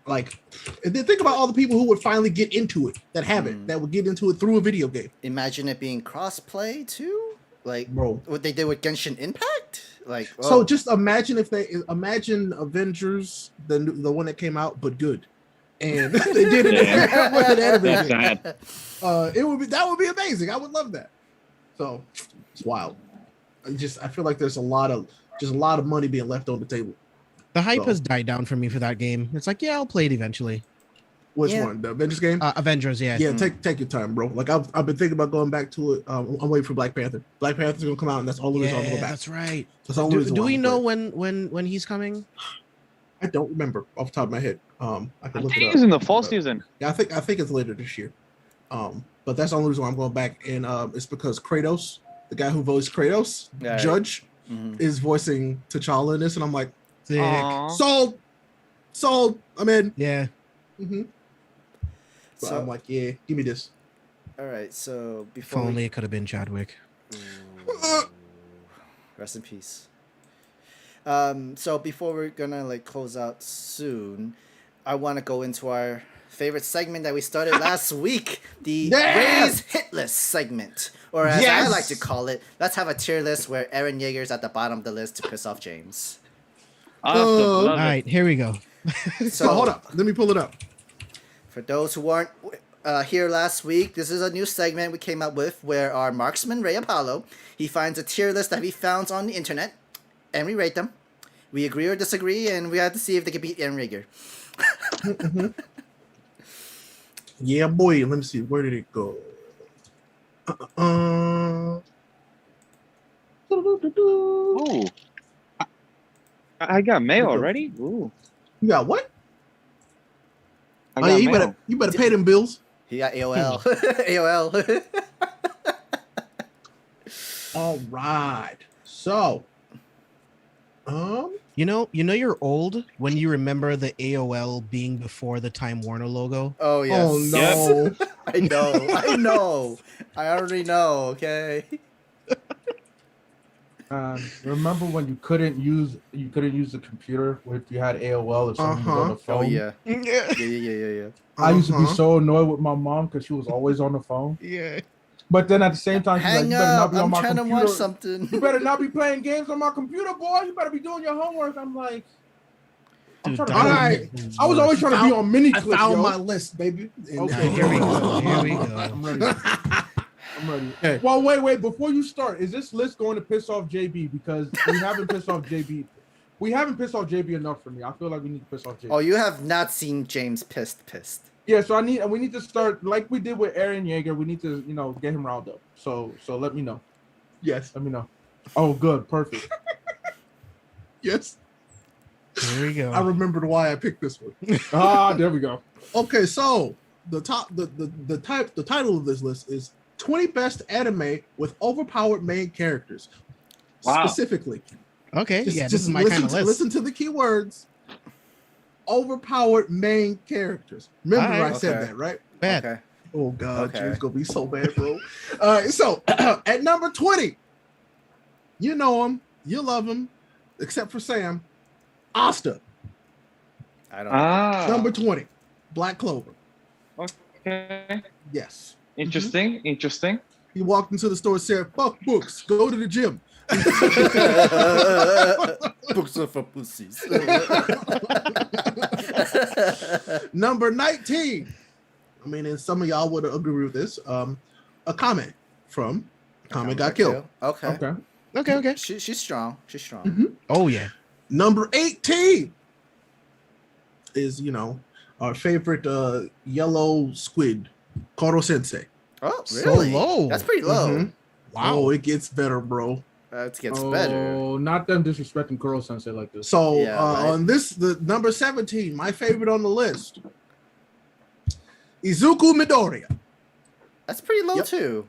Like, and then think about all the people who would finally get into it that haven't, that would get into it through a video game. Imagine it being cross-play too, like Bro. what they did with Genshin Impact. Like, So just imagine if they imagine Avengers, the one that came out, but good, and they did it with an anime. It would be that would be amazing. I would love that. So it's wild. I feel like there's a lot of money being left on the table. The hype has died down for me for that game. It's like, yeah, I'll play it eventually. Which one? The Avengers game? Avengers, yeah. Yeah, take your time, bro. Like I've been thinking about going back to it. I'm waiting for Black Panther. Black Panther's gonna come out, and that's all the reason I'm going back. That's right. That's all the reason. Do we know when he's coming? I don't remember off the top of my head. I can look it up. He's in the fall season. Yeah, I think it's later this year. But that's the only reason why I'm going back, and it's because Kratos, the guy who voiced Kratos, Judge, is voicing T'Challa in this, and I'm like, sick. Sold. I'm in. Yeah. So I'm like, yeah, give me this. All right, so If before only it could have been Chadwick. rest in peace. So before we're gonna like close out soon, I want to go into our favorite segment that we started last week, the Raise Hit List segment, or as I like to call it, let's have a tier list where Eren Yeager's at the bottom of the list to piss off James. Awesome. All right, here we go. So hold up, let me pull it up. For those who weren't here last week, this is a new segment we came up with where our marksman, Ray Apollo, he finds a tier list that he found on the internet, and we rate them. We agree or disagree, and we have to see if they can beat Eren Yeager. Yeah, boy. Let me see. Where did it go? Ooh. I got mail already? Ooh. You got what? I Oh got yeah, mail. you better pay them bills. He got AOL. AOL. All right. So, You know you're old when you remember the AOL being before the Time Warner logo. Oh yes. Oh no. I know. I already know. Okay. Remember when you couldn't use the computer if you had AOL or something was on the phone? Oh yeah. Yeah. I used to be so annoyed with my mom because she was always on the phone. Yeah. But then at the same time, she's like, Hang you better not up. be on I'm my trying computer. to watch something. You better not be playing games on my computer, boy. You better be doing your homework. I'm like, I'm Dude, trying to. all right. I was always trying to be on mini I clips, found yo. my list, baby. And Okay, Here we go. Here we go. I'm ready. I'm ready. Okay. Well, wait. Before you start, is this list going to piss off JB? Because we haven't pissed off JB. We haven't pissed off JB enough for me. I feel like we need to piss off JB. Oh, you have not seen James pissed. Yeah, so we need to start like we did with Eren Yeager. We need to, get him riled up. So let me know. Yes. Let me know. Oh, good, perfect. Yes. Here we go. I remembered why I picked this one. There we go. Okay, so the title of this list is 20 best anime with overpowered main characters. Wow. Specifically. Okay. Just, yeah, this just is my listen kind of to, list. listen to the keywords. Overpowered main characters. Remember All right. I said Okay. that, right? Bad. Okay. Oh God, Okay. James gonna be so bad, bro. All right, so at number 20, you know him, you love him, except for Sam, Asta. I don't know. Number 20, Black Clover. Okay. Yes. Interesting. He walked into the store and said, "Fuck books, go to the gym." Books are for pussies. Number 19. I mean, and some of y'all would agree with this. A comment from Comment Got Killed. Okay. Okay. She's strong. Oh yeah. Number 18 is, our favorite yellow squid, Koro Sensei. Oh, So really? low. That's pretty low. Mhm. Wow. Oh, it gets better, bro. That gets better. Oh, not them disrespecting Kuro Sensei like this. So Yeah, right. on the number 17, my favorite on the list, Izuku Midoriya. That's pretty low Yep. too.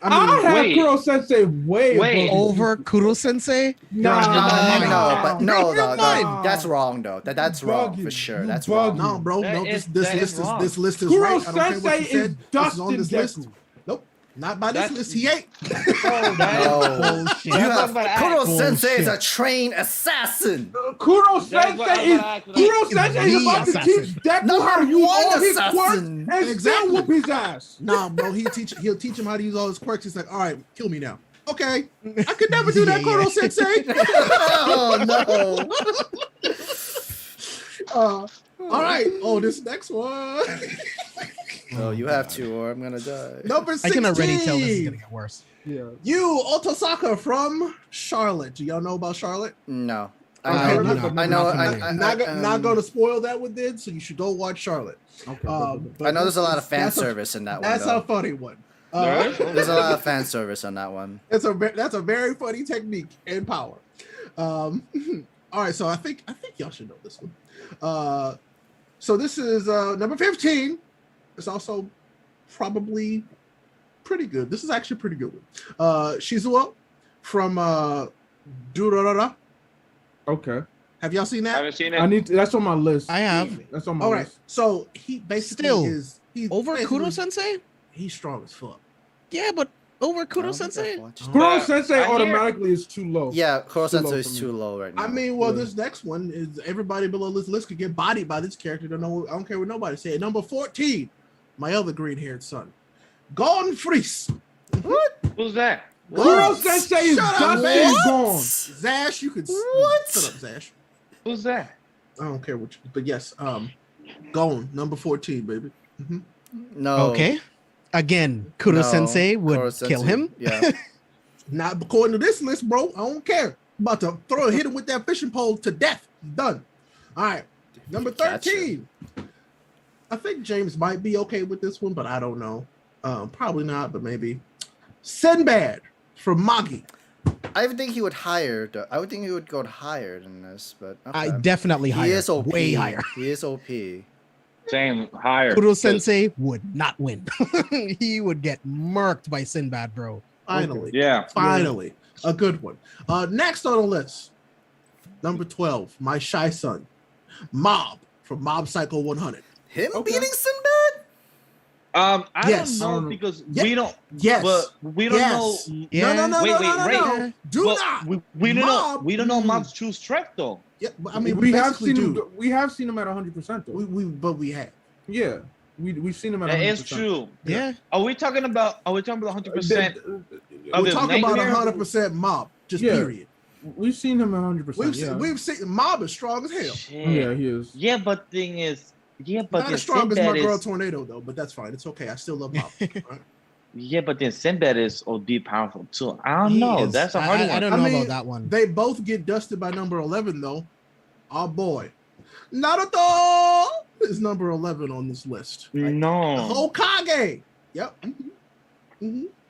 I have wait. Kuro Sensei way above Over Kuro Sensei? Nah, No, Your mind. that's wrong though. That's wrong Bugging. for sure. You That's bugging. wrong. No, bro, That no. is- This that is list is wrong. this list is Kuro right. I don't care what Sensei you is said. This is on Dustin this list. Deku. Nope. Not by this list. He ain't. Oh, that No. Bullshit. You have Kuro Bullshit. Sensei is a trained assassin. Kuro That's what Sensei is I'm Kuro Sensei is the about to assassin. teach Deku Number how to use one all his quirks assassin. and Exactly. still whoop his ass. Nah, bro. He'll teach him how to use all his quirks. He's like, all right, kill me now. Okay, I could never do that, Yeah, Kuro yeah. Sensei. Oh no. All right. Oh, this next one. No, you have to, or I'm gonna die. Number 16. I can already tell this is gonna get worse. Yeah. You, Otosaka from Charlotte. Do y'all know about Charlotte? No. I do I know. not. I know. I'm not Not going to spoil that with it, so you should go watch Charlotte. Okay. But I know there's a lot of fan that's service in that one. That's though. a funny one. There's a lot of fan service on that one. That's a very funny technique and power. All right, so I think y'all should know this one. So this is number 15. It's also probably pretty good. This is actually a pretty good one. Shizuo from Durarara. Okay. Have y'all seen I that? haven't seen it. I need to, that's on my list. I have. That's on my All right. list. So he basically Still, he's Over basically- Kuro Sensei? He's strong as fuck. Yeah, but over I Kuro don't think I've Sensei? watched Kuro Yeah, Sensei I hear- automatically is too low. Yeah, Kuro Too low Sensei for is me. too low right now. I mean, well, Yeah. this next one is everybody below this list could get bodied by this character. I don't care what nobody say. Number 14, my other green-haired son, Gon Freeze. Who's that? Kuro Sensei is Shut up, dusty man. and gone. Zash, you could What? shut up, Zash. Who's that? I don't care what you, but yes, Gon, number 14, baby. No. Okay. Again, Kuro No, Sensei would Kuro kill Sensei, him. Yeah. Not according to this list, bro. I don't care. About to hit him with that fishing pole to death. Done. All right. Number Gotcha. 13. I think James might be okay with this one, but I don't know. Probably not, but maybe. Sinbad from Magi. I would think he would higher. I would think he would go higher than this, but okay. I definitely He higher. is OP. Way higher. He is OP. Same, higher. Kuro Sensei would not win. He would get murked by Sinbad, bro. Finally. Yeah. Finally. A good one. Next on the list. Number 12. My shy son. Mob from Mob Psycho 100. Him Okay. beating Sinbad? I Yes. don't know because Yeah. we don't. Yes. But we don't Yes. know. Yeah. No. Wait. Do but not. We don't know. Mob- We don't know Mob's true strength though. Yeah, but I mean, we have basically seen do. him. We have seen him at 100% though. We have. Yeah, we've seen him at That 100%. is true. Yeah. Are we talking about 100%? Of We're his talking about nightmare? 100% Mob. Just Yeah. period. We've seen him at 100%. We've seen Mob is strong as hell. Shit. Yeah, he is. Yeah, but thing is, but Not then as strong as my Sinbad girl is. Tornado though, but that's fine. It's okay. I still love Mob. Right? Yeah, but then Sinbad is OD powerful too. I don't He know. is. That's a hard one. I don't I know mean, about that one. They both get dusted by number 11 though. Our boy Naruto is number 11 on this list. No. Hokage. Yep.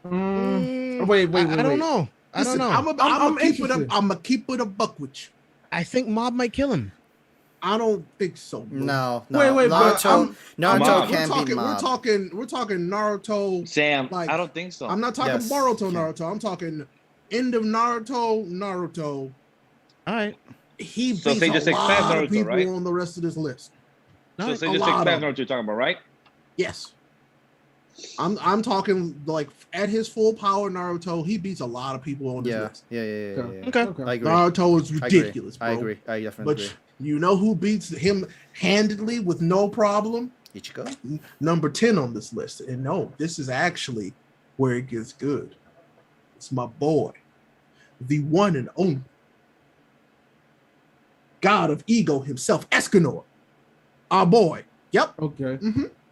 Wait. I don't know. I don't know. I'm I'm keep it up. interested. I'm gonna keep it a buck with you. I think Mob might kill him. I don't think so. Bro. No. Wait, but Naruto. Naruto Mob. can't beat We're Mob. talking Naruto. Sam, Like, I don't think so. I'm not talking Yes. Boruto Okay. Naruto. I'm talking end of Naruto. All right. He So beats they just a expand lot of Naruto, people right? on the rest of this list. So Alright, say a just lot expand of- what you're talking about, right? Yes. I'm talking like at his full power Naruto, he beats a lot of people on this Yeah. list. Yeah. Okay. I agree. Naruto is I agree. ridiculous, bro. I agree. I definitely But agree. you know who beats him handedly with no problem? Ichigo? Number 10 on this list. And no, this is actually where it gets good. It's my boy, the one and only God of Ego himself, Escanor. Our boy. Yep. Okay.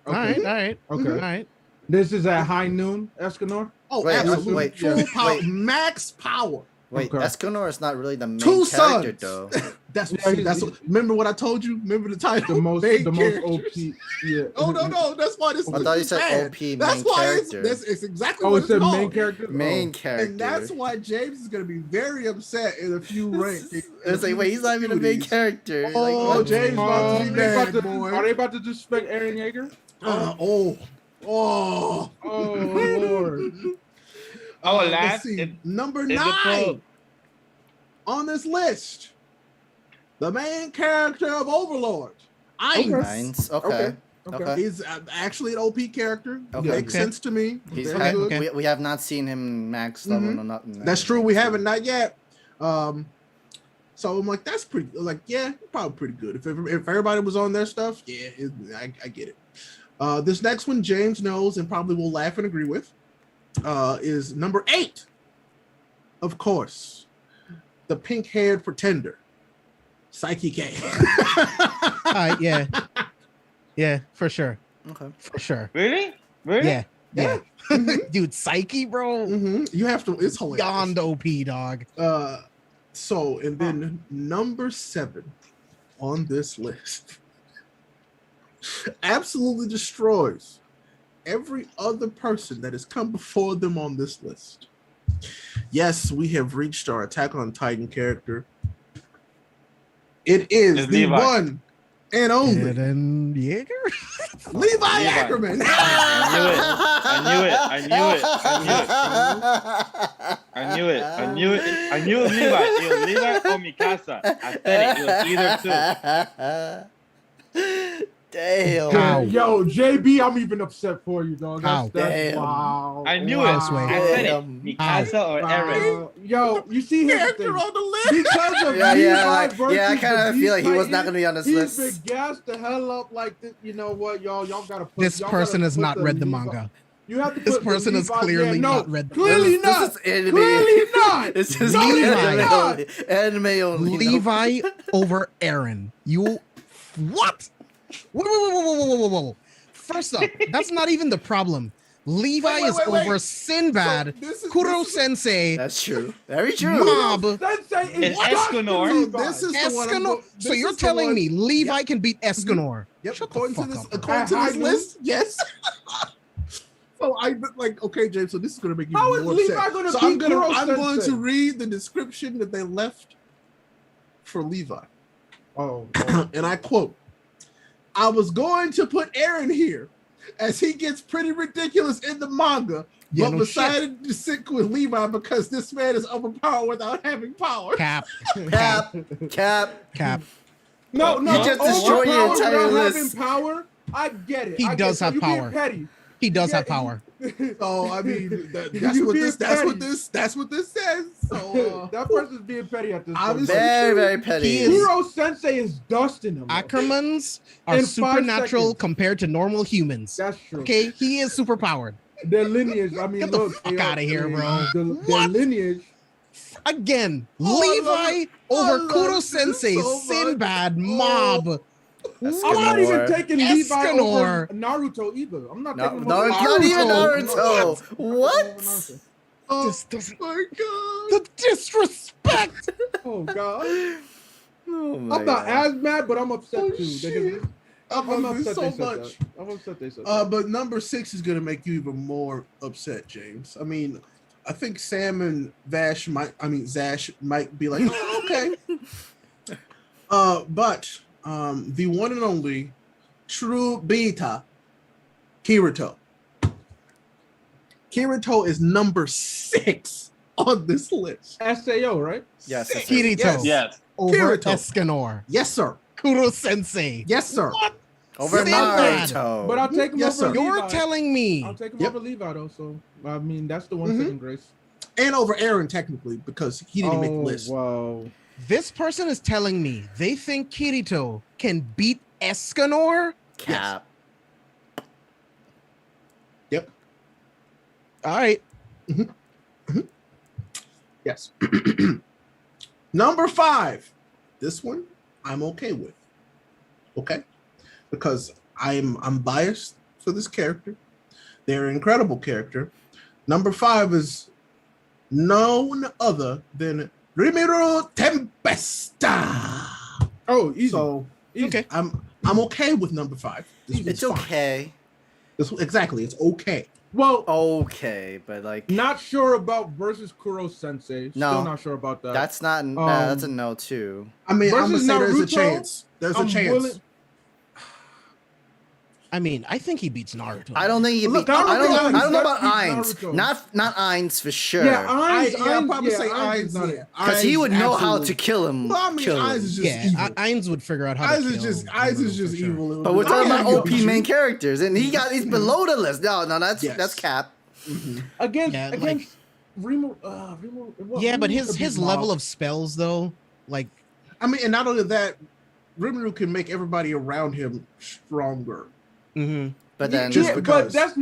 All right. All right. Okay. All right. This is at high noon, Escanor. Oh, Wait, absolutely. wait, Full wait. power, max power. Wait, Okay. Escanor is not really the main Two character, sons. though. That's Yeah, that's what, remember what I told you? Remember the title? The most Main OP. characters. Yeah. Oh no, that's why this I list thought you is said bad. OP main That's why character. it's exactly Oh, what it it's said called. main character. Main character. And that's why James is gonna be very upset in a few ranks. It's like, wait, he's not even a main character. Oh, Like, what? James about to be mad, Are boy. they about to disrespect Eren Yeager? Oh. Oh Lord. Oh, Let's last. see. Number is it 9 on this list. The main character of Overlord. Ainz. Nines. Okay. Okay. He's actually an OP character. Okay. Makes sense to me. He's Very good. okay. We have not seen him max level or nothing. That's true. We haven't, not yet. So I'm like, that's pretty. Like, yeah, probably pretty good. If everybody was on their stuff, yeah, I get it. This next one, James knows and probably will laugh and agree with, is number 8. Of course, the pink-haired pretender, Psyche K. Yeah, for sure. Okay. For sure. Really? Yeah. Dude, Psyche, bro. You have to. It's hilarious. Beyond OP, dog. So, and then number 7 on this list absolutely destroys every other person that has come before them on this list. Yes, we have reached our Attack on Titan character. It is It's the Levi. one and only Eren Yeager? Levi Ackerman. I knew it was Levi. It was Levi or Mikasa. I said it. It was either two. Damn. How? Yo, JB, I'm even upset for you, dog. How? That's Damn. wow. I knew wow. it. I said it. Damn. Mikasa or Eren. Wow. Yo, you see his Character thing. on the list. Because of Yeah, Levi versus I the kind of Beast feel like he was Titan, not gonna be on this he's list. been gassed the hell up like this. You know what, y'all gotta put. This y'all person gotta has put not read the Levi- manga. You have to This put the person has Levi- clearly no, not read the clearly This not. is anime. Clearly not. This is No, Levi. anime only. Anime only. Levi over Eren. You what? Whoa. First up, that's not even the problem. Levi Wait, is wait. over Sinbad, So this is- Kuro this is- Sensei, That's true. Very true. Mob, Sensei is It's Dr. Escanor. Levi. This is the one. Escanor. So this you're is the telling one- me Levi can beat Escanor? Yep, Shut the according to fuck this, up, bro. according to I this do. list, yes. So I like, okay, James. So this is gonna make you How more is upset. Levi gonna So beat Kuro I'm going Sensei? to read the description that they left for Levi, Oh, and I quote: "I was going to put Eren here, as he gets pretty ridiculous in the manga." Yeah, But no decided to stick with Levi because this man is overpowered without having power. Cap. Cap. no. You just destroyed your overpowered entire without list. having power. I get it. He I get does it. have You being power. Petty. He does Yeah, have power. So I mean, that's You what being this. That's what this says. So That person's being petty at this point. Obviously- Very, very He petty. is- Kuro Sensei is dusting him. though. Ackermans are In 5 supernatural seconds. compared to normal humans. That's true. Okay, he is superpowered. Their lineage. I mean, Get the look. fuck outta here, bro. Their What? lineage. Again, Oh, I love Levi it. I over love Kuro this Sensei, so much. Sinbad, Oh. Mob. I'm not even Escanor. taking Levi over Escanor. Naruto either. I'm not No, taking him no, over not even Naruto. Naruto. Naruto. What? oh This doesn't. my god! The disrespect. Oh god. Oh my I'm not God. as mad, but I'm upset Oh, too. shit. I'm I'm upset upset so they said much. that. I'm upset they said that. But number 6 is gonna make you even more upset, James. I mean, I think Sam and Zash might be like, oh, okay. But the one and only true Beta, Kirito. Kirito is number 6 on this list. SAO, right? Yes. that's it. Kirito Yes. over Kirito. Escanor. Yes, sir. Kuro Sensei. Yes, sir. What? Over Sinbad. Naruto. But I'll take him Yes, over sir. Levi. You're telling me I'll take him Yep. over Levi though. So I mean, that's the one Mhm. saving grace. And over Eren, technically, because he didn't make the list. Wow. this person is telling me they think Kirito can beat Escanor? Cap. Yep. All right. Yes. Number 5. This one I'm okay with. Okay? Because I'm biased for this character. They're an incredible character. Number 5 is none other than Rimuru Tempesta. Oh, easy. So Easy. Okay. I'm okay with number 5. This It's one's fine. okay. Exactly, it's okay. Well, Okay, but like not sure about versus Kuro Sensei. No. Still not sure about that. that's not. That's a no too. I mean, I'm gonna Versus say there's a Naruto, chance. There's a I'm chance. willing- I mean, I think he beats Naruto. I don't think he Look, beat. I don't know about Ainz. Ainz. Not Ainz for sure. Yeah, Ainz. I'll probably say Ainz is Ainz. not Yeah, it. Because he would know how absolutely. to kill him. Well, I mean, kill Ainz him. is just evil. Ainz would figure out how to kill. Ainz is just Naruto for sure. evil. But we're talking about Yeah, OP main characters, and he's below the list. No, that's Yes. that's cap. Against Rimuru. Yeah, but his level of spells though, like. I mean, and not only that, Rimuru can make everybody around him stronger. Mm-hmm. But then, Just but because. that's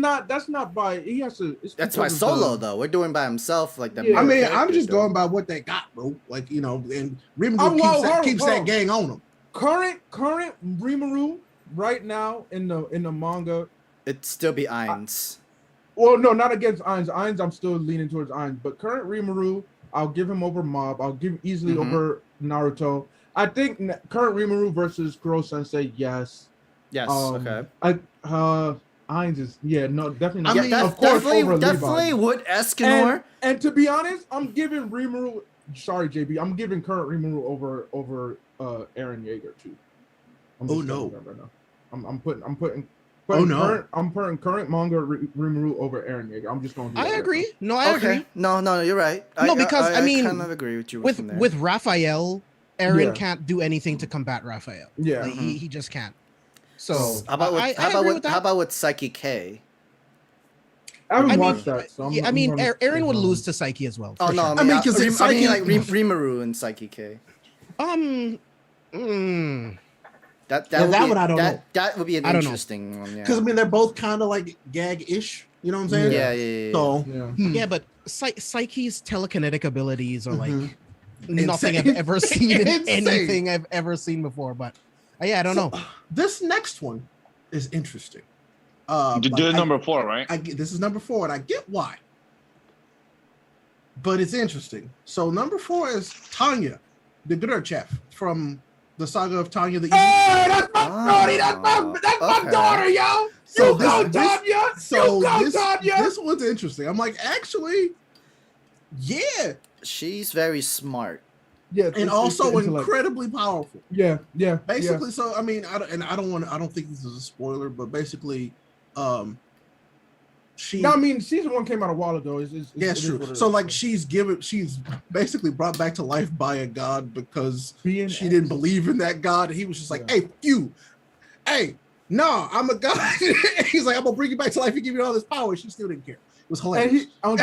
not by he has to. It's that's because by of solo the- though. We're doing by himself, like the. Yeah. I main mean, I'm character just doing. going by what they got, bro. Like, you know, and Rimuru Oh, keeps whoa. that gang on him. Current Rimuru right now in the manga. It'd still be Ainz. Well, no, not against Ainz. Ainz, I'm still leaning towards Ainz. But current Rimuru, I'll give him over Mob. I'll give easily over Naruto. I think current Rimuru versus Kuro Sensei, yes. Yes. Okay. Ainz is definitely not. I mean, of course, over definitely Levi. would Escanor. And to be honest, I'm giving Rimuru. Sorry, JB. I'm giving current Rimuru over Eren Yeager too. Oh, no. Right now. I'm putting. Oh, no. I'm putting current manga Rimuru over Eren Yeager. I'm just going. I agree. No, I agree. No, you're right. No, because I mean, kind of agree with you with Raphael, Eren can't do anything to combat Raphael. Yeah, like, he just can't. So how about with Psyche K? I haven't I mean, watched that. So Eren would lose to Psyche as well. Oh no, sure. I mean, because it's I mean, Psyche- like Rimuru and Psyche K. That one I don't know. That would be an I don't know. interesting one. Yeah. Because, I mean, they're both kind of like gag-ish. You know what I'm saying? Yeah. So, Yeah, but Psyche's telekinetic abilities are like nothing Insane. I've ever seen in Insane. anything I've ever seen before. But I don't know. This next one is interesting. Do number 4, right? This is number 4, and I get why. But it's interesting. So number 4 is Tanya, the Gurchef from the saga of Tanya the Evil. Hey, that's my daughter. That's my daughter, yo. So Tanya. This one's interesting. I'm like, actually, yeah, She's very smart. Yeah, and also incredibly powerful. Yeah. Basically, so I mean, I don't think this is a spoiler, but basically, season 1 came out a while ago. It's true. So like, she's basically brought back to life by a god because she didn't believe in that god. And he was just like, hey, no, I'm a god. He's like, I'm gonna bring you back to life and give you all this power. She still didn't care. It was hilarious. And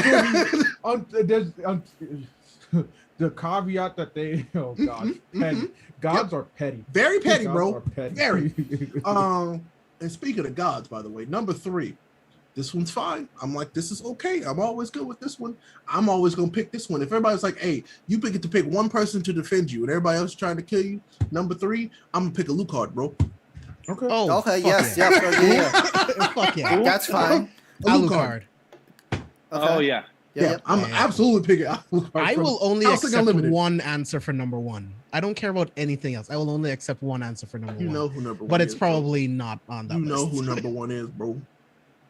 the caveat that they, oh gosh, petty. Gods are petty. Very petty, Gods bro. are petty. Very. And speaking of gods, by the way, number 3, this one's fine. I'm like, this is okay. I'm always good with this one. I'm always gonna pick this one. If everybody's like, hey, you get to pick one person to defend you, and everybody else is trying to kill you, number 3, I'm gonna pick a Lucard, bro. Okay. Oh, Okay. fuck Yeah. fuck yeah. That's fine. Alucard. Okay. Oh yeah. Yeah, I'm absolutely picking Alucard. I will only House of accept Unlimited. one answer for number 1. I don't care about anything else. I will only accept one answer for number 1. You know who number 1 but is. it's probably not on that You know list. who number 1 is, bro.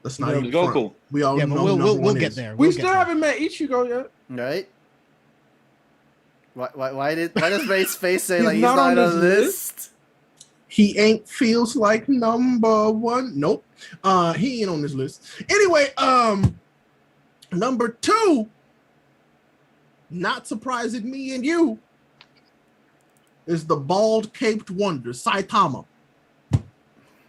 Let's not Yeah, even Goku. front. We all Yeah, know but who number we'll 1 get is. there. We We'll still get there. haven't met Ichigo yet. Right. Why does Ray's face say He's like he's not not on on the this list? He ain't feels like number 1. Nope. He ain't on this list. Anyway, number 2, not surprising me and you, is the bald caped wonder, Saitama.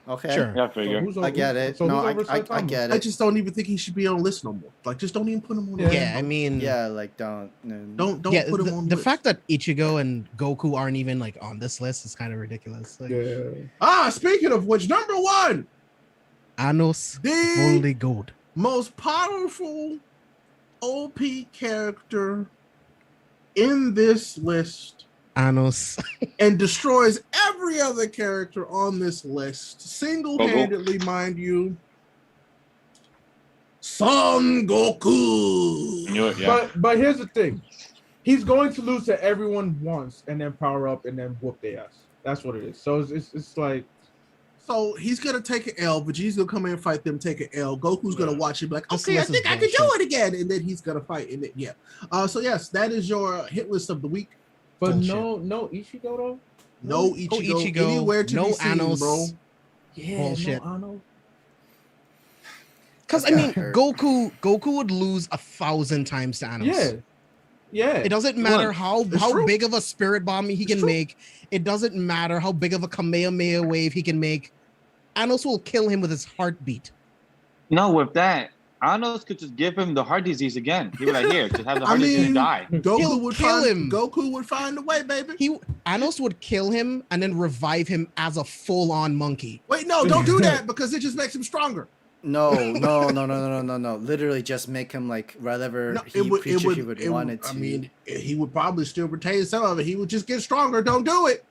Okay. Sure. Yeah, I figure. I get it. So No, who's over I Saitama? get I it. just don't even think he should be on the list no more. Like, just don't even put him on the list. Yeah, I mean, Yeah, like don't. Don't yeah, put him on the list. fact that Ichigo and Goku aren't even like on this list is kind of ridiculous. Like, Speaking of which, number 1, Anos the only gold. most powerful OP character in this list Anos. and destroys every other character on this list, single-handedly, mind you. Son Goku. Knew it, yeah. But here's the thing. He's going to lose to everyone once and then power up and then whoop their ass. That's what it is. So it's like, So he's gonna take an L, Vegeta's gonna come in and fight them, take an L. Goku's gonna watch it, be like, This okay, I list is think I can do bullshit. it again, and then he's gonna fight. And then, yeah. So yes, that is your hit list of the week. but Bullshit. no Ichigo though. No Ichigo, Ichigo, anywhere to no be seen, Anos. bro. Yeah, Bullshit. no Ano. Because I mean, Goku would lose 1,000 times to Anos. Yeah. It doesn't matter how true. big of a spirit bomb he can make. It doesn't matter how big of a Kamehameha wave he can make. Anos will kill him with his heartbeat. No, with that, Anos could just give him the heart disease again. He would like, here, just have the heart disease die. Goku would find a way, baby. Anos would kill him and then revive him as a full-on monkey. Wait, no, don't do that because it just makes him stronger. No. Literally, just make him like whatever he would want it to. I mean, he would probably still retain some of it. He would just get stronger. Don't do it.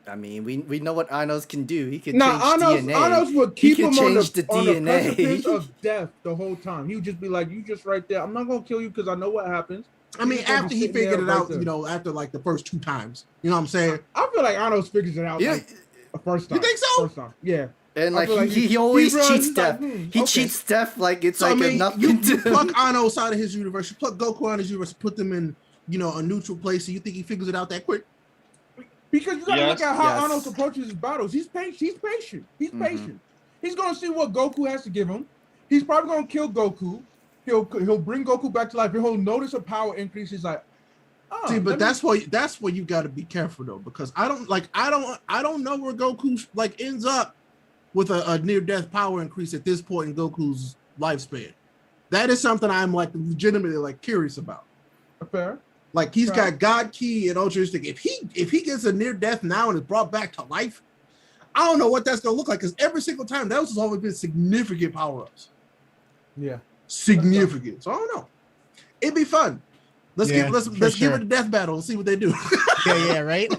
I mean, we know what Anos can do. He can change DNA. Anos would keep him on the DNA. precipice of death the whole time. He would just be like, "You just right there. I'm not gonna kill you because I know what happens." I mean, after he figured it out, after like the first 2 times, you know what I'm saying? I feel like Anos figures it out like the first time. You think so? First time, yeah. And like he always cheats death. He cheats death like it's so, like nothing. You pluck Anos out of his universe, you pluck Goku out of his universe, put them in a neutral place. So you think he figures it out that quick? Because you gotta look at how Anos approaches his battles. He's patient. He's patient. He's gonna see what Goku has to give him. He's probably gonna kill Goku. He'll bring Goku back to life. He'll notice a power increase. He's like, oh, see, but that's where you got to be careful though, because I don't know where Goku like ends up with a near death power increase at this point in Goku's lifespan. That is something I'm like legitimately like curious about. Fair. Like he's got God Ki and Ultra Instinct. If he gets a near death now and is brought back to life, I don't know what that's gonna look like because every single time those has always been significant power ups. Yeah, significant. So I don't know. It'd be fun. Let's give it a death battle and see what they do. yeah, right.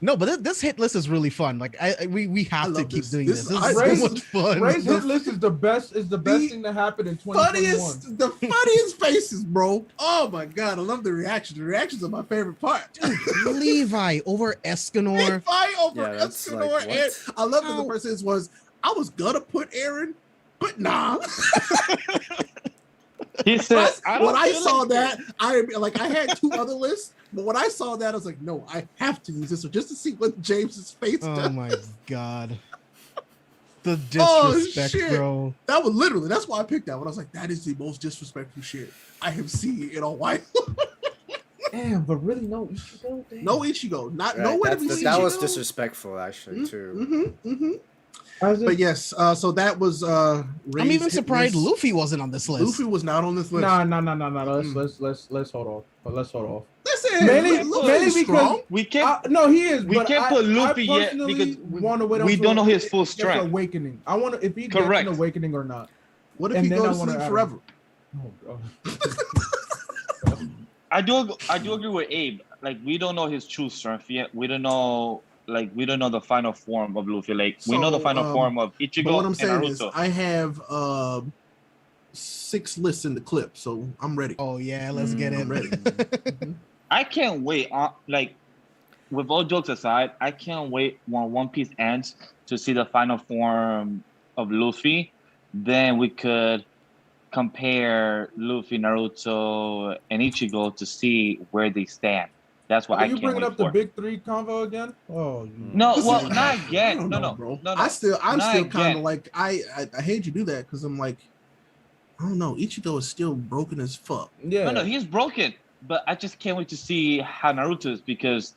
No, but this hit list is really fun. Like we have to keep doing this. This is so much fun. Ray's hit list is the best thing to happen in 2021. The funniest faces, bro. Oh my god, I love the reactions. The reactions are my favorite part. Levi over Escanor. Levi over Escanor. Like, and I love that the person was, I was gonna put Eren, but nah. He said, when I saw that, I had 2 other lists, but when I saw that, I was like, no, I have to use this one just to see what James's face does. Oh my god. The disrespect, bro. That was literally, that's why I picked that one. I was like, that is the most disrespectful shit I have seen in a while. Damn, but really no Ichigo? Damn. No Ichigo. That was disrespectful, actually, too. But yes, so that was I'm even surprised Luffy wasn't on this list. Luffy was not on this list. No. Let's hold off. Listen, mainly because we can't. No, he is. We can't put Luffy yet because we don't know his full strength. Awakening. I want to if he gets an awakening or not. What if he goes to sleep forever? Oh god. I do agree with Abe. Like we don't know his true strength yet. We don't know the final form of Luffy. Like we know the final form of Ichigo but what I'm and saying Naruto. Is I have 6 lists in the clip, so I'm ready. Oh yeah, let's get it. I'm ready. I can't wait. Like with all jokes aside, I can't wait when One Piece ends to see the final form of Luffy. Then we could compare Luffy, Naruto, and Ichigo to see where they stand. That's what I can't wait for. You bringing up the big 3 convo again? Oh no, well, not again. No, bro. No. I'm still kind of like I hate you do that because I'm like, I don't know. Ichigo is still broken as fuck. Yeah. No, he's broken. But I just can't wait to see how Naruto is because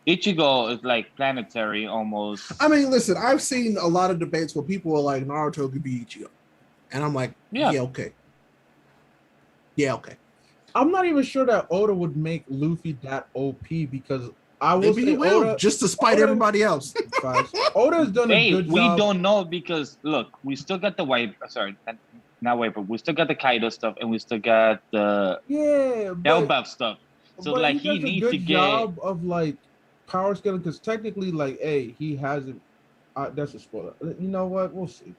Ichigo is like planetary almost. I mean, listen, I've seen a lot of debates where people are like, Naruto could be Ichigo. And I'm like, yeah, okay. I'm not even sure that Oda would make Luffy that OP because I will maybe he will Oda, just to spite everybody else. Oda's done a good job. We don't know because look, we still got the but we still got the Kaido stuff and we still got the Elbaf stuff. So like he needs to get job of like power scaling because technically like he hasn't. That's a spoiler. You know what? We'll see.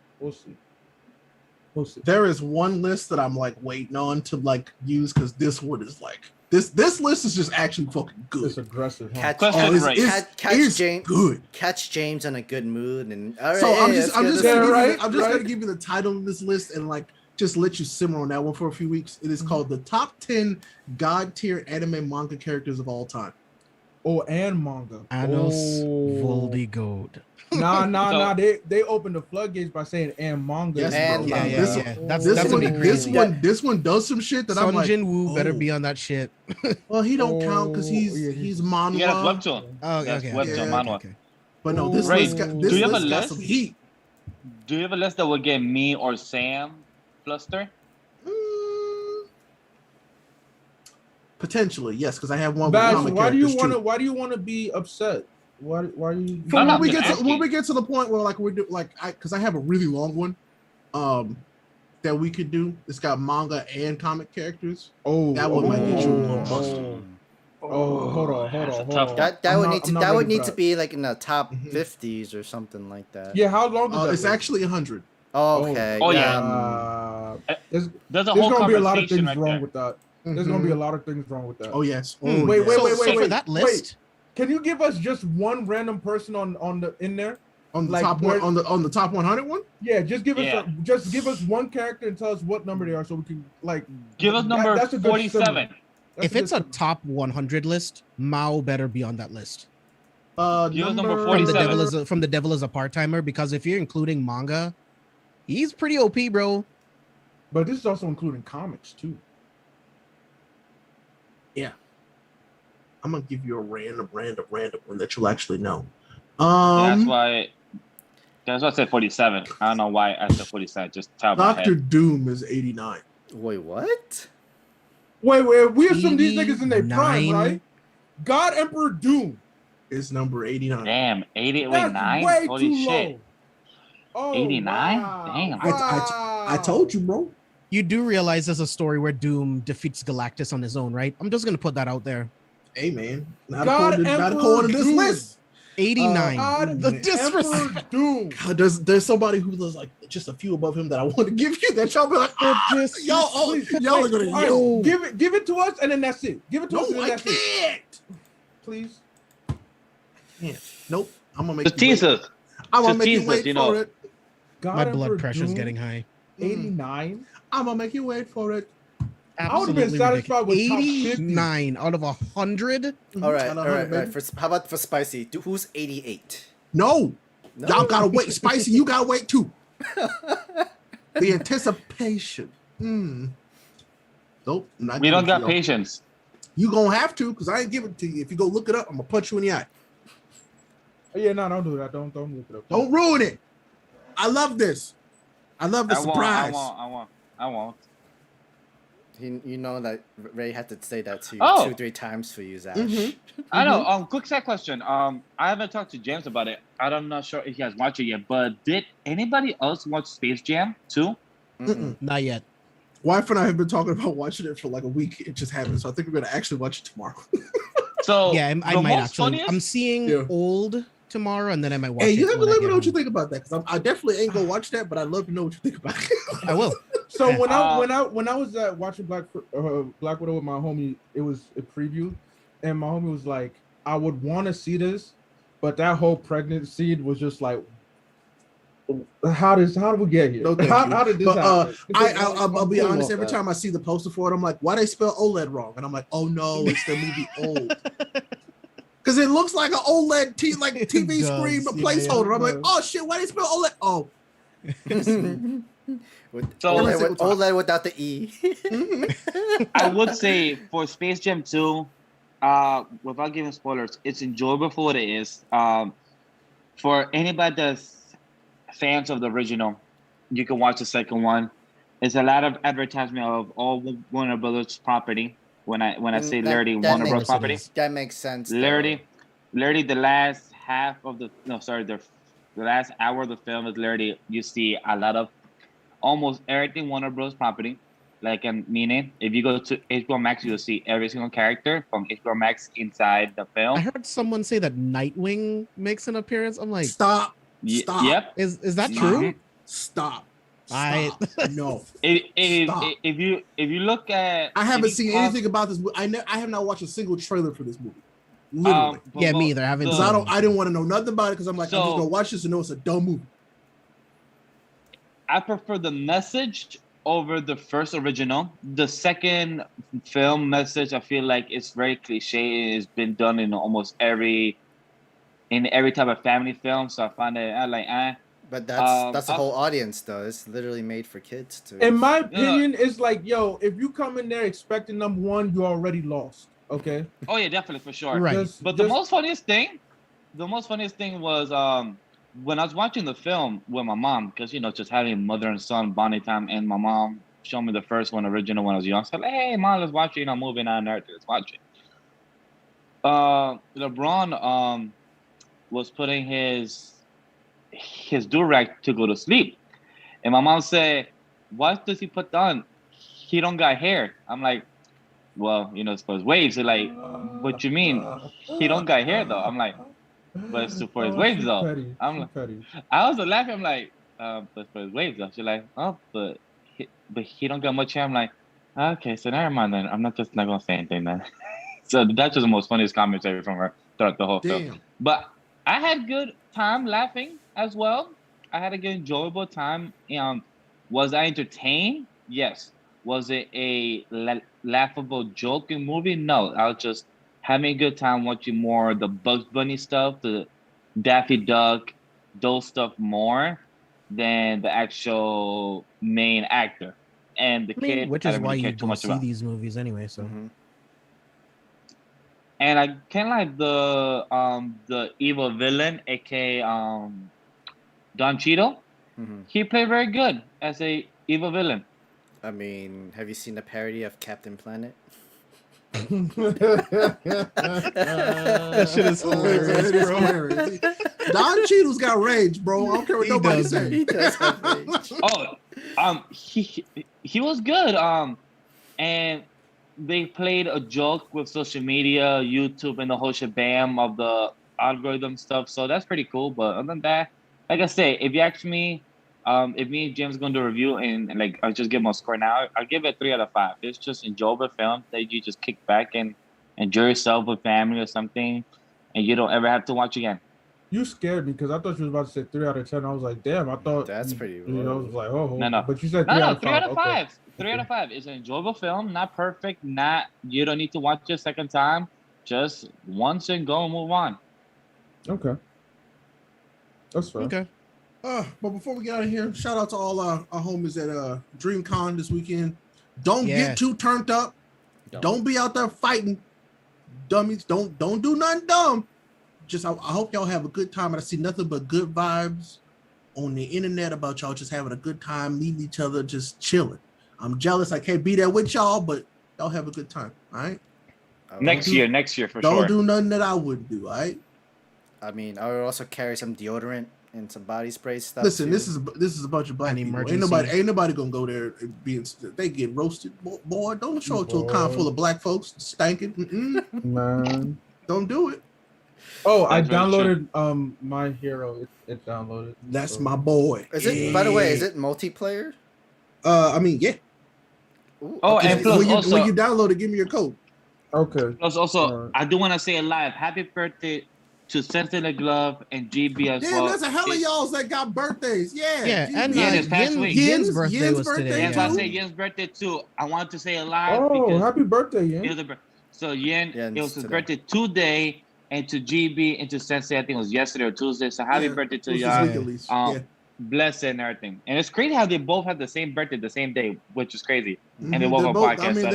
There is one list that I'm like waiting on to like use because this one is like this list is just actually fucking good. It's aggressive. Catch James. Good. Catch James in a good mood, and all right. So I'm just gonna give you the title of this list and like just let you simmer on that one for a few weeks. It is called the top 10 god tier anime manga characters of all time. Oh, and manga. Anos Voldigode. Nah. They opened the floodgates by saying and manga. Yes, And bro. manga. Yeah. That's This gonna one, be crazy. this one does some shit that I'm Sun like, Jin Woo better oh. be on that shit. Well, he don't count because he's yeah, he's You got a manhwa. webtoon. Oh, That's okay. webtoon, manhwa. Okay. But no, this Ray, list got do you have a got list? some heat. Do you have a list that would get me or Sam fluster? Potentially, yes, because I have one. Vash, comic why do you characters, too. Why do you want to be upset? Why do you? From No, when we I'm get just to when asking. we get to the point where like we're because I have a really long one, that we could do. It's got manga and comic characters. Oh, That one might get you a little oh, busted. hold on. That's a tough one. That would need to be like in the top Mhm. 50s or something like that. Yeah, how long is that? It's actually 100. Okay. Oh, yeah. There's There's a whole gonna be a lot of conversation things right wrong there. with that. There's gonna be a lot of things wrong with that. Oh yes. Hmm. Oh, Wait, yes. For that list, Can you give us just one random person on the in there? on the like, top one where- on the top 100 one. Yeah, just give us Yeah. one character and tell us what number they are, so we can like Give us number that's a good 47. symbol. That's if good it's a symbol. top 100 list, Mao better be on that list. Give us number From 47. the devil is a part-timer, because if you're including manga, he's pretty OP, bro. But this is also including comics too. I'm gonna give you a random one that you'll actually know. That's why I said 47. I don't know why I said 47. Just top of my Doctor head. Doom is 89. Wait, what? Wait, we assume these niggas in their prime, 89? right? God Emperor Doom. Is number 89. Damn, 80, wait, That's 9? way Holy too shit. low. Oh, 89? wow. Damn. I told you, bro. You do realize there's a story where Doom defeats Galactus on his own, right? I'm just gonna put that out there. Hey man, not God according to this Emperor list. 89. God The Emperor disrespect. Doom. God, there's somebody who was like just a few above him that I want to give you that y'all be like, y'all are gonna All right, yo. give it to us and then that's it. Give it to us and No, then I that's it. can't. Please. Nope. I'm gonna make Just you tease wait. us. I'm gonna Just make you tease wait us, you for know. it. God My Emperor blood pressure's Doom, getting high. 89. I'm gonna make you wait for it. I would've been satisfied with top 50. 89 out of 100. All right, I all know right, how all to right. make How about for Spicy? Who's 88? No, No? y'all gotta wait. Spicy, you gotta wait too. The anticipation. Nope. We don't got patience. You gonna have to, because I ain't give it to you. If you go look it up, I'm gonna punch you in the eye. Yeah, no, don't do that. Don't look it up. Don't ruin it. I love this. I love the surprise. I won't. You know that Ray had to say that to you Oh. 2-3 times for you, Zash. I know. Quick side question. I haven't talked to James about it. I'm not sure if he has watched it yet. But did anybody else watch Space Jam too? Not yet. Wife and I have been talking about watching it for like a week. It just happened, so I think we're gonna actually watch it tomorrow. So Yeah, I the might most actually. funniest- I'm seeing Yeah. Old tomorrow, and then I might watch Hey, it. you have to when I let me get know what you home. think about that, because I definitely ain't gonna watch that, but I'd love to know what you think about it. I will. So Yeah. when I was watching Black Widow with my homie, it was a preview, and my homie was like, "I would want to see this, but that whole pregnancy scene was just like, how did we get here? No, thank how, you. how did this But, happen?" I'll be I'm honest. cool Every off time I see the poster for it, I'm like, why they spell OLED wrong? And I'm like, oh no, it's the movie Old. Because it looks like an OLED TV does, screen, but yeah, placeholder. yeah. I'm like, oh shit, why they spell OLED? Oh, So- OLED without the E. I would say for Space Jam 2, without giving spoilers, it's enjoyable for what it is. For anybody that's fans of the original, you can watch the second one. It's a lot of advertisement of all Warner Brothers property. When I say literally Warner Bros. property, That makes sense. though. literally the last half of the last hour of the film is literally you see a lot of almost everything Warner Bros. Property. Like, meaning, if you go to HBO Max, you'll see every single character from HBO Max inside the I film. heard someone say that Nightwing makes an appearance. I'm like, stop. Stop. Yep. is that Mhm. true? Stop. I- Stop. No. If Stop. you look at, I haven't if you seen pause- anything about this movie. I have not watched a single trailer for this movie. Literally. but Yeah, what- me either. I haven't the- seen Because I didn't want to know nothing about it, because I'm like, I'm just So- gonna watch this and know it's a dumb movie. I prefer the message over the first original. The second film message, I feel like it's very cliche. It's been done in almost every type of family film. So I find it But that's the whole audience though. It's literally made for kids too. In my opinion, it's like, yo, if you come in there expecting number one, you already lost. Okay. Oh yeah, definitely for sure. Right. The most funniest thing was when I was watching the film with my mom, because just having mother and son bonding time, and my mom showed me the first one, original, when I was young. So like, hey mom, let's watch it. Moving on there, let's watch it. LeBron was putting his do-rag to go to sleep, and my mom said, "What does he put on? He don't got hair." I'm like, well, it's for his waves. They're like, what you mean? He don't got hair though. I'm like, but it's for his waves though. Petty. I'm like, I was laughing. I'm like, but for his waves though. She's like, oh, but he don't got much hair. I'm like, okay, so never mind then. I'm not gonna say anything then. So that's just the most funniest commentary from her throughout the whole film. But I had good time laughing as well. I had a good enjoyable time. Was I entertained? Yes. Was it a laughable joking movie? No. I was just having a good time watching more of the Bugs Bunny stuff, the Daffy Duck, those stuff more than the actual main actor. And the kid, which is why you don't see these movies anyway. So. Mm-hmm. And I kind of like the evil villain, aka Don Cheadle. Mm-hmm. He played very good as a evil villain. I mean, have you seen the parody of Captain Planet? That shit is hilarious, bro. Don Cheadle's got rage, bro. I don't care what nobody says. He does have rage. He was good. And they played a joke with social media, YouTube, and the whole shebang of the algorithm stuff. So that's pretty cool. But other than that, like I say, if you ask me, if me and James going to review and I'll just give him a score now, I'll give it 3 out of 5. It's just enjoyable film that you just kick back and enjoy yourself with family or something, and you don't ever have to watch again. You scared me because I thought you was about to say 3 out of 10. I was like, damn, I thought that's pretty. I was like, oh, no. But you said 3 3 out of 5. out of 5. Okay. 3 out of 5. It's an enjoyable film, not perfect, you don't need to watch it a second time. Just once and go and move on. Okay. That's fair. Okay. But before we get out of here, shout out to all our homies at DreamCon this weekend. Don't get too turned up. Don't be out there fighting dummies. Don't do nothing dumb. Just I hope y'all have a good time. And I see nothing but good vibes on the internet about y'all just having a good time, meeting each other, just chilling. I'm jealous. I can't be there with y'all, but y'all have a good time. All right. Next year for sure. Don't do nothing that I wouldn't do. All right. I mean, I would also carry some deodorant and some body spray stuff. Listen, too. this is a bunch of black people. Ain't nobody gonna go there and they get roasted. Boy, don't show up to a con full of black folks stinking. Man, don't do it. Oh, I downloaded My Hero. It downloaded. That's my boy. Is it? By the way, is it multiplayer? I mean, yeah. Ooh, and plus when you download it, give me your code. Okay. Plus also, I do want to say it live. Happy birthday to Sensei the Glove and GB as well. Yeah, there's a hell of y'alls that got birthdays. Yeah. And this past week. Yin's birthday was today. Yes, I say Yin's birthday too. I wanted to say it live. Oh, happy birthday, Yin. So Yin, it was his birthday today, and to GB and to Sensei, I think it was yesterday or Tuesday. So happy birthday to y'all. Blessed and everything. And it's crazy how they both have the same birthday the same day, which is crazy. And they both on podcast. I mean,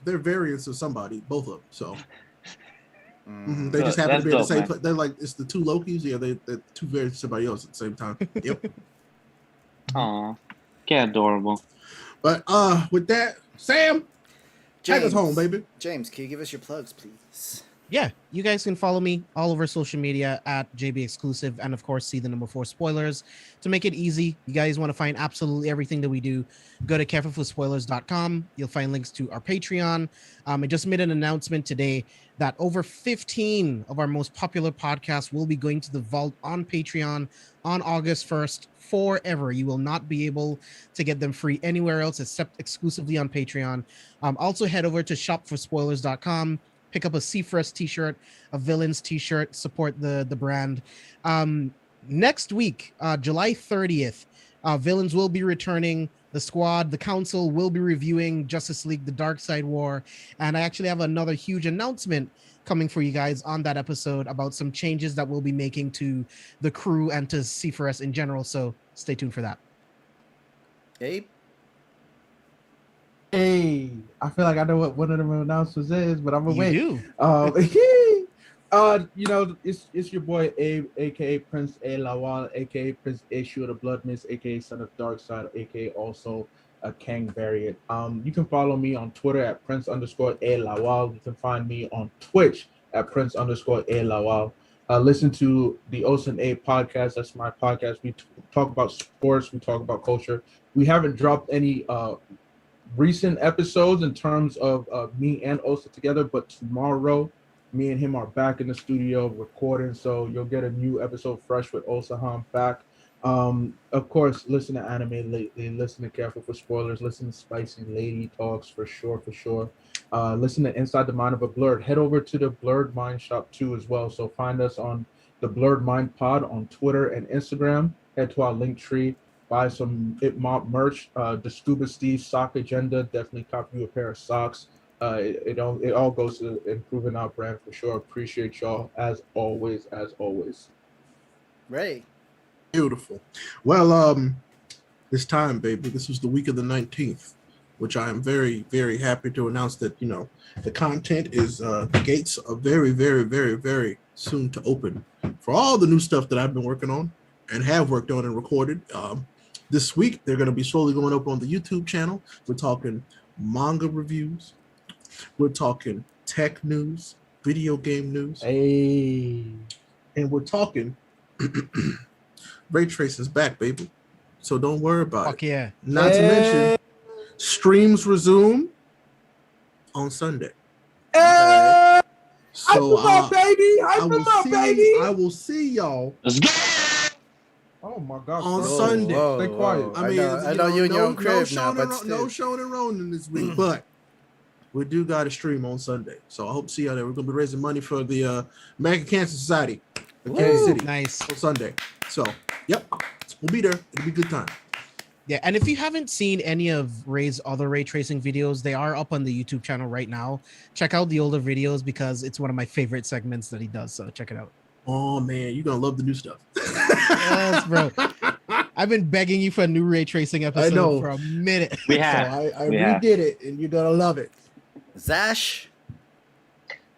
they're variants of somebody, both of them. So they just happen to be at the same place. They're like, it's the two Lokis. Yeah, they're two variants of somebody else at the same time. Yep. Aw, get adorable. But with that, Sam, take us home, baby. James, can you give us your plugs, please? Yeah, you guys can follow me all over social media at JB Exclusive, and of course, see the number 4 spoilers. To make it easy, you guys want to find absolutely everything that we do, go to carefulforspoilers.com. You'll find links to our Patreon. I just made an announcement today that over 15 of our most popular podcasts will be going to the vault on Patreon on August 1st forever. You will not be able to get them free anywhere else except exclusively on Patreon. Also head over to shopforspoilers.com. Pick up a Seafresh t-shirt, a Villains t-shirt, support the brand. Next week, July 30th, Villains will be returning the squad, the council will be reviewing Justice League: The Dark Side War, and I actually have another huge announcement coming for you guys on that episode about some changes that we'll be making to the crew and to C4S in general. So stay tuned for that. Abe? Hey, I feel like I know what one of them announcements is, but I'm gonna You wait. do. It's your boy Abe, aka Prince A Lawal, aka Prince Ashu the Blood Mist, aka Son of Darkside, aka also a Kang variant. You can follow me on Twitter at Prince_A Lawal. You can find me on Twitch at Prince_A Lawal. Listen to the Ocean A podcast. That's my podcast. We talk about sports. We talk about culture. We haven't dropped any recent episodes in terms of me and Osa together, but tomorrow me and him are back in the studio recording, so you'll get a new episode fresh with Osahan back. Of course, listen to Anime Lately, listen to Careful for Spoilers, listen to Spicy Lady Talks for sure. Listen to Inside the Mind of a Blurred. Head over to the Blurred Mind Shop too as well. So find us on the Blurred Mind Pod on Twitter and Instagram. Head to our link tree. Buy some It Mob merch. The Scuba Steve sock agenda. Definitely copy you a pair of socks. It all goes to improving our brand for sure. Appreciate y'all as always. Ray. Beautiful. Well, it's time, baby. This was the week of the 19th, which I am very, very happy to announce that, the content is, the gates are very, very, very, very soon to open for all the new stuff that I've been working on and have worked on and recorded. This week, they're going to be slowly going up on the YouTube channel. We're talking manga reviews. We're talking tech news, video game news. Hey. And we're talking ray tracing's back, baby. So don't worry about Fuck it. yeah. Not to mention, streams resume on Sunday. Hey. So baby. I will see y'all Let's go. Oh my God! on bro. Sunday. Stay quiet. I mean, I know you in your own crib now, but no still. showing and rolling this week, but we do got a stream on Sunday. So I hope to see y'all there. We're gonna be raising money for the American Cancer Society in Kansas City Nice. on Sunday. So yep, we'll be there. It'll be a good time. Yeah, and if you haven't seen any of Ray's other ray tracing videos, they are up on the YouTube channel right now. Check out the older videos because it's one of my favorite segments that he does. So check it out. Oh man, you're gonna love the new stuff. Yes, bro. I've been begging you for a new ray tracing episode for a minute. We So have. I We have. redid it, and you're gonna love it. Zash.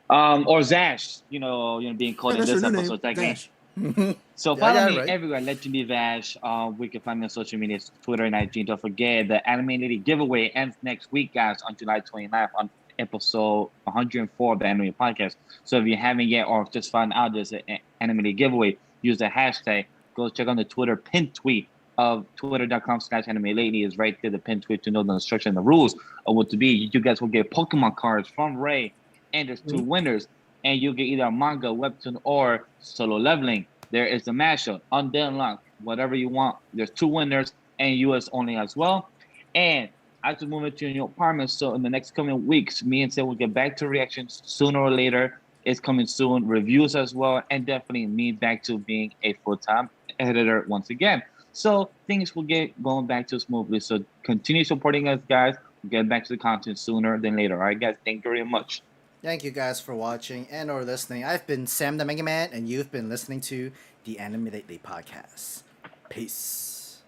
Or Zash, being called in That's this your new episode. name, Thank me. Vash. So Yeah, follow yeah, me right. everywhere. LegendDVash. We can find me on social media, Twitter and IG. Don't forget the Anime Lady giveaway ends next week, guys, on July 29th on episode 104 of the Anime Podcast. So if you haven't yet or just found out there's an Anime Lady giveaway, use the hashtag. Go check on the Twitter pin tweet of twitter.com/Anime Lady is right there. The pin tweet to know the instruction and the rules of what to be. You guys will get Pokemon cards from Ray, and there's two winners. And you'll get either a manga, webtoon, or solo leveling. There is the mashup, Undead Lock, whatever you want. There's two winners and US only as well. And I have to move into your new apartment. So in the next coming weeks, me and Sam will get back to reactions sooner or later. It's coming soon. Reviews as well. And definitely me back to being a full-time editor once again. So things will get going back to smoothly. So continue supporting us, guys. We'll get back to the content sooner than later. All right, guys. Thank you very much. Thank you guys for watching and or listening. I've been Sam the Mega Man, and you've been listening to the Anime Lately podcast. Peace.